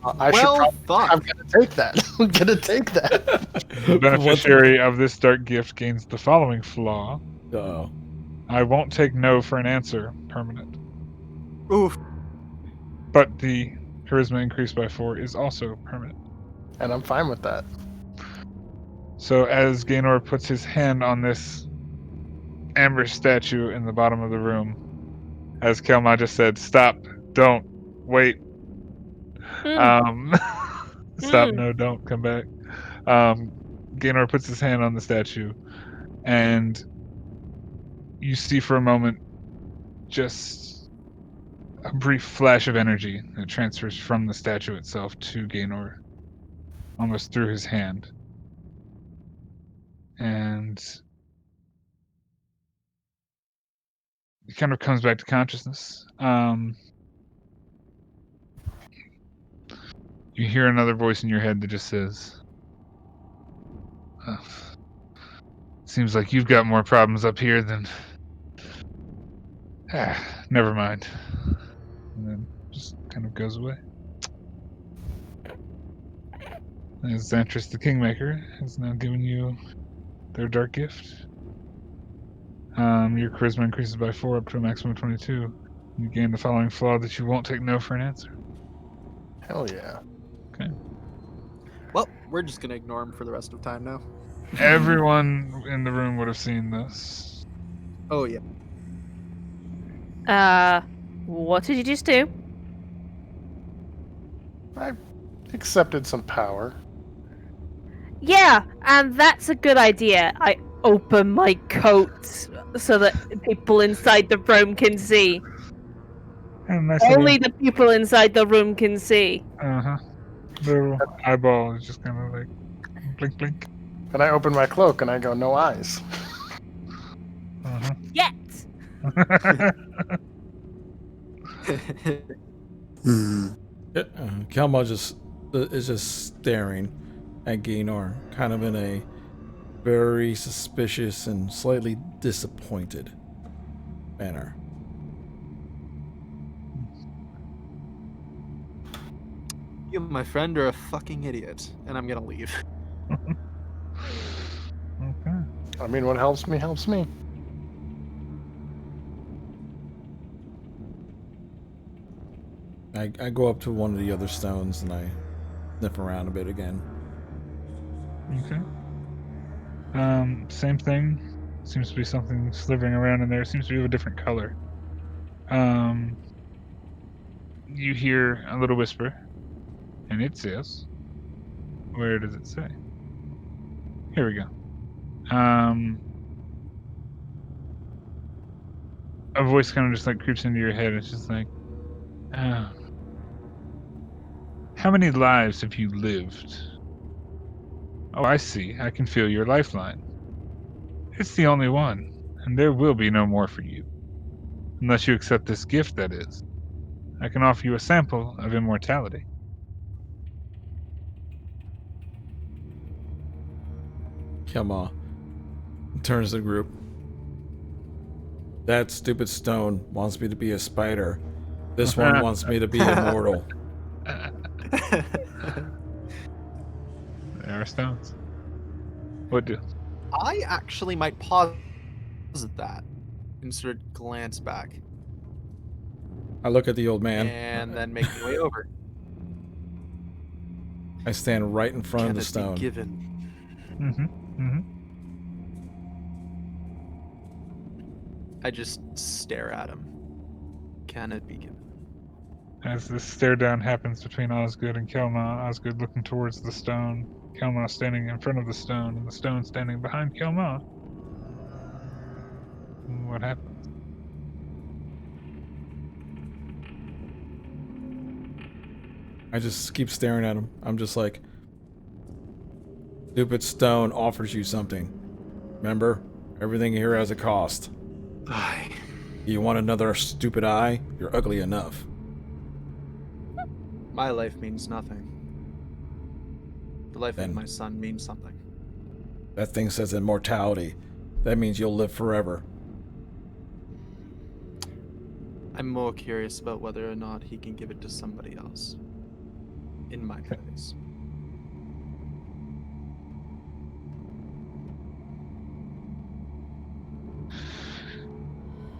I should Well, probably. fuck. I'm gonna take that. I'm gonna take that. The beneficiary of this dark gift gains the following flaw. Uh-oh. I won't take no for an answer, permanent. Oof. But the charisma increased by 4 is also permanent. And I'm fine with that. So as Gaynor puts his hand on this amber statue in the bottom of the room, as Kelma just said, stop, don't, wait, stop, no, don't, come back. Gaynor puts his hand on the statue, and you see for a moment just a brief flash of energy that transfers from the statue itself to Gaynor, almost through his hand. And he kind of comes back to consciousness. You hear another voice in your head that just says, seems like you've got more problems up here than... never mind. And then just kind of goes away. As Xantris the Kingmaker has now given you their dark gift. Your charisma increases by 4 up to a maximum of 22. You gain the following flaw that you won't take no for an answer. Hell yeah. Okay. Well, we're just gonna ignore him for the rest of time now. Everyone in the room would have seen this. Oh yeah. What did you just do? I accepted some power. Yeah, and that's a good idea. I open my coat so that people inside the room can see. And that's Only the people inside the room can see. Little eyeball is just kind of like blink, blink. And I open my cloak and I go, no eyes. Yet! Kelma is just staring at Gaynor, kind of in a very suspicious and slightly disappointed manner. You, my friend, are a fucking idiot, and I'm gonna leave. Okay. I mean, what helps me helps me. I go up to one of the other stones and I sniff around a bit again. Okay. Same thing. Seems to be something slithering around in there. Seems to be of a different color. You hear a little whisper, and it says, where does it say? Here we go. A voice kind of just like creeps into your head. It's just like, how many lives have you lived? Oh, I see. I can feel your lifeline. It's the only one, and there will be no more for you. Unless you accept this gift, that is. I can offer you a sample of immortality. Kelma turns to the group. That stupid stone wants me to be a spider. This one wants me to be immortal. There are stones. What do? I actually might pause at that and sort of glance back I look at the old man. and then make my way over. I stand right in front of the Can it stone. be given? I just stare at him. Can it be given? As this stare down happens between Osgood and Kelma, Osgood looking towards the stone, Kelma standing in front of the stone, and the stone standing behind Kelma. What happens? I just keep staring at him. I'm just like, stupid stone offers you something. Remember, everything here has a cost. Aye. You want another stupid eye? You're ugly enough. My life means nothing. The life Then- of my son means something. That thing says immortality. that means you'll live forever. I'm more curious about whether or not he can give it to somebody else. In my place.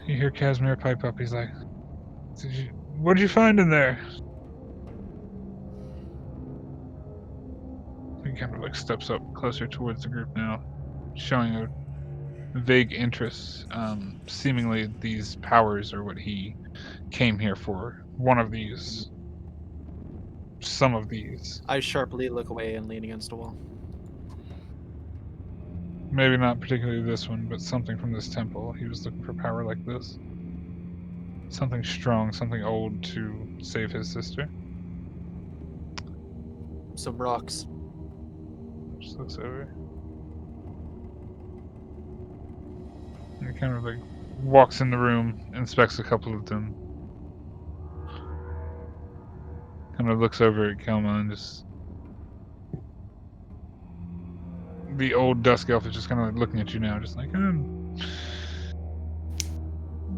You hear Casimir pipe up. He's like, what did you find in there? He kind of like steps up closer towards the group now, showing a vague interest. Seemingly these powers are what he came here for. One of these. Some of these. I sharply look away and lean against a wall. Maybe not particularly this one, but something from this temple. He was looking for power like this. Something strong, something old to save his sister. Some rocks. Just looks over. And he kind of like walks in the room, inspects a couple of them. Kind of looks over at Kelma and just... The old Dusk Elf is just kind of like looking at you now, just like,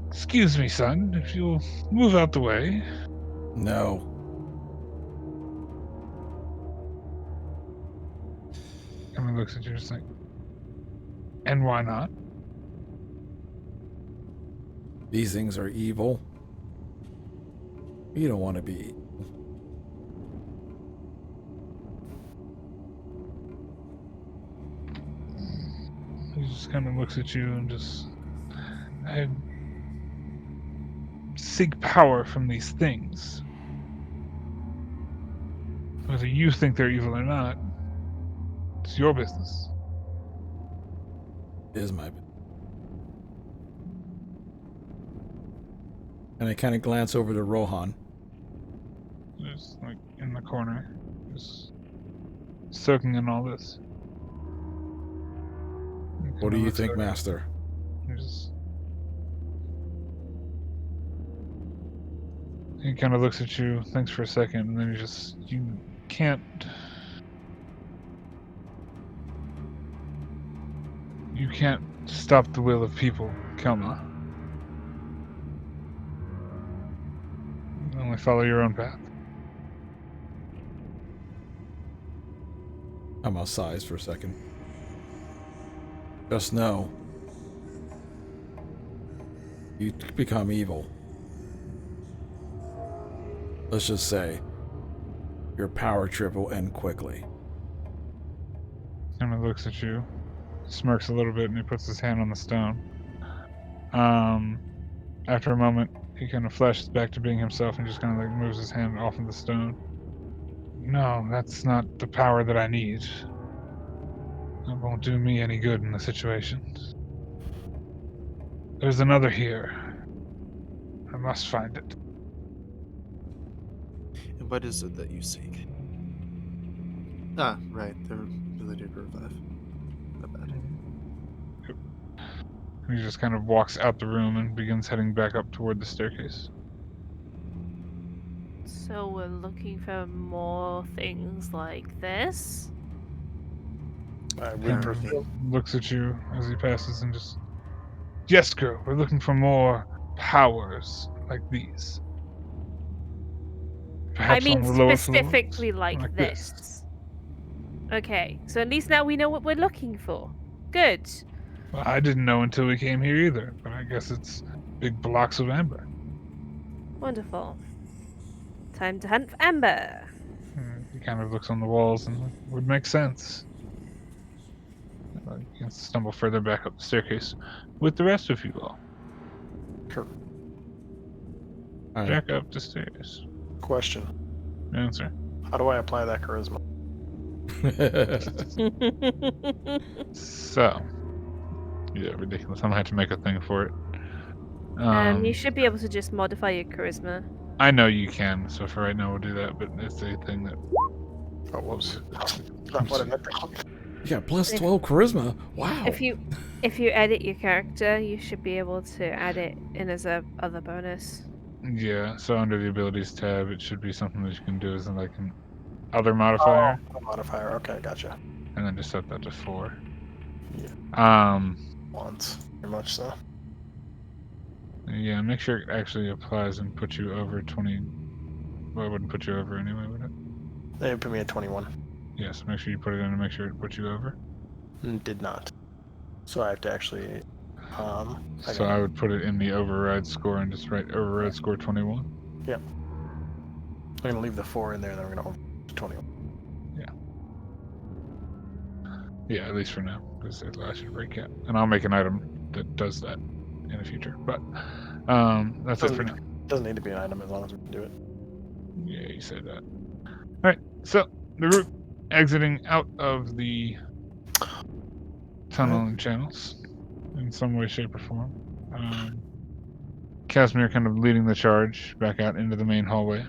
excuse me, son, if you'll move out the way. No. Kind of looks at you just like, and why not? These things are evil. You don't want to be. He just kind of looks at you and just, I seek power from these things. Whether you think they're evil or not, it's your business. Is my. And I kind of glance over to Rohan. Just like in the corner, just soaking in all this. What do you think, Master? He kind of looks at you, thinks for a second, and then you can't. You can't stop the will of people, Kelma. Only follow your own path. I'm outside for a second. Just know, you become evil. Let's just say, your power trip will end quickly. Kind of looks at you, smirks a little bit, and he puts his hand on the stone. After a moment, he kind of flashes back to being himself and just kind of like moves his hand off of the stone. No, that's not the power that I need. It won't do me any good in the situation. There's another here. I must find it. And what is it that you seek? Ah, right, the ability to revive. Not bad. He just kind of walks out the room and begins heading back up toward the staircase. So we're looking for more things like this? I would Kind prefer. of looks at you as he passes and just... Yes, girl, we're looking for more powers like these. I Perhaps mean on the lower specifically floors, like this. Okay, so at least now we know what we're looking for. Good. Well, I didn't know until we came here either, but I guess it's big blocks of amber. Wonderful. Time to hunt for amber. He kind of looks on the walls and would make sense. You can stumble further back up the staircase with the rest of you all. Sure. All right. Jack up the stairs. Question. Answer. How do I apply that charisma? So, yeah, ridiculous. I'm gonna have to make a thing for it. You should be able to just modify your charisma. I know you can, so for right now we'll do that. But it's a thing that. Oh, whoops. Not what I meant. You got plus 12 charisma. Wow. If you edit your character, you should be able to add it in as a other bonus. Yeah. So under the abilities tab, it should be something that you can do as like an other modifier, Oh, modifier. Okay, gotcha. and then just set that to 4. Yeah. once, very much so. Yeah, make sure it actually applies and puts you over 20. Well, it wouldn't put you over anyway, would it? They put me at 21. Yes, make sure you put it in and make sure it puts you over. Did not. So I have to actually. So I would put it in the override score and just write override score 21. Yep. I'm gonna leave the 4 in there, then we're gonna over 21. Yeah, at least for now, because it allows you to break it. And I'll make an item that does that in the future. But that's it for now. Doesn't need to be an item as long as we can do it. Yeah, you said that. Alright, so the group exiting out of the tunnel and channels in some way, shape, or form. Casimir kind of leading the charge back out into the main hallway.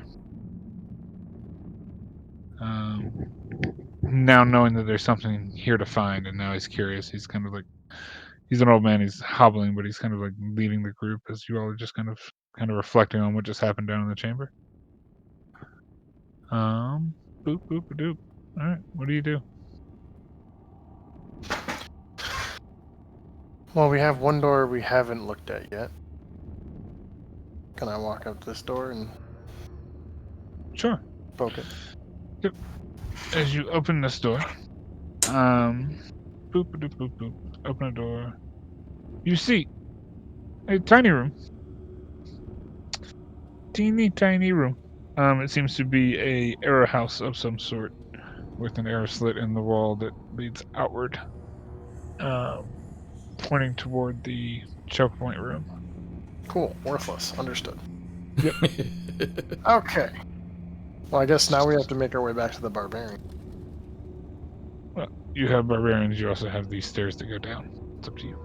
Now knowing that there's something here to find, and now he's curious. He's kind of like, he's an old man. He's hobbling, but he's kind of like leading the group as you all are just kind of reflecting on what just happened down in the chamber. Boop boop doop. All right, what do you do? Well, we have one door we haven't looked at yet. Can I walk up this door and Sure. poke it? Yep. As you open this door, boop doop boop boop. Open a door. You see a tiny room. Teeny tiny room. It seems to be a arrow house of some sort, with an arrow slit in the wall that leads outward, pointing toward the choke point room. Cool. Worthless. Understood. Yep. Okay. Well, I guess now we have to make our way back to the barbarian. Well, you have barbarians. You also have these stairs that go down. It's up to you.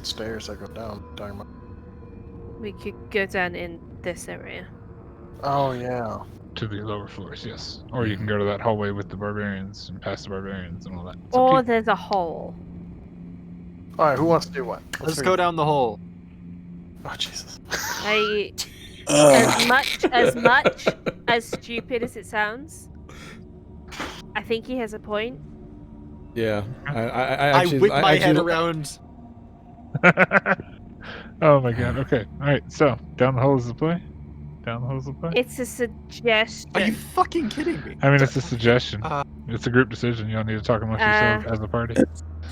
Stairs that go down. Talking about. We could go down in this area. Oh yeah. To the lower floors, yes. Or you can go to that hallway with the barbarians and past the barbarians and all that. It's up to Or you. there's a hole. All right. Who wants to do what? Let's go down the hole. Oh Jesus. As much as stupid as it sounds, I think he has a point. Yeah, I I actually, whip my head actually- around. Oh my god, okay. Alright, so, down the hole is the play? Down the hole is the play? It's a suggestion. Are you fucking kidding me? I mean, it's a suggestion. Uh, It's a group decision. You all need to talk amongst yourselves as a party.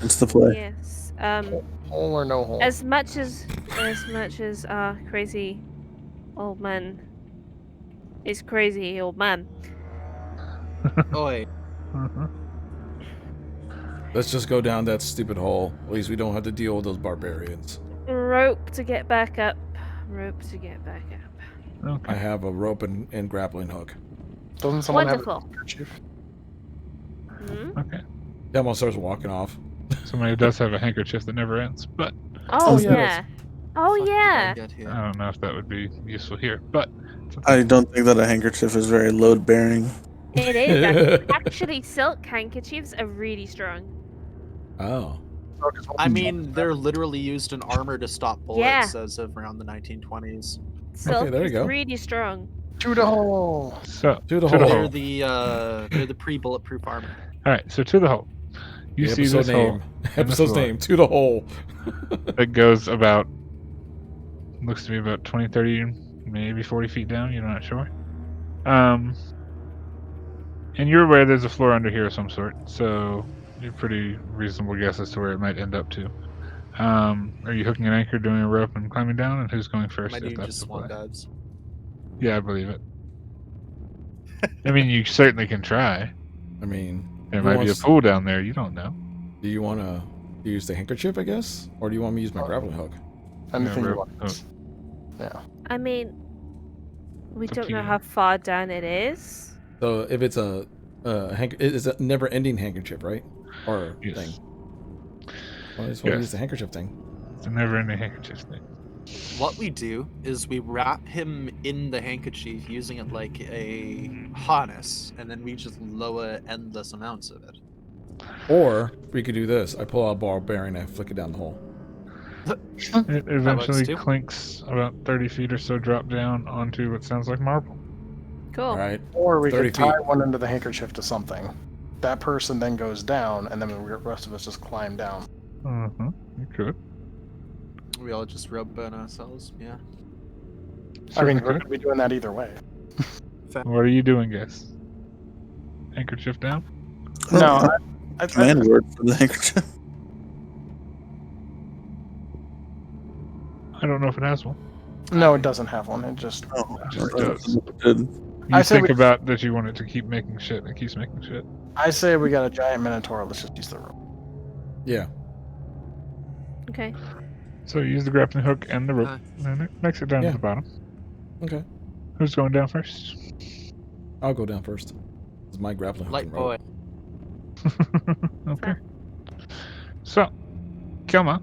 It's the play. Yes. Hole or no hole? As much as crazy old man is crazy old man. Oi. Mhm. Let's just go down that stupid hole. At least we don't have to deal with those barbarians. Rope to get back up. Rope to get back up. I Okay. have a rope and grappling hook. Doesn't someone Wonderful. have a handkerchief? Hmm? Okay. Demo starts walking off. Somebody does have a handkerchief that never ends, but Oh yeah. yeah. Oh Fuck did I yeah. get here? I don't know if that would be useful here. But I don't think that a handkerchief is very load bearing. It is. Actually, silk handkerchiefs are really strong. Oh. Oh, 'cause I one- mean, they're literally used in armor to stop bullets Yeah. as of around the 1920s. Silk there you is go. really strong. to the hole. so To the to the hole. hole. They're the pre-bulletproof armor. All right, so to the hole. You The see episode this hole name. Episode's floor. name. To the hole. that goes about, looks to be about 20, 30, maybe 40 feet down. You're not sure. And you're aware there's a floor under here of some sort, so you're pretty reasonable guess as to where it might end up to. Are you hooking an anchor, doing a rope, and climbing down? And who's going first? My if dude that's just the swan play? dives. Yeah, I believe it. I mean, you certainly can try. I mean, There who might be a wants- pool down there. You don't know. Do you want to use the handkerchief, I guess? Or do you want me to use my grappling hook? Anything you rope. want. Yeah. I mean, we It's up don't to know you. how far down it is. So if it's it's a never-ending handkerchief, right? Or Yes. thing. Well, I just want to Yes. use the handkerchief thing. It's a never-ending handkerchief thing. What we do is we wrap him in the handkerchief using it like a harness, and then we just lower endless amounts of it. Or we could do this. I pull out a barbarian and I flick it down the hole. It eventually too. clinks about 30 feet or so, drop down onto what sounds like marble. Cool. All right. Or we 30 could tie feet. one end of the handkerchief to something. That person then goes down, and then the rest of us just climb down. Mm-hmm. You could. We all just rub burn ourselves. Yeah. I mean, Certainly we're could. gonna be doing that either way. What are you doing, guys? Handkerchief down? No, Command word for the handkerchief. I don't know if it has one. no, it doesn't have one. It just. Oh, It just I does. thought it did. You I say think we- about that you want it to keep making shit, and it keeps making shit. I say we got a giant minotaur. Let's just use the rope. Yeah. Okay. So you use the grappling hook and the rope, Nice. and it makes it down Yeah. to the bottom. Okay. Who's going down first? I'll go down first. It's my grappling hook Light and rope. boy. Okay. So, Kelma,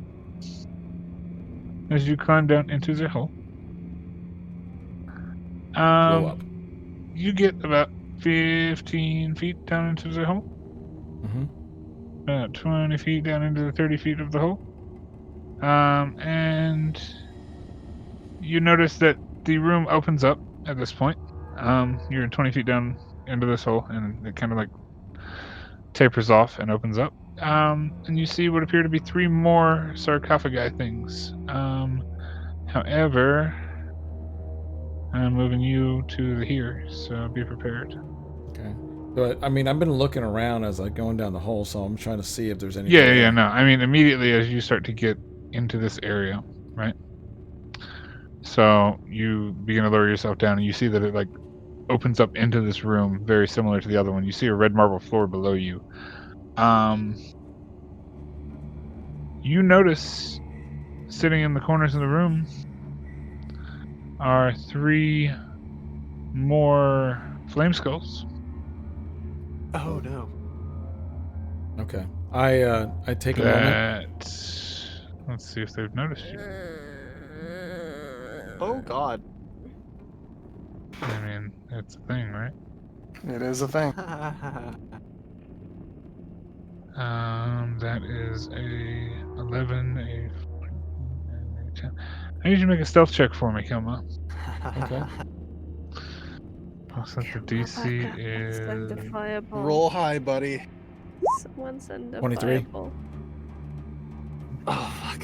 as you climb down into the hole, Blow up. you get about 15 feet down into the hole, Mm-hmm. about 20 feet down into the 30 feet of the hole, and you notice that the room opens up at this point. You're 20 feet down into this hole, and it kind of like tapers off and opens up. And you see what appear to be 3 more sarcophagi things. However, I'm moving you to the here, so be prepared. Okay. But I mean, I've been looking around as I'm going down the hole, so I'm trying to see if there's anything. Yeah, no. I mean, immediately as you start to get into this area, right? So you begin to lower yourself down, and you see that it like opens up into this room, very similar to the other one. You see a red marble floor below you. You notice sitting in the corners of the room are 3 more flame skulls. Oh no. Okay. I take a moment. Let's see if they've noticed you. Oh god. I mean, it's a thing, right? It is a thing. That is a 11, a 10. I need you to make a stealth check for me, Kilma. Okay. Looks like the DC Send a is... fireball. Roll high, buddy. Someone send a 23. fireball. Oh fuck.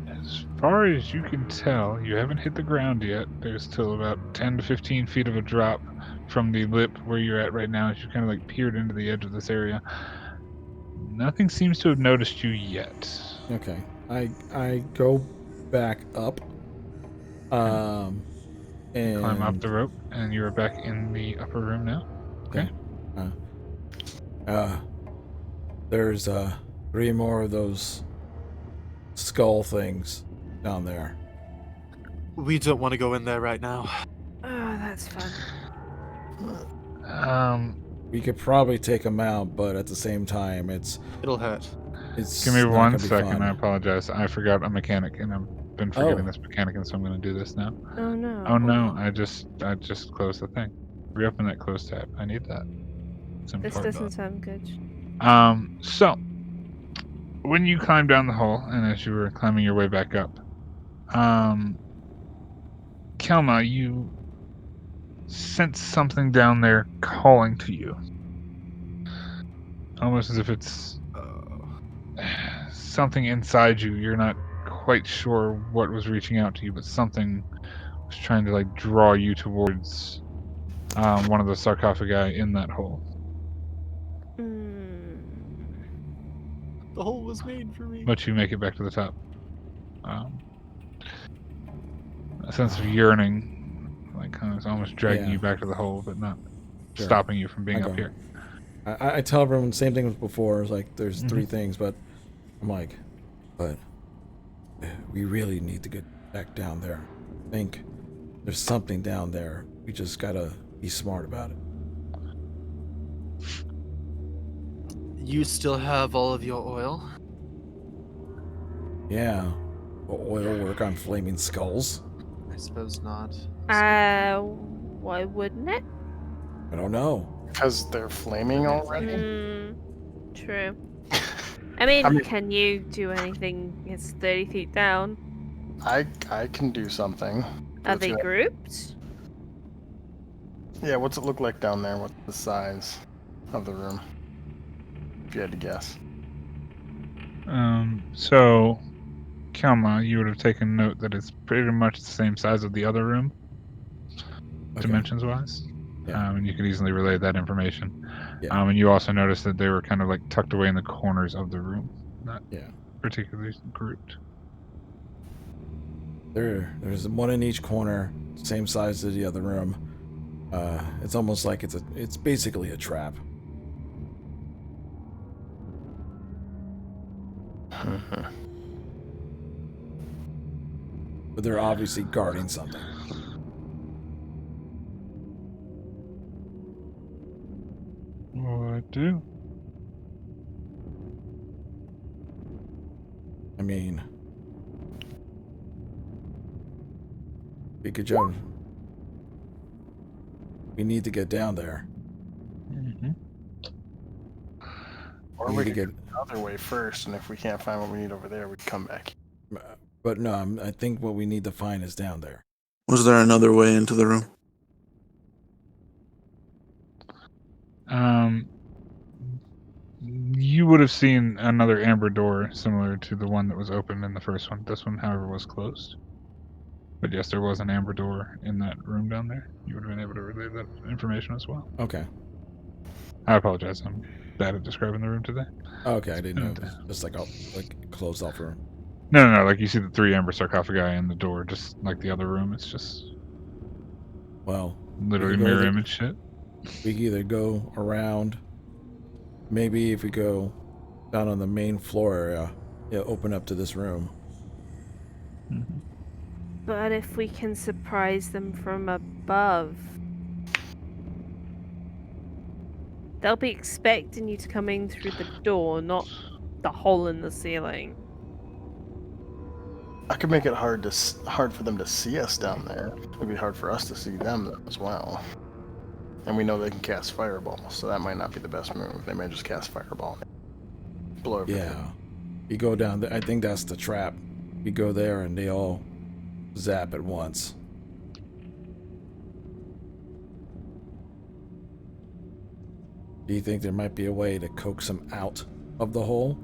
As far as you can tell, you haven't hit the ground yet. There's still about 10 to 15 feet of a drop from the lip where you're at right now as you kind of like peered into the edge of this area. Nothing seems to have noticed you yet. Okay. I go back up. And Climb up the rope, and you are back in the upper room now. Okay. There's 3 more of those skull things down there. We don't want to go in there right now. Oh, that's fun. We could probably take them out, but at the same time, it's It'll hurt. Give me not 1 gonna be second. fun. I apologize. I forgot a mechanic, and I've been forgetting this mechanic, and so I'm going to do this now. Oh no. Oh no! I just closed the thing. Reopen that closed tab. I need that. It's This important. doesn't sound good. So when you climb down the hole, and as you were climbing your way back up, Kelma, you sense something down there calling to you, almost as if it's something inside you. You're not quite sure what was reaching out to you, but something was trying to like draw you towards one of the sarcophagi in that hole. The hole was made for me. But you make it back to the top. A sense of yearning, like kind of almost dragging you back to the hole, but not stopping you from being up here. I tell everyone the same thing as before. It's like there's 3 things, but I'm like, but we really need to get back down there. I think there's something down there. We just gotta be smart about it. You still have all of your oil? Yeah. Will oil work on flaming skulls? I suppose not. Why wouldn't it? I don't know. Because they're flaming already? True. I mean, can you do anything? It's 30 feet down. I can do something. Are they grouped? Yeah, what's it look like down there? What's the size of the room? If you had to guess. So Kelma, you would have taken note that it's pretty much the same size of the other room, Okay. dimensions-wise. Yeah. And you could easily relay that information. Yeah. And you also noticed that they were kind of like tucked away in the corners of the room, not Yeah. particularly grouped. There's one in each corner, same size as the other room. It's almost like it's basically a trap. But they're obviously guarding something. What do? I mean, Big Joe, we need to get down there. Mm-hmm. Or We we need could to go the other way first, and if we can't find what we need over there, we can come back. But no, I think what we need to find is down there. Was there another way into the room? You would have seen another amber door similar to the one that was open in the first one. This one, however, was closed. But yes, there was an amber door in that room down there. You would have been able to relay that information as well. Okay. I apologize. I'm bad at describing the room today. Okay, I didn't know. It was just like a closed off room. No. Like you see the 3 amber sarcophagi in the door, just like the other room. It's just Well, literally we can go mirror there. image shit. We can either go around. Maybe if we go down on the main floor area, it'll open up to this room. Mm-hmm. But if we can surprise them from above, they'll be expecting you to come in through the door, not the hole in the ceiling. I could make it hard for them to see us down there. It'd be hard for us to see them as well. And we know they can cast fireball, so that might not be the best move. They may just cast fireball, blow everything. Yeah. You go down there. I think that's the trap. You go there and they all zap at once. Do you think there might be a way to coax them out of the hole?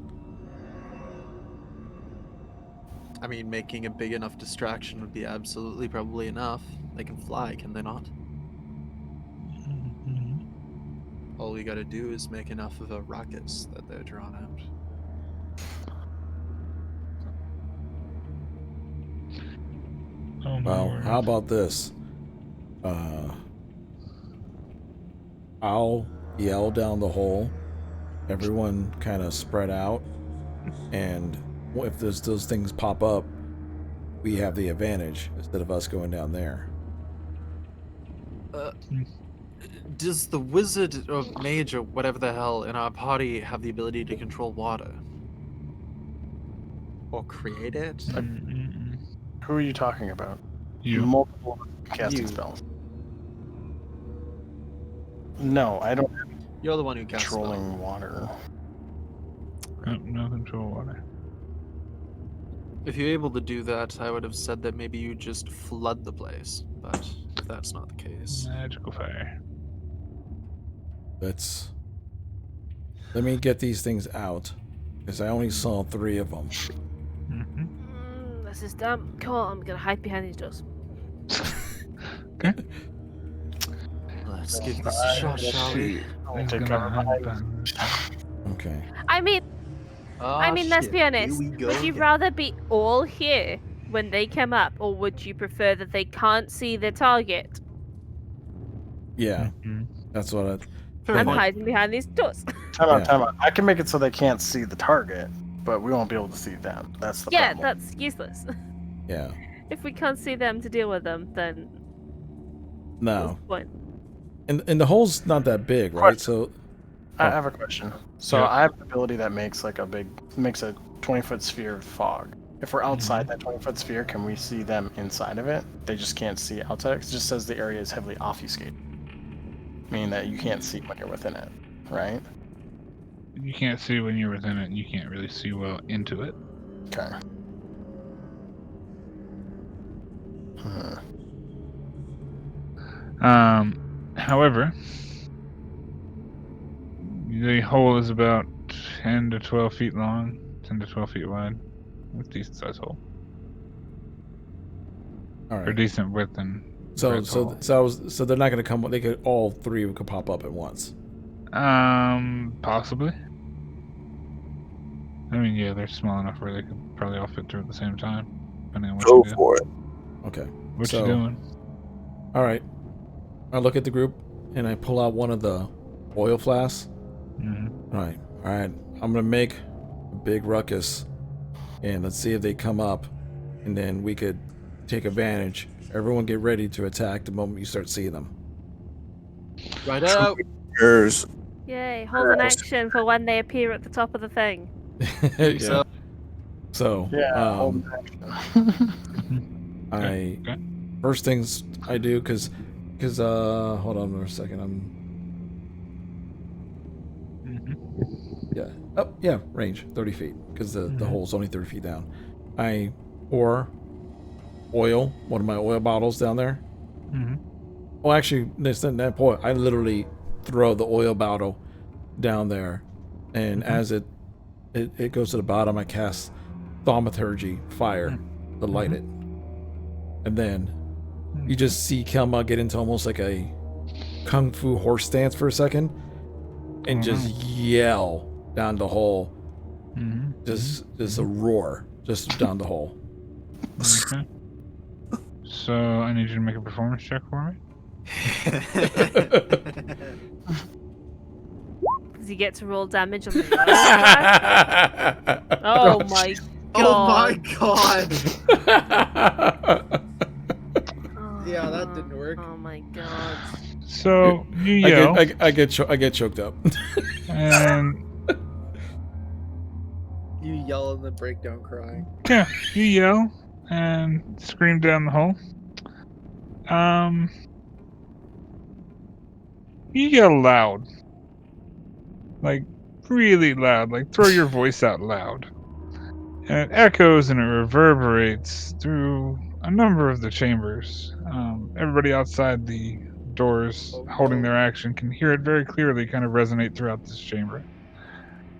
I mean, making a big enough distraction would be absolutely probably enough. They can fly, can they not? All we gotta do is make enough of a ruckus that they're drawn out. Oh, my Well, word. how about this? I'll yell down the hole. Everyone kind of spread out. And if those things pop up, we have the advantage instead of us going down there. Does the wizard or mage or whatever the hell in our party have the ability to control water? Or create it? Mm-mm-mm. Who are you talking about? You. Multiple casting You. spells. No, I don't have You're the one who casts spells. controlling water. No control water. If you're able to do that, I would have said that maybe you just flood the place. But if that's not the case, Magical fire. Let me get these things out, because I only saw 3 of them. Mm-hmm. This is dumb. Come on, I'm gonna hide behind these doors. Okay. let's give this a shot, shall we? He's Take gonna cover hide behind behind- Okay. I mean, let's be honest. Would you rather be all here when they come up, or would you prefer that they can't see their target? Yeah, Mhm. that's what I... Fair I'm point. hiding behind these doors. Time out. I can make it so they can't see the target, but we won't be able to see them. That's the Yeah, problem. that's useless. Yeah. If we can't see them to deal with them, then what's No. the point? And the hole's not that big, right? So... I have a question. So Yeah. I have an ability that makes like makes a 20-foot sphere of fog. If we're outside that 20-foot sphere, can we see them inside of it? They just can't see outside. It just says the area is heavily obfuscated, meaning that you can't see when you're within it, right? You can't see when you're within it, and you can't really see well into it. Okay. However, the hole is about 10 to 12 feet long, 10 to 12 feet wide. It's a decent size hole. All Or right. decent width and So breadth hole. so they're not gonna come. They could all three could pop up at once. Possibly. I mean, yeah, they're small enough where they could probably all fit through at the same time, depending on what Go you do. for it. Okay. What So- you doing? All right. I look at the group and I pull out one of the oil flasks. Mm-hmm. All right. I'm gonna make a big ruckus, and let's see if they come up, and then we could take advantage. Everyone, get ready to attack the moment you start seeing them. Right out. Yours. Yay, hold an action for when they appear at the top of the thing. Yeah. So, Yeah. hold action. I Okay. first things I do because hold on for a second. Yeah, range 30 feet because the hole's only 30 feet down. I pour oil, one of my oil bottles down there. Mm-hmm. Oh, actually, this that point, I literally throw the oil bottle down there, and as it goes to the bottom, I cast thaumaturgy fire to light it, and then you just see Kelma get into almost like a kung fu horse stance for a second, and just yell down the hole, just a roar just down the hole. Okay. So I need you to make a performance check for me. Does he get to roll damage on the last? Oh my god. Oh my god! Oh, Yeah, that didn't work. Oh my god. So you yell, I get choked up. and You yell and then break down crying. yeah, you yell and scream down the hole. You yell loud, like really loud, like throw your voice out loud, and it echoes and it reverberates through a number of the chambers. Everybody outside the doors holding their action can hear it very clearly, kind of resonate throughout this chamber.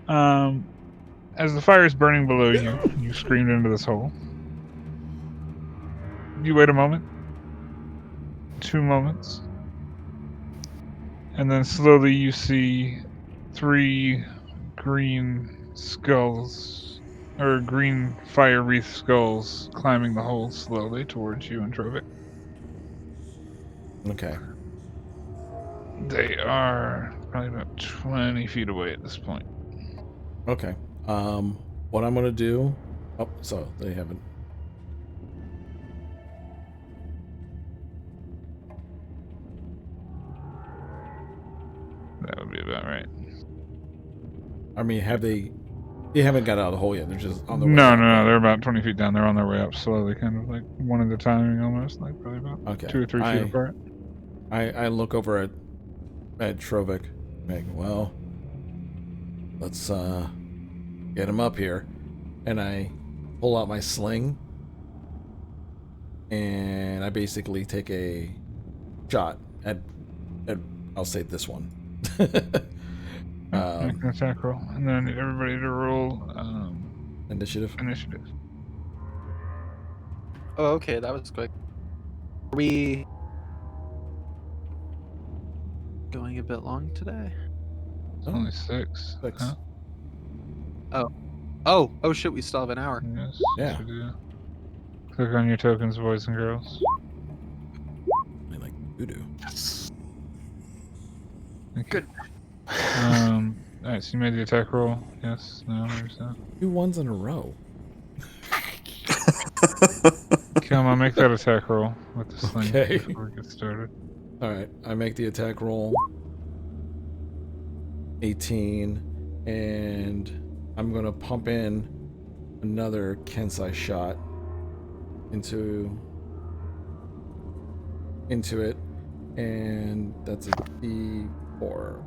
As the fire is burning below you, you screamed into this hole. You wait a moment, 2 moments, and then slowly you see 3 green skulls, or green fire wreath skulls, climbing the hole slowly towards you and Trovic. Okay. They are probably about 20 feet away at this point. Okay. What I'm gonna do? Oh, so they haven't. That would be about right. I mean, have they? They haven't got out of the hole yet. They're just on the way. No, up, no, no. right? They're about 20 feet down. They're on their way up slowly, kind of like one at a time, almost, like probably about Okay. 2 or 3 feet apart. I look over at Trovic. Like, well, let's get him up here, and I pull out my sling, and I basically take a shot at I'll say this one. Make an attack roll, and then I need everybody to roll Initiative. initiative. Oh, okay, that was quick. Are we going a bit long today? Only 6. 6. Huh? Oh shit, we still have an hour. Yes. Yeah. You do. Click on your tokens, boys and girls. I like voodoo. Good. Alright, so you made the attack roll. Yes, no, there's no. 2 ones in a row. Come on, make that attack roll with the sling Okay. before we get started. All right, I make the attack roll. 18, and I'm gonna pump in another Kensai shot into it, and that's a D4.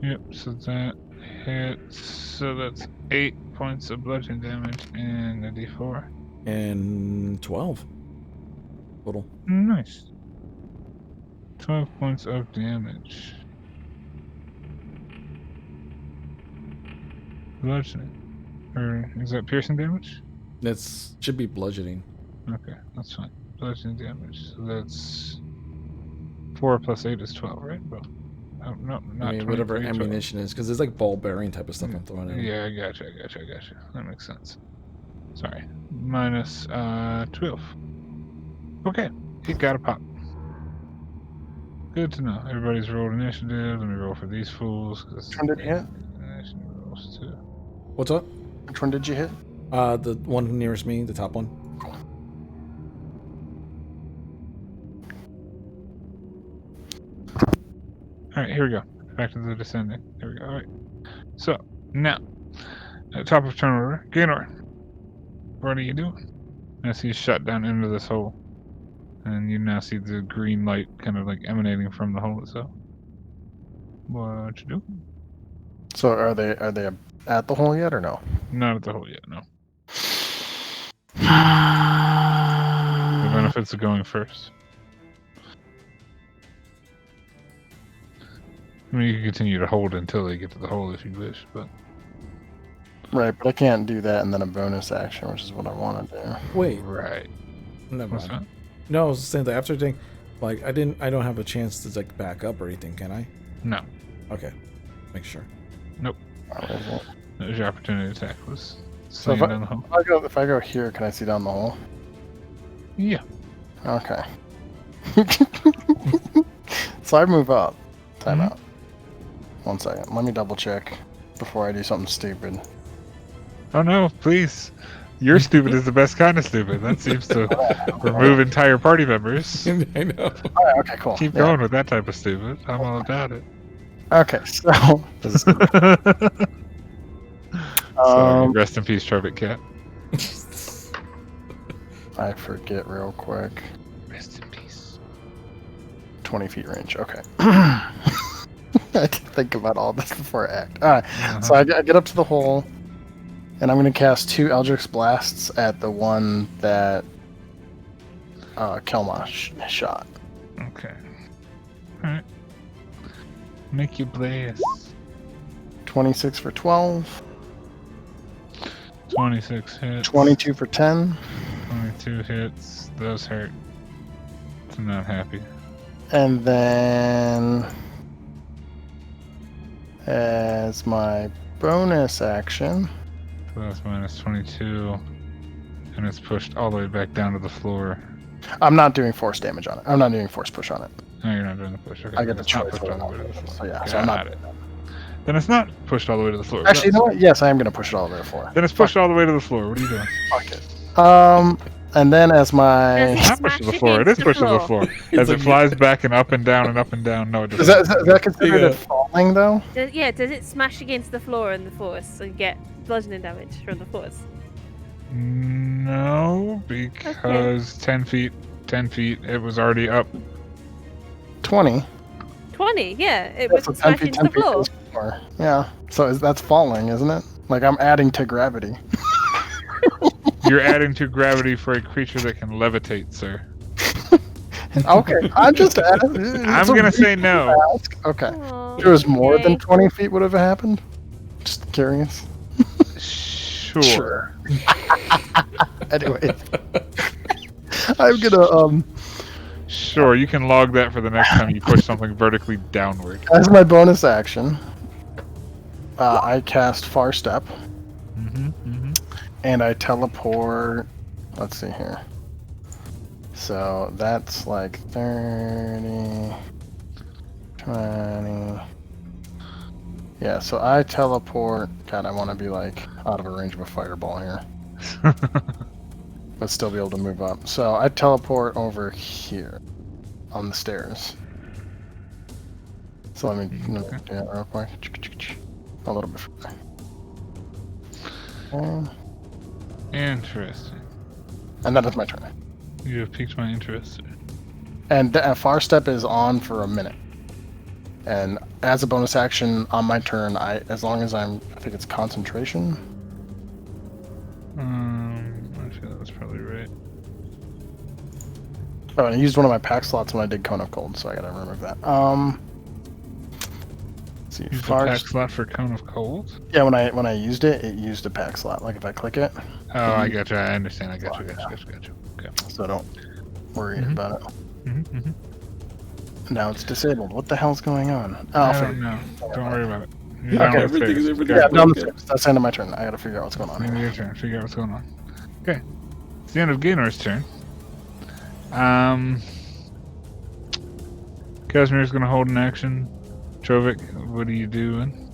Yep, so that hits. So that's 8 points of bludgeoning damage and a d4. And 12 total. Nice. 12 points of damage. Bludgeoning. Or is that piercing damage? That's should be bludgeoning. Okay, that's fine. Bludgeoning damage. So that's 4 plus 8 is 12, right? Well, oh, no, not I mean, whatever 23, 12. ammunition is, because there's like barbarian type of stuff I'm throwing in. Yeah, I gotcha. That makes sense. Sorry. Minus 12. Okay, he got a pop. Good to know. Everybody's rolled initiative. Let me roll for these fools. Which one did you hit? Initiative rolls too. What's up? Which one did you hit? The one nearest me, the top one. Alright, here we go. Back to the descending. Here we go. Alright. So, now, at the top of turn order, Gaynor. What are you doing? As he's shut down into this hole. And you now see the green light kind of like emanating from the hole itself. What you do? So are they at the hole yet or no? Not at the hole yet, no. The benefits of going first. I mean, you can continue to hold until they get to the hole if you wish, but... Right, but I can't do that and then a bonus action, which is what I want to do. Wait, Right. never What's mind. that? No, I was saying the after thing. Like, I don't have a chance to like back up or anything, can I? No. Okay, make sure. So That was your opportunity to attack. Was So slinging down the hole. if I go here, can I see down the hole? Yeah. Okay. So I move up. Time out. 1 second. Let me double check before I do something stupid. Oh no, please. Your stupid is the best kind of stupid. That seems to remove entire party members. I know. Alright, okay, cool. Keep Yeah. going with that type of stupid. I'm all about it. Okay, so this is good. Sorry, rest in peace, Trumpet Cat. I forget real quick. Rest in peace. 20 feet range. Okay. I had to think about all this before I act. Alright, so I get up to the hole, and I'm going to cast 2 Eldritch Blasts at the one that Kelma shot. Okay. Alright. Make you blaze. 26 for 12, 26 hits. 22 for 10, 22 hits. Those hurt. I'm not happy. and then as my bonus action, So that's minus 22. And it's pushed all the way back down to the floor. I'm not doing force damage on it. I'm not doing force push on it. No, you're not doing the push. Okay, I get the it's not choice. pushed all the way to the floor. So yeah, so I'm not. Got it. Then it's not pushed all the way to the floor. Actually, you know what? Yes, I am going to push it all the way to the floor. Then it's pushed all the way to the floor. What are you doing? Fuck it. And then as my Does It's not pushed to the floor. It is pushed to the floor. As it flies back and up and down and up and down. No, it is doesn't. that considered a falling though? Does it smash against the floor in the force and get bludgeoning damage from the force? No, because 10 feet, it was already up. 20. 20, yeah. It That's was what 10 smashing feet, into the 10 feet floor. is for. Yeah. So that's falling, isn't it? Like I'm adding to gravity. You're adding to gravity for a creature that can levitate, sir. Okay, I'm just asking. I'm gonna say no. Okay. Aw, If it was more than okay. 20 feet would have happened? Just curious. Sure. Anyway. I'm gonna, Sure, you can log that for the next time you push something vertically downward. as my bonus action, I cast Far Step, and I teleport, let's see here. So that's like 30, 20. Yeah, so I teleport. God, I want to be like out of a range of a fireball here, but still be able to move up. So I teleport over here on the stairs. So let me do that real quick. A little bit further. Okay. Interesting. And that is my turn. You have piqued my interest. And Far Step is on for a minute. And as a bonus action on my turn, as long as I think it's concentration. Actually, that was probably right. Oh, and I used one of my pack slots when I did Cone of Cold, so I gotta remove that. See, Use the far. pack slot for Cone of Cold? Yeah, when I used it, it used a pack slot. Like if I click it, Oh, I got you. I understand. I got you. Okay. so don't worry Mhm. about it. Mm-hmm. Now it's disabled. What the hell's going on? Oh, I I'll don't figure know. Don't worry about it. You're Okay, down the everything is stairs. everything. Yeah, is down the broken. stairs. That's the end of my turn. I gotta figure out what's going on. Maybe your turn. Figure out what's going on. Okay. It's the end of Gaynor's turn. Casimir's gonna hold an action. Trovik, what are you doing?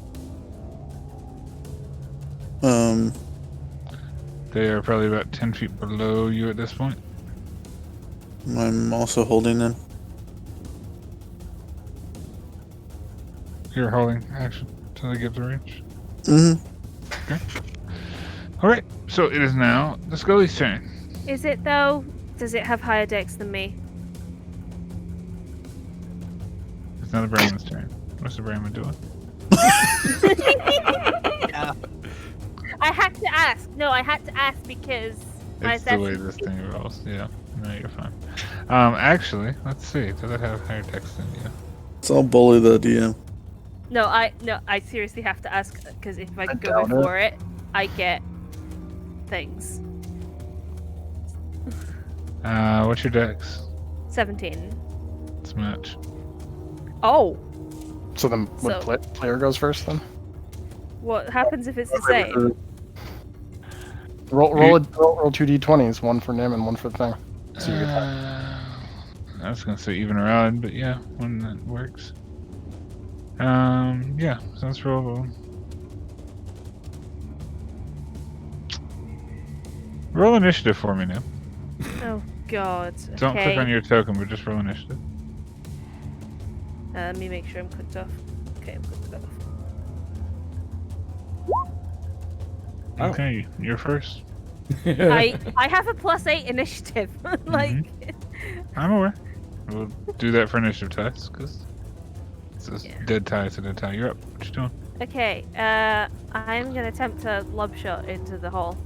They are probably about 10 feet below you at this point. I'm also holding in. You're holding action until they get to range. Mm-hmm. Alright, so it is now the Scully's turn. Is it though? Does it have higher dex than me? It's now the Brahman's turn. What's the Brahman doing? I had to ask. No, I had to ask because my It's the way assessment- this thing rolls. Yeah, no, you're fine. Actually, let's see. Does it have higher text than you? So I'll bully the DM. No, I seriously have to ask because if I go doubt it. before it, I get things. What's your dex? 17. It's match. Oh, So then, So- player goes first then? what happens if it's the same? Roll 2 d20s, one for Nim and one for the thing. So you get that. I was gonna say even or odd, but yeah, one that works. Yeah, so let's roll. Roll initiative for me now. Oh God. Don't okay. click on your token, but just roll initiative. Let me make sure I'm clicked off. Okay, I'm clicked off. Oh. Okay, you're first. I have a +8 initiative. Like, I'm aware. We'll do that for initiative tests, because it's a Yeah. dead tie. It's a dead tie. You're up. What you doing? okay. I'm gonna attempt a lob shot into the hole.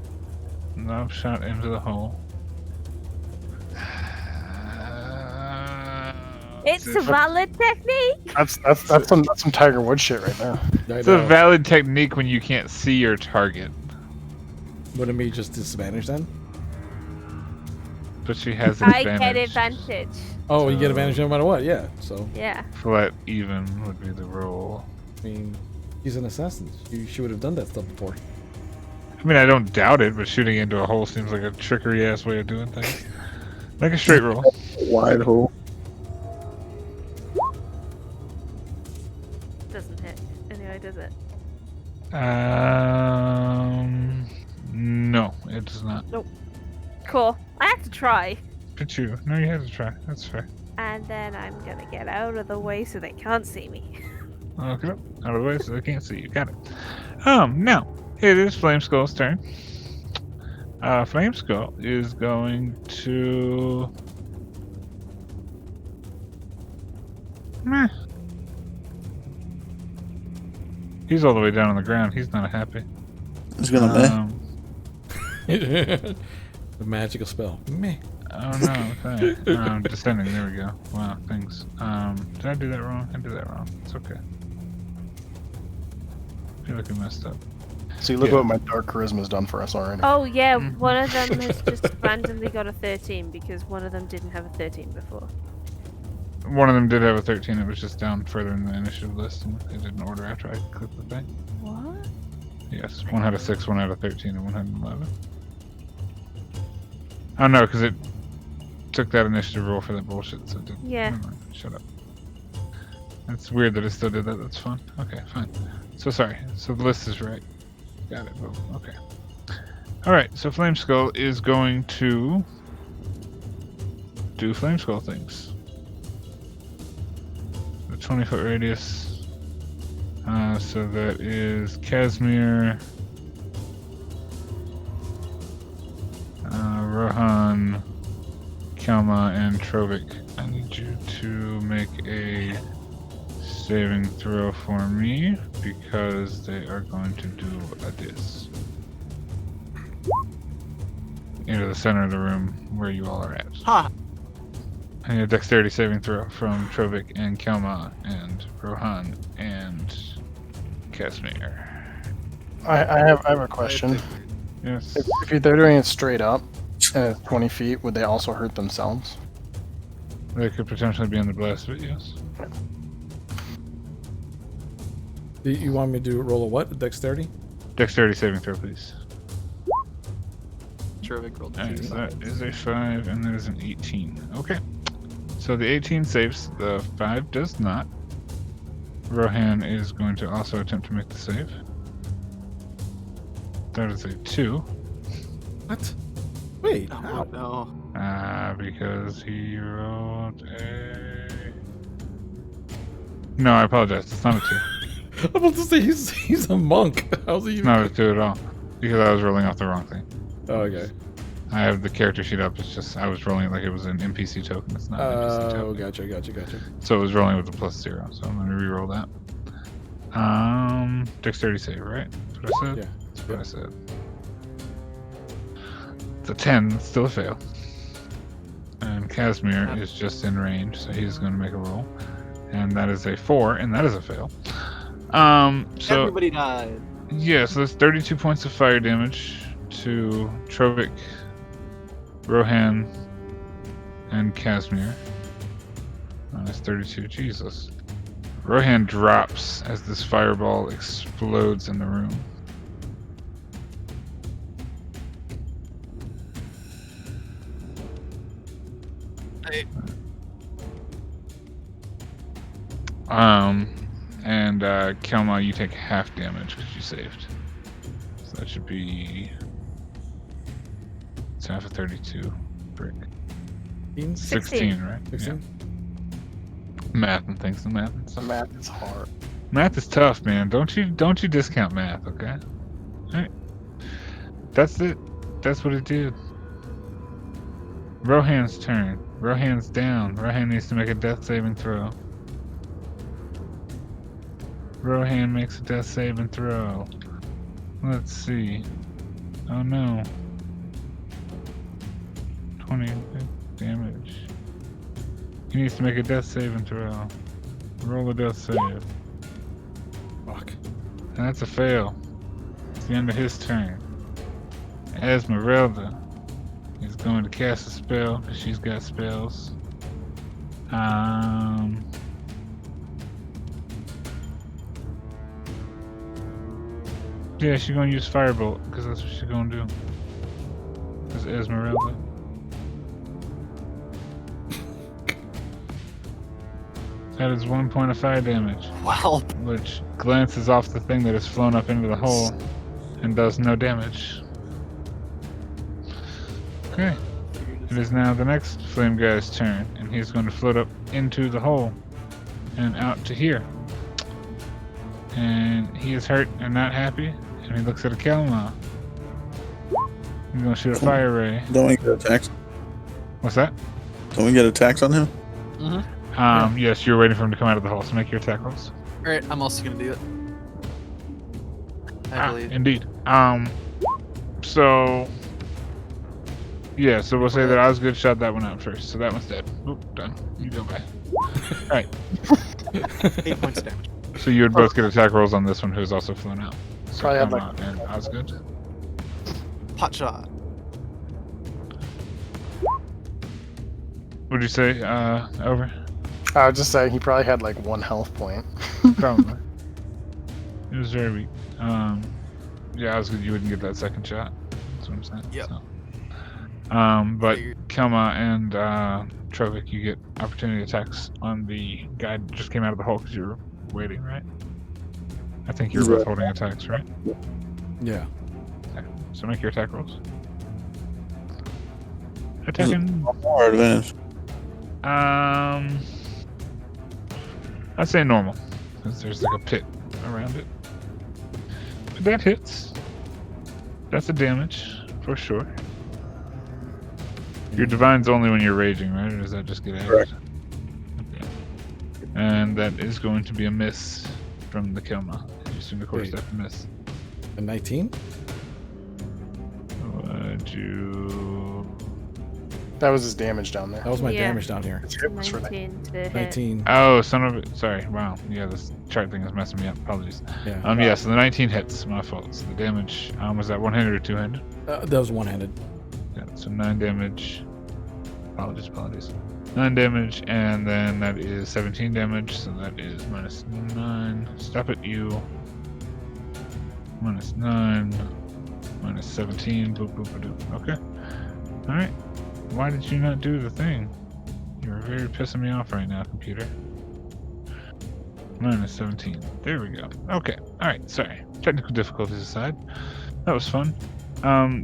Lob shot into the hole. It's a valid technique. That's some Tiger Woods shit right there. It's a valid technique when you can't see your target. Wouldn't it be just disadvantage then? But she has I advantage. get advantage. Oh, you get advantage no matter what, yeah. So, Yeah. Flat even would be the roll. I mean, she's an assassin. She would have done that stuff before. I mean, I don't doubt it, but shooting into a hole seems like a trickery ass way of doing things. Make a straight roll. Wide hole. Doesn't hit. Anyway, does it? No, it does not. Cool. I have to try. But you. No, you have to try. That's fair. And then I'm gonna get out of the way so they can't see me. Look it up. Out of the way so they can't see you. Got it. Now, it is Flameskull's turn. Flameskull is going to... Meh. He's all the way down on the ground. He's not happy. He's gonna meh. The magical spell. Meh. Oh no, okay. Descending, there we go. Wow, thanks. Did I do that wrong? I did that wrong. It's okay. I feel like I messed up. See, look Yeah. what my dark charisma's done for us already. Oh yeah, one of them has just randomly got a 13 because one of them didn't have a 13 before. One of them did have a 13, it was just down further in the initiative list, and it didn't order after I clicked the thing. What? Yes, one had a 6, one had a 13, and one had an 11. Oh no, because it took that initiative roll for that bullshit, so it didn't. Yeah. Never mind, shut up. That's weird that it still did that, that's fun. Okay, fine. So sorry, so the list is right. Got it, boom. Okay. Alright, so Flameskull is going to do Flameskull things. The 20-foot radius. So that is Casimir, Rohan, Kelma, and Trovik. I need you to make a saving throw for me because they are going to do a dis. Into the center of the room where you all are at. Ha! I need a dexterity saving throw from Trovik and Kelma and Rohan and Casimir. I have a question. Yes. If they're doing it straight up, 20 feet, would they also hurt themselves? They could potentially be in the blast of it, yes. You want me to roll a what? A dexterity? Dexterity saving throw, please. Terrific. Rolled Alright, 2. that is a 5, and that is an 18. Okay. So the 18 saves, the 5 does not. Rohan is going to also attempt to make the save. That is a 2. What? Wait, Oh how? no. Because he rolled a... No, I apologize. It's not a 2. I'm about to say he's a monk. How's he It's even? not a 2 at all. Because I was rolling off the wrong thing. Oh, okay. I have the character sheet up. It's just I was rolling it like it was an NPC token. It's not an NPC Oh, token. gotcha. So it was rolling with a +0. So I'm going to re-roll that. Dexterity save, right? That's what I said? Yeah. That's what I said. It's a 10. It's still a fail. And Casimir is just in range, so he's going to make a roll. And that is a 4, and that is a fail. So Everybody died. yeah, so that's 32 points of fire damage to Trovik, Rohan, and Casimir. That's 32. Jesus. Rohan drops as this fireball explodes in the room. Hey. And Kelma, you take half damage because you saved. So that should be... It's half of 32. Brick. 16, right? 16? Yeah. Math and things and math and The stuff. math is hard. Math is tough, man. Don't you discount math, okay? Alright. That's it. That's what it did. Rohan's turn. Rohan's down. Rohan needs to make a death saving throw. Rohan makes a death saving throw. Let's see. Oh no. 20 damage. He needs to make a death saving throw. Roll a death save. Fuck. And that's a fail. It's the end of his turn. Esmeralda is going to cast a spell because she's got spells. Yeah, she's gonna use Firebolt because that's what she's gonna do. Because Esmeralda. That is 1 point of fire damage, Wow. which glances off the thing that has flown up into the hole and does no damage. Okay. It is now the next flame guy's turn, and he's going to float up into the hole and out to here. And he is hurt and not happy, and he looks at a Kelma. He's going to shoot a fire ray. Don't we get attacks? What's that? Don't we get attacks on him? Mm-hmm. Yes, you're waiting for him to come out of the hole, so make your attack rolls. Alright, I'm also gonna do it. I believe. Indeed. So... Yeah, so we'll say that Osgood shot that one out first, so that one's dead. Oop, done. You go by. Alright, 8 points of damage. so you would both get attack rolls on this one who's also flown out. So Probably had, Kelma and Osgood. Pot shot. What'd you say, over? I would just say he probably had like 1 health point. Probably. It was very weak. Yeah, Osgood, you wouldn't get that second shot. That's what I'm saying. Yep. So. But Figured. Kelma and Trovik, you get opportunity attacks on the guy that just came out of the hole because you were waiting, right? I think you were both holding attacks, right? Yeah. Okay. So make your attack rolls. Attacking. More advantage. I'd say normal, because there's like a pit around it. But that hits. That's a damage, for sure. Your divine's only when you're raging, right? Or does that just get added? Correct. Okay. And that is going to be a miss from the Kelma. You assume the course Wait. step miss. A 19? Would you... That was his damage down there. That was my Yeah. damage down here. His hit was for 19 to hit. 19. Oh, son of a. Sorry. Wow. Yeah, this chart thing is messing me up. Apologies. Yeah. Yeah, so the 19 hits. My fault. So the damage. Was that one-handed or two-handed? That was one-handed. Yeah, so 9 damage. Apologies. 9 damage, and then that is 17 damage, so that is minus 9. Stop it, you. Minus 9. Minus 17. Boop, boop, boop, boop. Okay. Alright. Why did you not do the thing? You're very pissing me off right now, computer. Minus 17. There we go. Okay. Alright, sorry. Technical difficulties aside. That was fun.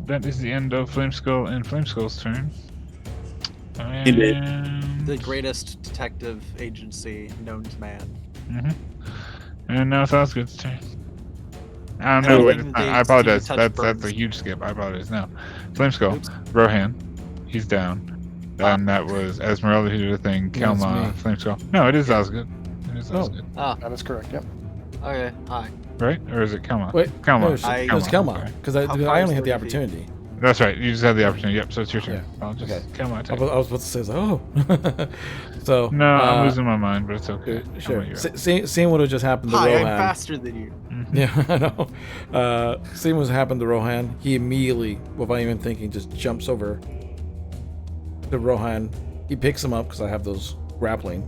That is the end of Flameskull and Flameskull's turn. Indeed. And... The greatest detective agency known to man. And now it's Osgood's turn. I don't know. Anything Wait, it's not. they I apologize. touch That's burns. a huge skip. I apologize. Now, Flameskull, Oops. Rohan, he's down. And that was Esmeralda who did a thing. No, it's Kelma, me. Flameskull. No, it is Osgood. It is Oh. Osgood. Ah, That is correct. Yep. okay. Hi. Right? Or is it Kelma? Wait, Kelma. no, it's Kelma. Sorry. Because How I far only is had the 30 feet? opportunity. That's right. You just had the opportunity. Yep. So it's your turn. Yeah. I'll just Okay. Kelma. I Take was, it. I was supposed to say, oh. So. No, I'm losing my mind, but it's okay. Sure. Kelma, you're up. Seeing what had just happened to Hi, I'm Rohan. faster than you. Yeah, I know. Seeing what's happened to Rohan, he immediately, without even thinking, just jumps over to Rohan. He picks him up because I have those grappling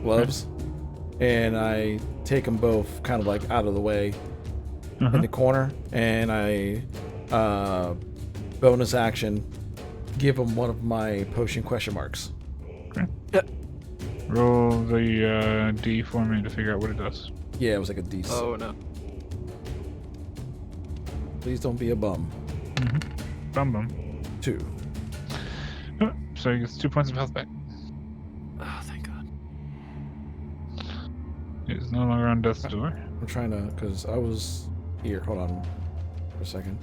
gloves, and I take them both kind of like out of the way in the corner, and I bonus action give him one of my potion question marks. Roll the D for me to figure out what it does. Yeah, it was like a D. Oh no. Please don't be a bum. Bum bum. 2. Oh, so he gets 2 points of health back. Oh, thank God. He is no longer on death's door. I'm trying to, because I was here. Hold on for a second.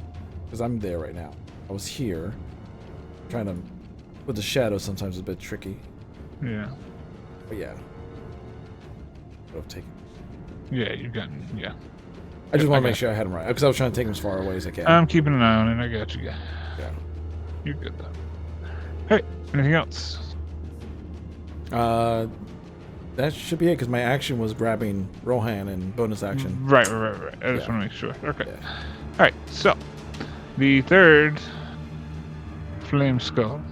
Because I'm there right now. I was here. Trying to, with the shadows, sometimes it's a bit tricky. Yeah. But yeah. I've taken. Yeah, you've gotten. Yeah. I just I want to got make sure I had him right. Because I was trying to take him as far away as I can. I'm keeping an eye on it. I got you. Yeah. Yeah. You're good though. Hey, anything else? That should be it, because my action was grabbing Rohan and bonus action. Right. I just Yeah. want to make sure. Okay. Yeah. All right. So, the third Flameskull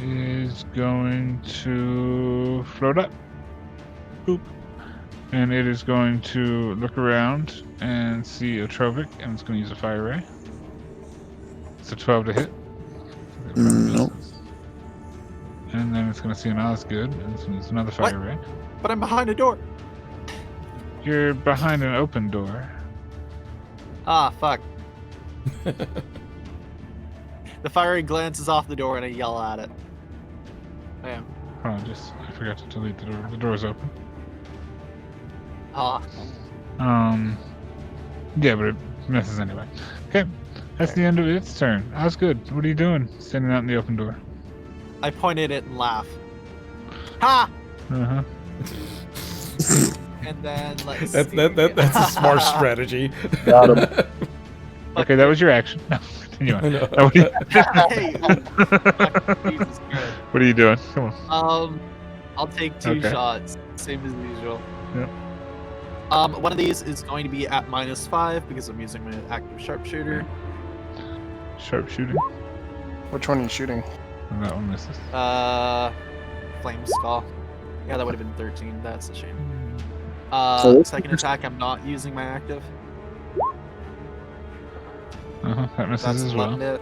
is going to float up. Boop. And it is going to look around and see a Trovic, and it's going to use a fire ray. It's a 12 to hit. Nope. And then it's going to see an Osgood, and it's going to use another fire ray. But I'm behind a door. You're behind an open door. Ah, fuck. The fiery glances off the door and I yell at it. I am. Apologies, I forgot to delete the door. The door's open. Ah. Yeah, but it misses anyway. Okay, that's the end of its turn. Osgood, what are you doing? Standing out in the open door. I point at it and laugh. Ha! Uh-huh. And then let's That's see. a smart strategy. Got him. Okay, that was your action. No, continue on. I know. Now, Hey, Jesus Christ. what are you doing? Come on. I'll take 2 Okay. shots, same as usual. Yep. One of these is going to be at -5 because I'm using my active sharpshooter. Sharpshooting. Which one are you shooting? And that one misses. Flame skull. Yeah, that would have been 13. That's a shame. So- Second attack, I'm not using my active. Uh-huh, that misses That's as well. 11 hit.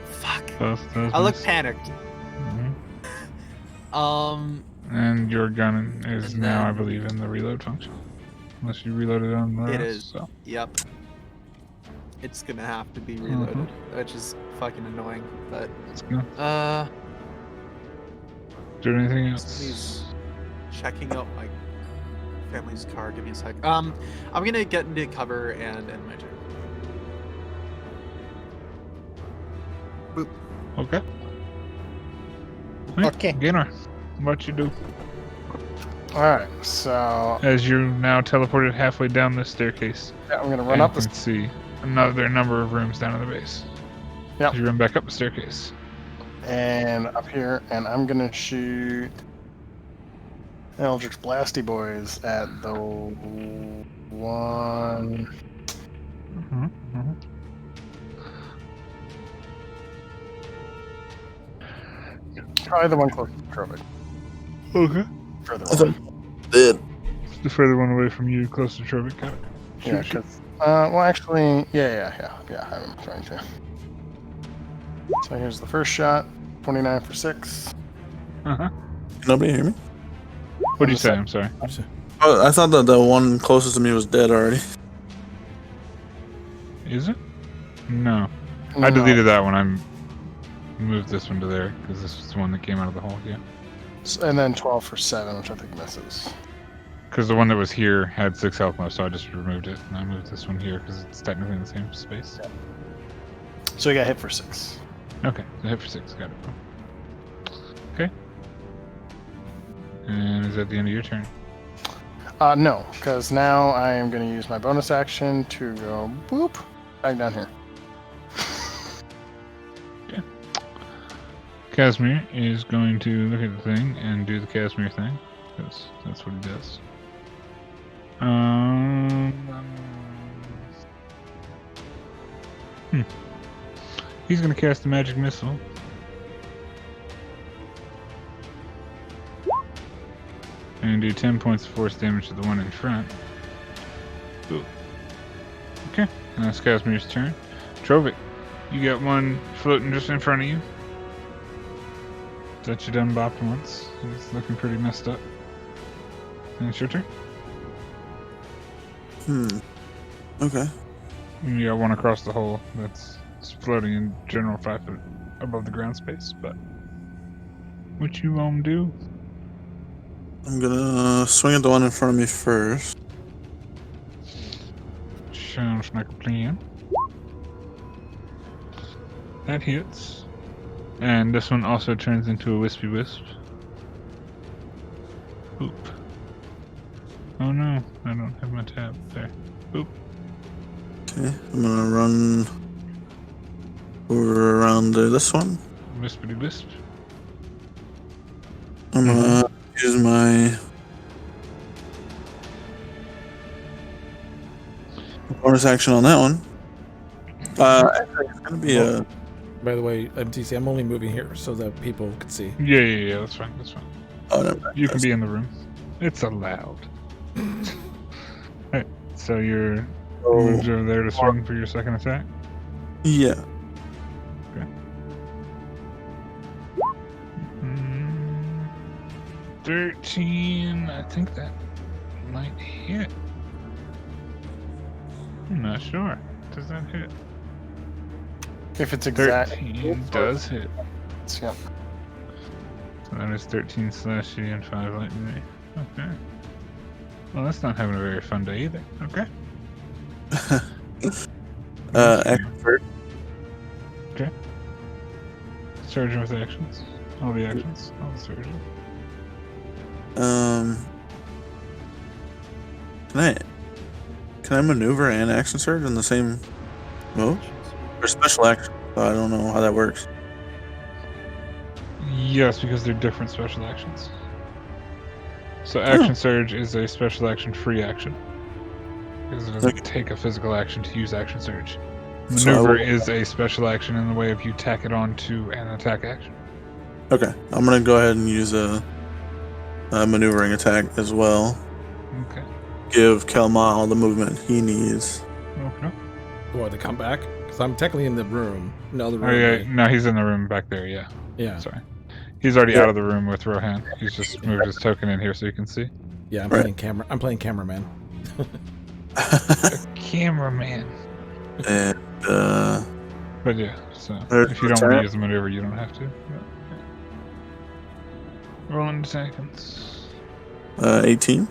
Fuck. Those I look miss. panicked. Mhm. And your gun is And now, I then- believe, in the reload function. Unless you reloaded on the It rest, is. So. Yep. It's gonna have to be reloaded, which is fucking annoying. But Let's go. Do anything else? somebody's checking out my family's car. Give me a sec. I'm gonna get into cover and end my turn. Boop. Okay. Okay. Gaynor, what you do? Alright, so As you're now teleported halfway down this staircase, yeah, I'm gonna and run you up can this. see another number of rooms down at the base. Yep. You run back up the staircase. And up here, and I'm gonna shoot Eldritch Blasty Boys at the one. Mm-hmm. Mm-hmm. Probably the one close to Trovic. Okay. Further I away. thought did. The further one away from you, close to Trovic. Got it. Yeah, Shoot, shoot. because well, actually, yeah. I'm trying to. So here's the first shot. 29 for 6. Uh-huh. Can nobody hear me? What do you say? I'm sorry. Oh, I thought that the one closest to me was dead already. Is it? No. I No. deleted that one. I moved this one to there because this was the one that came out of the hole. Yeah. And then 12 for 7, which I think misses. Because the one that was here had 6 health left, so I just removed it. And I moved this one here because it's technically in the same space. So he got hit for 6. Okay, so hit for 6. Got it. Okay. And is that the end of your turn? No, because now I am going to use my bonus action to go boop back down here. Casimir is going to look at the thing and do the Casimir thing, because that's what he does. He's going to cast a magic missile. And do 10 points of force damage to the one in front. Ooh. Okay, and that's Casimir's turn. Trovic, you got one floating just in front of you. That you done bopped once. It's looking pretty messed up. And it's your turn. Okay. You got one across the hole that's floating in general 5 foot above the ground space, but what you gonna do? I'm gonna swing at the one in front of me first. Sounds like a plan. That hits. And this one also turns into a wispy wisp. Oop. Oh no, I don't have my tab there. Oop. Okay, I'm gonna run over around this one. Wispity wisp. I'm gonna use my bonus action on that one. Actually, it's gonna be a. By the way, MTC, I'm only moving here so that people can see. Yeah, that's fine, that's fine. Oh, never mind. You can be in the room. It's allowed. Alright, so you're moved over there to swing for your second attack? Yeah. Okay. 13, I think that might hit. I'm not sure. Does that hit? If it's exact. 13 does hit. Yep. So that is 13 slashy and 5 lightning. Okay. Well, that's not having a very fun day either. Okay. Action first. Okay. Surgeon with actions. All the actions. All the surgeon. Can I maneuver and action surge in the same mode? Or special action? I don't know how that works. Yes, because they're different special actions. So action surge is a special action free action. Because it doesn't take a physical action to use action surge. Maneuver is a special action in the way of you tack it on to an attack action. Okay, I'm gonna go ahead and use a maneuvering attack as well. Okay. Give Kelma all the movement he needs. Okay. What, to come back? Because I'm technically in the room. No, the room. Oh yeah, no, he's in the room back there, yeah. Yeah. Sorry. He's already out of the room with Rohan. He's just moved his token in here so you can see. Yeah, I'm playing camera. I'm playing cameraman. Cameraman. And But yeah, so There's if you don't want to attack. use the maneuver, you don't have to. But, rolling seconds. 18.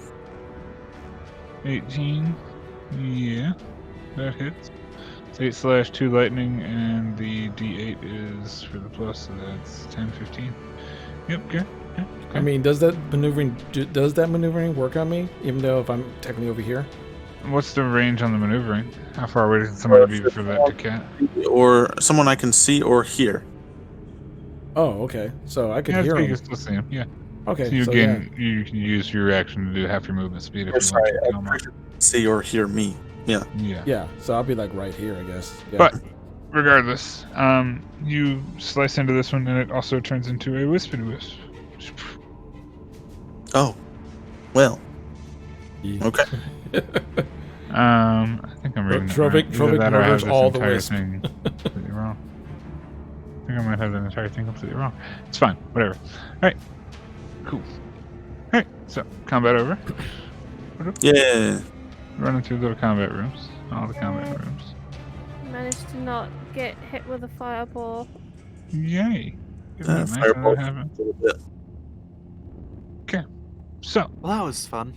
18. Yeah, that hits. It's 8/2 lightning, and the D8 is for the plus, so that's 10, 15. Yep, good. I mean, does that maneuvering work on me? Even though if I'm technically over here? What's the range on the maneuvering? How far away does somebody be for that to cat? Or someone I can see or hear. Oh, okay. So I could Yeah, hear you him. can still see him. Yeah. Okay, So you so can you can use your reaction to do half your movement speed if you Sorry, want to kill him off. see or hear me. Yeah. Yeah. yeah. So I'll be like right here, I guess. Yeah. But regardless, you slice into this one, and it also turns into a wispy wisp. Oh. Well. Yeah. Okay. I think I'm reading it right. Either Trovik that or I have murders this all the entire wisp. thing completely wrong. I think I might have the entire thing completely wrong. It's fine. Whatever. All right. Cool. All right. So combat over. Yeah. Running through little combat rooms. All the combat rooms. Managed to not get hit with a fireball. Yay. Isn't it nice when Fireball. that happens? Okay. So Well, that was fun.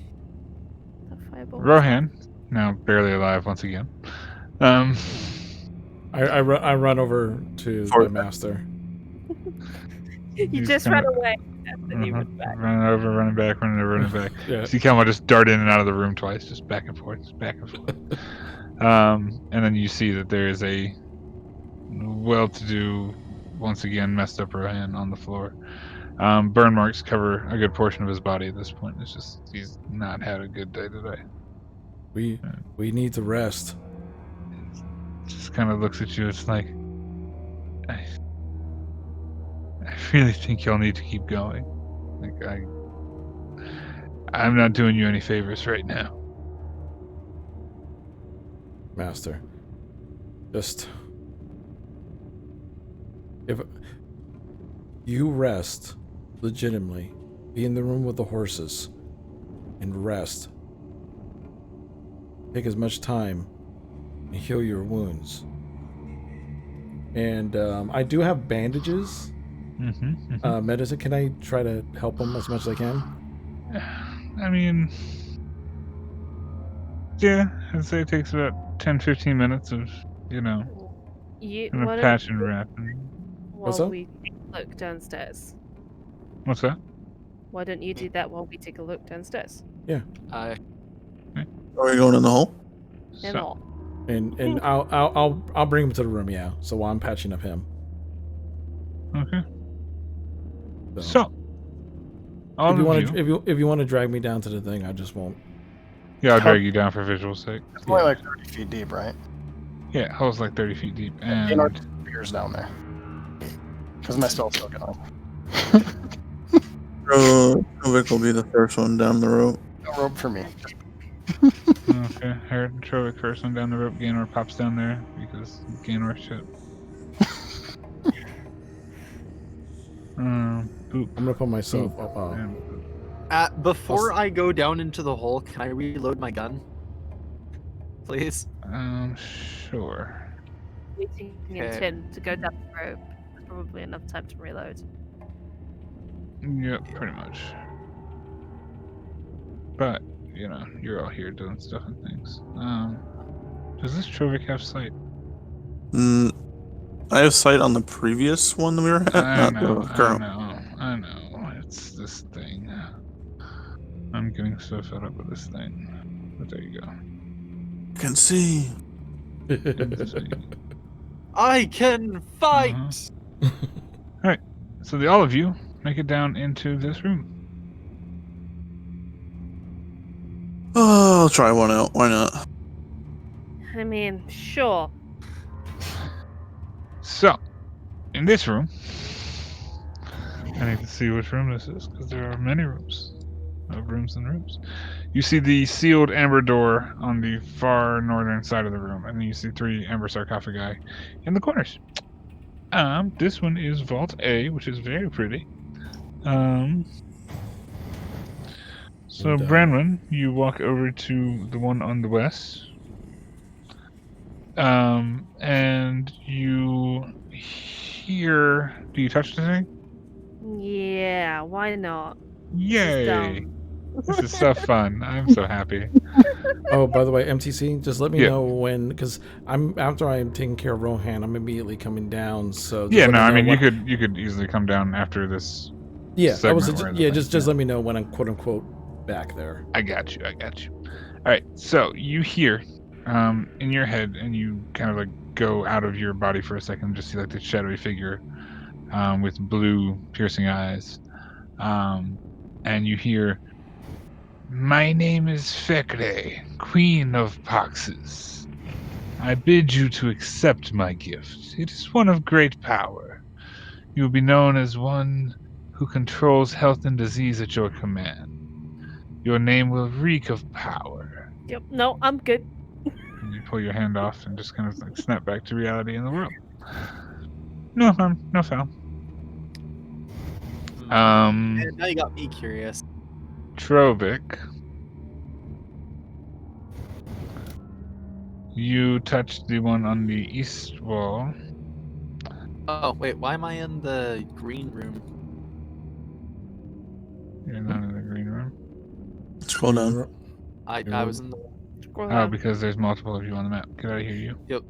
The fireball. Rohan, now barely alive once again. Um. I run over to For- the master. You He's just kinda- ran away and then you went back. Running over, running back, running over, running back. Yeah. See Kelma just dart in and out of the room twice, just back and forth, just back and forth. And then you see that there is a well-to-do, once again messed up Rohan on the floor. Burn marks cover a good portion of his body at this point. It's just he's not had a good day today. We need to rest. Just kind of looks at you. It's like, I really think y'all need to keep going. Like I'm not doing you any favors right now. Master. Just if you rest legitimately, be in the room with the horses and rest. Take as much time and heal your wounds. And I do have bandages. Medicine. Can I try to help him as much as I can? I mean, yeah, I'd say it takes about 10-15 minutes of, kind of Why patch don't and wrap. And... What's while up? we look downstairs. What's that? Why don't you do that while we take a look downstairs? I Are we going in the hole? And all. And I'll bring him to the room. Yeah. So while I'm patching up him. Okay. So, all if you of want you, to if you want to drag me down to the thing, I just won't. yeah, I'll drag you down for visual sake. It's only like 30 feet deep, right? Yeah, hole's like 30 feet deep, You know, and spears down there. Because my spell's still going. Vic will be the first one down the rope. No rope for me. okay, heard Trovik first one down the rope. Gaynor pops down there because Gaynor shit. Boop. I'm gonna put myself up. And before I go down into the hole, can I reload my gun? Please. Sure. Waiting in Okay. tin to go down the rope. There's probably enough time to reload. Yep, pretty much. But, you're all here doing stuff and things. Does this Trovik have sight? I have sight on the previous one that we were at, I not know, the current. I know. It's this thing. I'm getting so fed up with this thing. But there you go. Can see. I can fight! Alright, so all of you make it down into this room. Oh, I'll try one out. Why not? I mean, sure. So, in this room, I need to see which room this is, because there are many rooms. Rooms and rooms. You see the sealed amber door on the far northern side of the room, and then you see 3 amber sarcophagi in the corners. This one is Vault A, which is very pretty. So And, Branwyn, you walk over to the one on the west. And you hear... Do you touch the thing? Yeah, why not? Yay! dumb. This is so fun. I'm so happy. Oh, by the way, MTC, just let me Yeah. know when, because after I'm taking care of Rohan, I'm immediately coming down. So just Yeah, let no, me I know mean when- you could easily come down after this. Yeah, I was segment we're in, yeah. I Just think, let me know when I'm quote unquote back there. I got you. right, so you hear in your head, and you kind of like go out of your body for a second and just see like the shadowy figure with blue piercing eyes. And you hear, "My name is Fekre, Queen of Poxes. I bid you to accept my gift. It is one of great power. You will be known as one who controls health and disease at your command. Your name will reek of power." Yep. No, I'm good. And you pull your hand off and just kind of like snap back to reality in the world. No harm, no foul. And now you got me curious. Trovik, you touched the one on the east wall. Oh, wait, why am I in the green room? You're not in the green room. Scroll down. I was in the... Scroll Oh, down. because there's multiple of you on the map. Get out of here, you. Yep.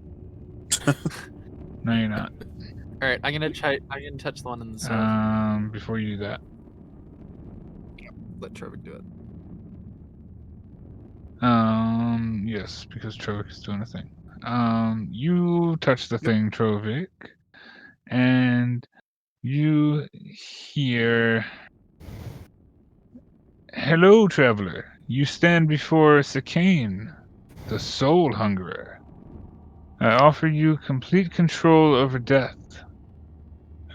No, you're not. Alright, I'm gonna touch the one in the south. Before you do that, Let Trovik do it. yes, because Trovik is doing a thing. You touch the thing, Trovik, and you hear, "Hello, traveler. You stand before Sakane, the Soul Hungerer. I offer you complete control over death.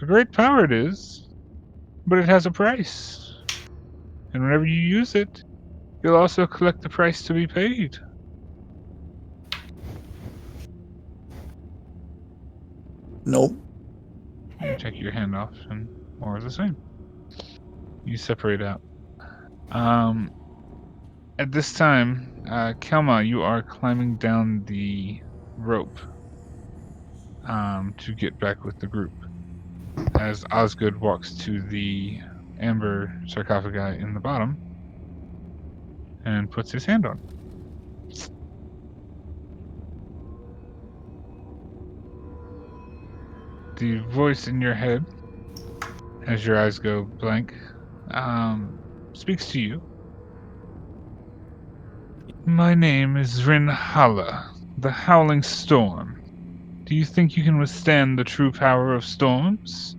A great power it is, but it has a price. And whenever you use it, you'll also collect the price to be paid." Nope. You take your hand off, and more of the same. You separate out. At this time, Kelma, you are climbing down the rope to get back with the group. As Osgood walks to the amber sarcophagi in the bottom and puts his hand on. The voice in your head, as your eyes go blank, speaks to you. "My name is Rinhala, the Howling Storm. Do you think you can withstand the true power of storms?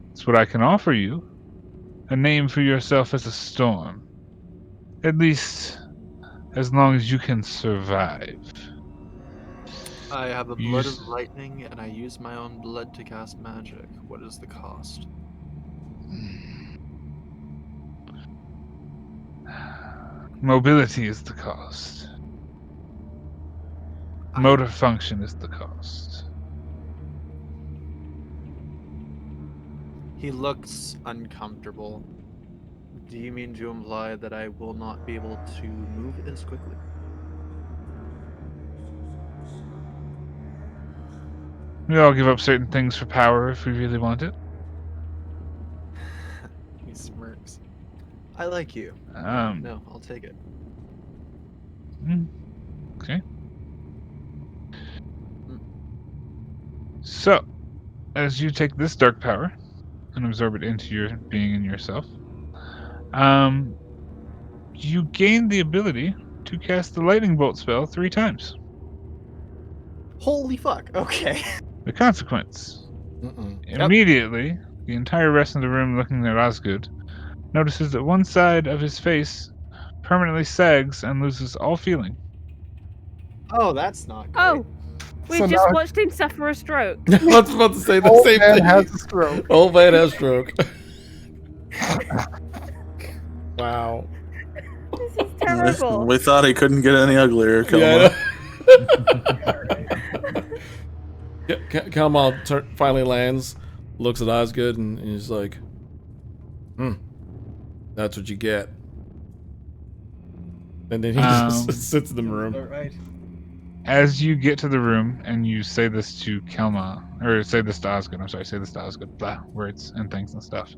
That's what I can offer you. A name for yourself as a storm. At least, as long as you can survive." I have the blood of Use- lightning, and I use my own blood to cast magic. What is the cost? Mobility is the cost. Motor function is the cost. He looks uncomfortable. Do you mean to imply that I will not be able to move as quickly? We all give up certain things for power if we really want it. He smirks. I like you. No, I'll take it. Okay. So, as you take this dark power and absorb it into your being and yourself, you gain the ability to cast the lightning bolt spell 3 times. Holy fuck, okay. The consequence: immediately, the entire rest of the room looking at Osgood notices that one side of his face permanently sags and loses all feeling. Oh, that's not great. Oh, we So just now- watched him suffer a stroke. I was about to say the Old same man thing. has a stroke. Old man has stroke. Wow. This is terrible. We thought he couldn't get any uglier, Yeah. Kelma. Kalmal finally lands, looks at Osgood, and he's like, that's what you get. And then he just sits in the room. All right. As you get to the room and you say this to Kelma, or say this to Osgood, I'm sorry, say this to Osgood, blah, words and things and stuff.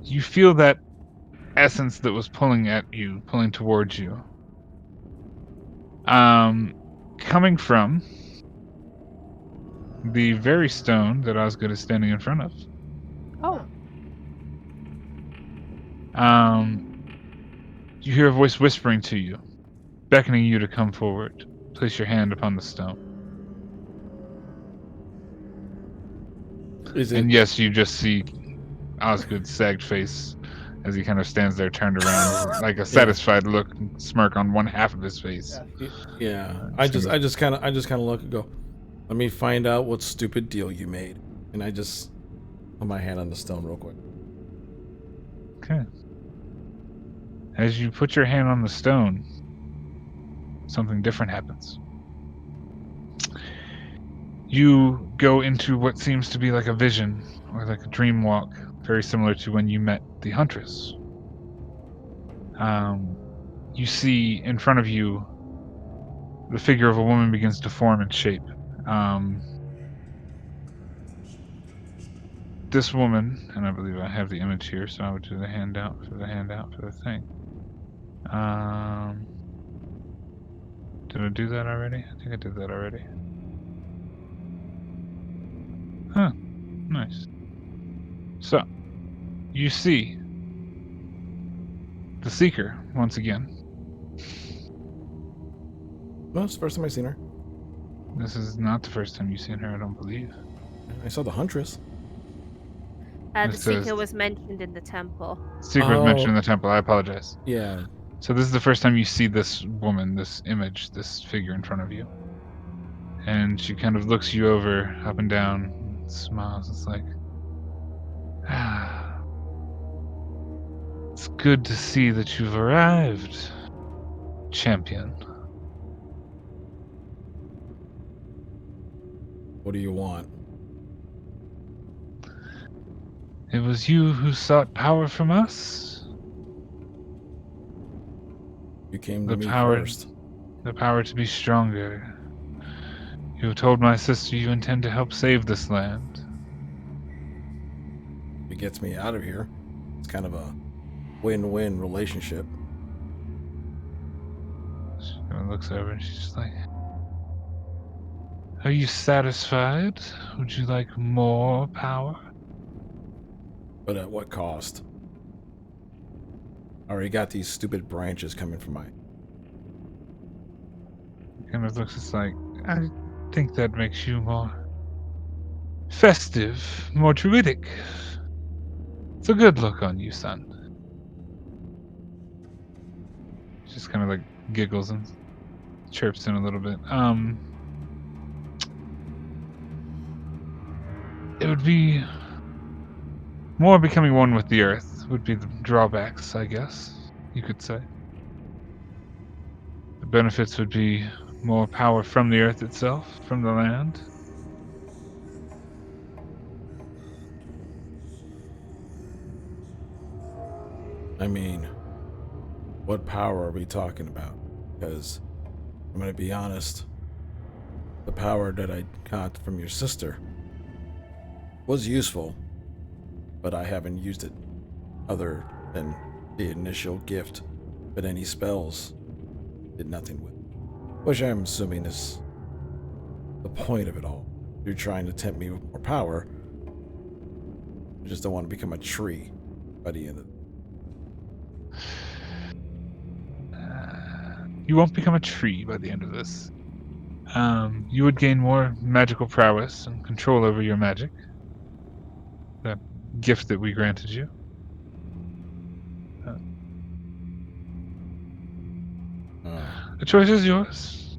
You feel that essence that was pulling at you, pulling towards you. Coming from the very stone that Osgood is standing in front of. Oh, You hear a voice whispering to you, beckoning you to come forward. Place your hand upon the stone. Is it? And yes, you just see Osgood's sagged face as he kind of stands there turned around, like a satisfied look and smirk on one half of his face. Yeah. I just kind of look and go, let me find out what stupid deal you made. And I just put my hand on the stone real quick. Okay. As you put your hand on the stone, something different happens. You go into what seems to be like a vision or like a dream walk, very similar to when you met the Huntress. You see in front of you the figure of a woman begins to form and shape. This woman, and I believe I have the image here, so I would do the handout for the thing. Did I do that already? I think I did that already. Huh. Nice. So, you see the Seeker once again. Well, it's the first time I've seen her. This is not the first time you've seen her, I don't believe. I saw the Huntress. The This says- Seeker was mentioned in the temple. Seeker was mentioned in the temple, I apologize. Yeah. So this is the first time you see this woman, this image, this figure in front of you. And she kind of looks you over, up and down, and smiles. It's like, ah, it's good to see that you've arrived, champion. What do you want? It was you who sought power from us? You came to The me power- first. The power to be stronger. You have told my sister you intend to help save this land. If it gets me out of here, it's kind of a win-win relationship. She kind of looks over and she's just like, are you satisfied? Would you like more power? But at what cost? I already got these stupid branches coming from my... Kind of looks just like, I think that makes you more festive, more druidic. It's a good look on you, son. Just kind of like giggles and chirps in a little bit. It would be more becoming one with the earth would be the drawbacks, I guess you could say. The benefits would be more power from the earth itself, from the land. I mean, what power are we talking about? Because, I'm going to be honest, the power that I got from your sister was useful, but I haven't used it other than the initial gift, but any spells did nothing with. Which I'm assuming is the point of it all. You're trying to tempt me with more power. I just don't want to become a tree by the end of it. You won't become a tree by the end of this. You would gain more magical prowess and control over your magic. That gift that we granted you. The choice is yours.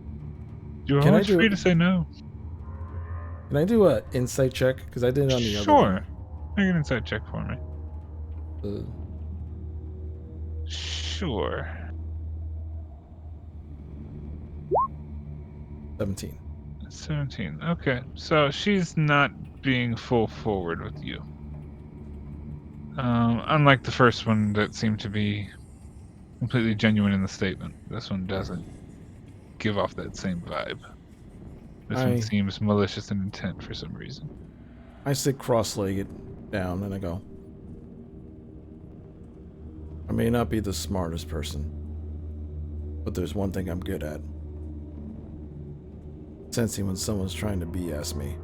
You're Can I always do free it? to say no. Can I do a insight check? Because I did it on the other one. Sure. Make an insight check for me. Sure. 17. 17. Okay, so she's not being full forward with you. Unlike the first one that seemed to be completely genuine in the statement, this one doesn't give off that same vibe. This one seems malicious in intent for some reason. I sit cross-legged down and I go, I may not be the smartest person, but there's one thing I'm good at. Sensing when someone's trying to BS me.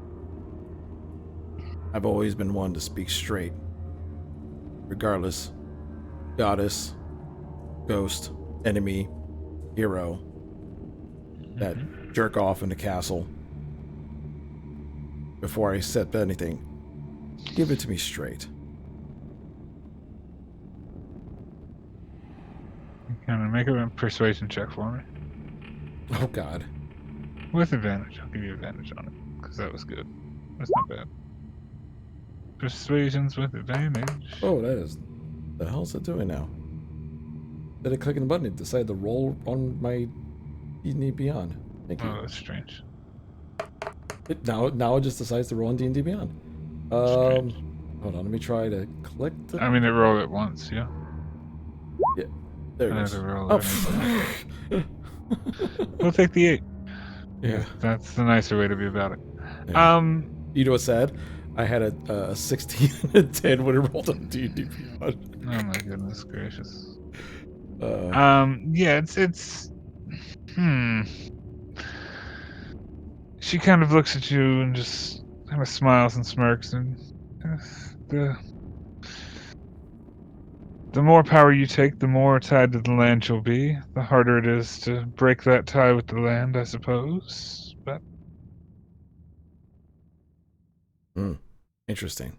I've always been one to speak straight. Regardless, goddess, ghost, enemy, hero that jerk off in the castle before I said anything. Give it to me straight. Kind of make a persuasion check for me. Oh God. With advantage. I'll give you advantage on it. Because that was good. That's not bad. Persuasions with advantage. Oh, that is. The hell's it doing now? Instead of clicking the button, it decided to roll on my DnDBeyond. Thank you. Oh, that's strange. Now it just decides to roll on DnDBeyond. Strange. Hold on, let me try to click the. I mean, it rolled it once, yeah. Yeah, there it I had is. to roll Oh, it. We'll take the 8. yeah. That's the nicer way to be about it. Yeah. You know what's sad? I had a 16 and a 10 when it rolled on DnDBeyond. Oh my goodness gracious. Yeah, it's She kind of looks at you and just kind of smiles and smirks, and the more power you take, the more tied to the land you'll be. The harder it is to break that tie with the land, I suppose. But Interesting.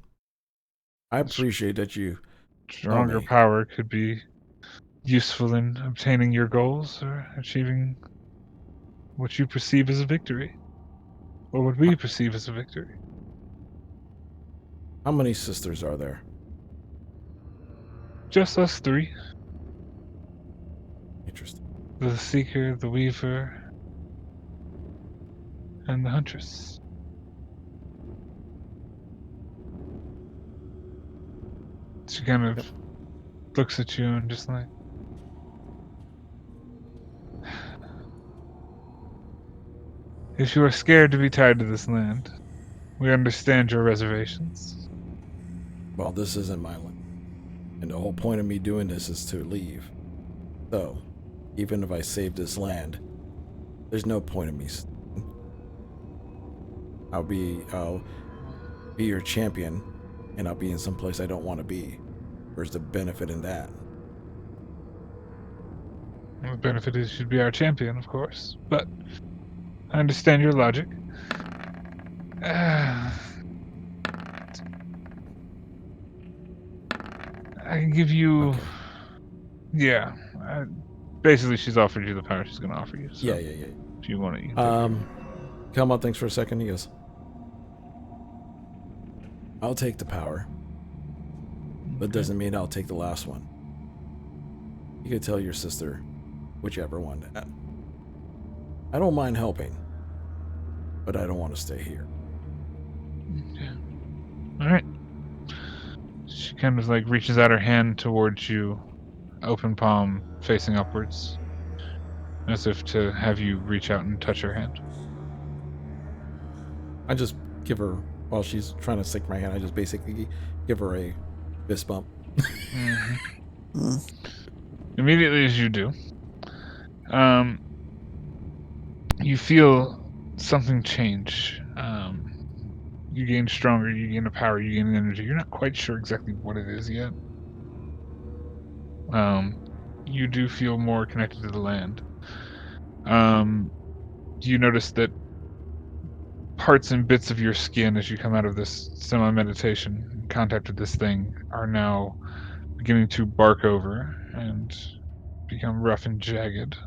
I appreciate that you. stronger me. power could be useful in obtaining your goals or achieving what you perceive as a victory. Or what we perceive as a victory. How many sisters are there? Just us 3. Interesting. The Seeker, the Weaver, and the Huntress. She kind of looks at you and just like... If you are scared to be tied to this land, we understand your reservations. Well, this isn't my land. And the whole point of me doing this is to leave. So, even if I save this land, there's no point in me staying. I'll be your champion, and I'll be in some place I don't want to be. Where's the benefit in that? The benefit is you'd be our champion, of course, but I understand your logic. I can give you... Okay. Yeah. Basically, she's offered you the power she's going to offer you. So Yeah. if you want it, you can take it. Come on, thanks for a second. He goes, I'll take the power. But Okay. doesn't mean I'll take the last one. You could tell your sister, whichever one. I don't mind helping, but I don't want to stay here. Okay. Alright. She kind of like reaches out her hand towards you, open palm facing upwards, as if to have you reach out and touch her hand. I just give her, while she's trying to stick my hand, I just basically give her a fist bump. Immediately as you do, you feel something change. You gain stronger, you gain a power, you gain energy. You're not quite sure exactly what it is yet. You do feel more connected to the land. You notice that parts and bits of your skin as you come out of this semi-meditation in contact with this thing are now beginning to bark over and become rough and jagged.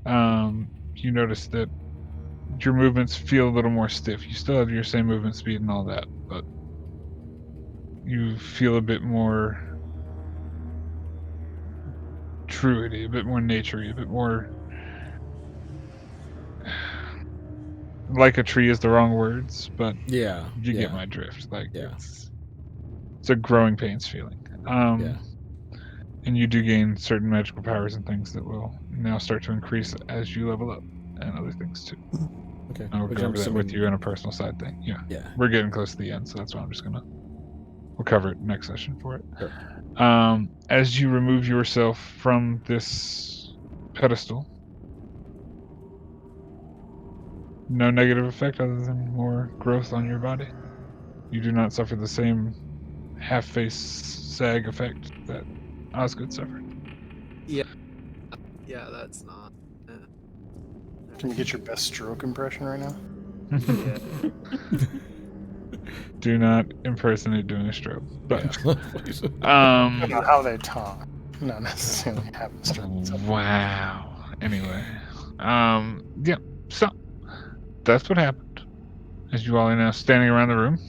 You notice that your movements feel a little more stiff. You still have your same movement speed and all that, but you feel a bit more truity, a bit more naturey, a bit more... Like a tree is the wrong words, but Yeah. you get my drift. Like, Yeah. it's a growing pains feeling. And you do gain certain magical powers and things that will now start to increase as you level up, and other things too. Okay. I'll Which go I'm over that with assuming- you in a personal side thing. Yeah. Yeah. We're getting close to the end, so that's why I'm just gonna... We'll cover it next session for it. Sure. As you remove yourself from this pedestal, no negative effect other than more growth on your body. You do not suffer the same half-face sag effect that Osgood suffered. Yeah, that's not. Can you get your best stroke impression right now? Yeah. Do not impersonate doing a stroke. But Yeah, please. I don't know how they talk. Not necessarily have the stroke. wow. Anyway, yeah. So that's what happened. As you all are now standing around the room,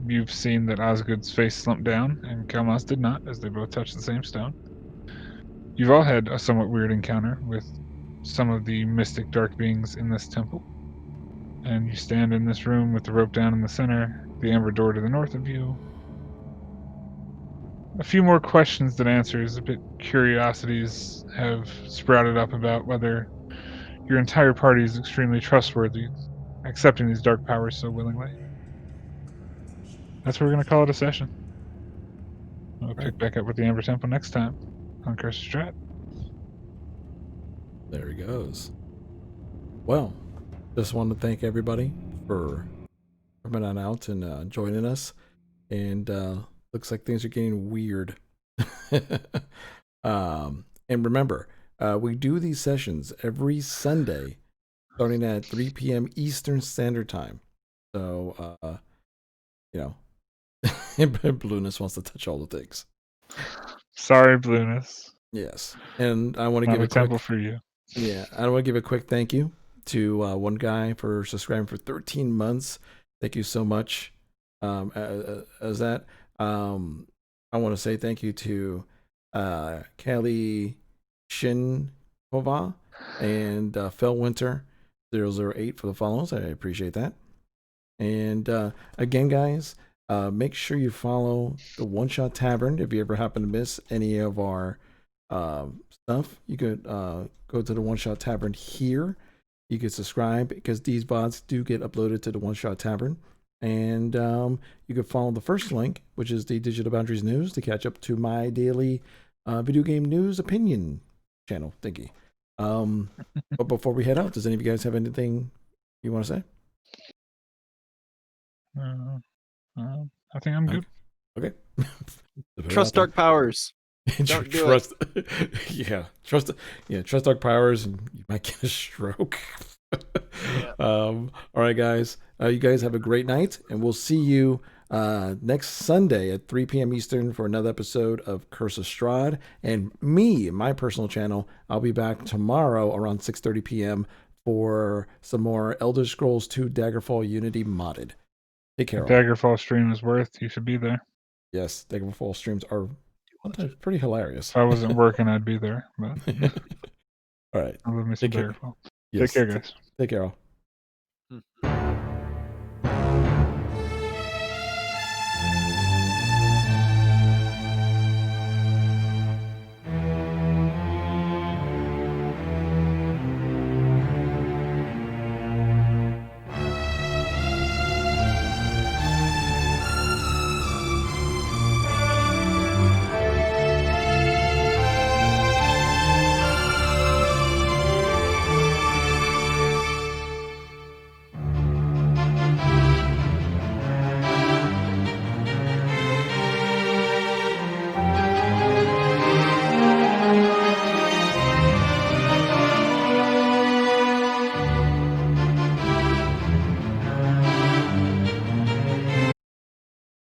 you've seen that Osgood's face slumped down, and Kalmas did not, as they both touched the same stone. You've all had a somewhat weird encounter with some of the mystic dark beings in this temple. And you stand in this room with the rope down in the center, the amber door to the north of you. A few more questions than answers, a bit curiosities have sprouted up about whether your entire party is extremely trustworthy, accepting these dark powers so willingly. That's what we're going to call it a session. We'll pick back up with the Amber Temple next time on Curse of Strahd. There he goes. Well, just wanted to thank everybody for coming on out and joining us. And looks like things are getting weird. And remember, we do these sessions every Sunday, starting at 3 p.m. Eastern Standard Time. So, you know, Blueness wants to touch all the things. Sorry, Blueness. Yes, and I want to Not give a a temple quick, for you. yeah, I want to give a quick thank you to one guy for subscribing for 13 months. Thank you so much. As that, I want to say thank you to Kelly Shinkova and Fellwinter 008 for the follows. I appreciate that. And again, guys, make sure you follow the One Shot Tavern. If you ever happen to miss any of our stuff, you could go to the One Shot Tavern here. You could subscribe because these bots do get uploaded to the One Shot Tavern. And you can follow the first link, which is the Digital Boundaries News, to catch up to my daily video game news opinion channel thingy. But before we head out, does any of you guys have anything you want to say? I think I'm good. Okay. Trust dark powers. Don't do trust, trust dark powers, and you might get a stroke. All right, guys. You guys have a great night, and we'll see you next Sunday at 3 p.m. Eastern for another episode of Curse of Strahd. And me, my personal channel, I'll be back tomorrow around 6:30 p.m. for some more Elder Scrolls 2 Daggerfall Unity modded. Take care. Daggerfall stream is worth. You should be there. Yes, Daggerfall streams are sometimes pretty hilarious. If I wasn't working, I'd be there. But all right. I love me some Take care. Daggerfall. Yes. Take care, guys. Take care, all.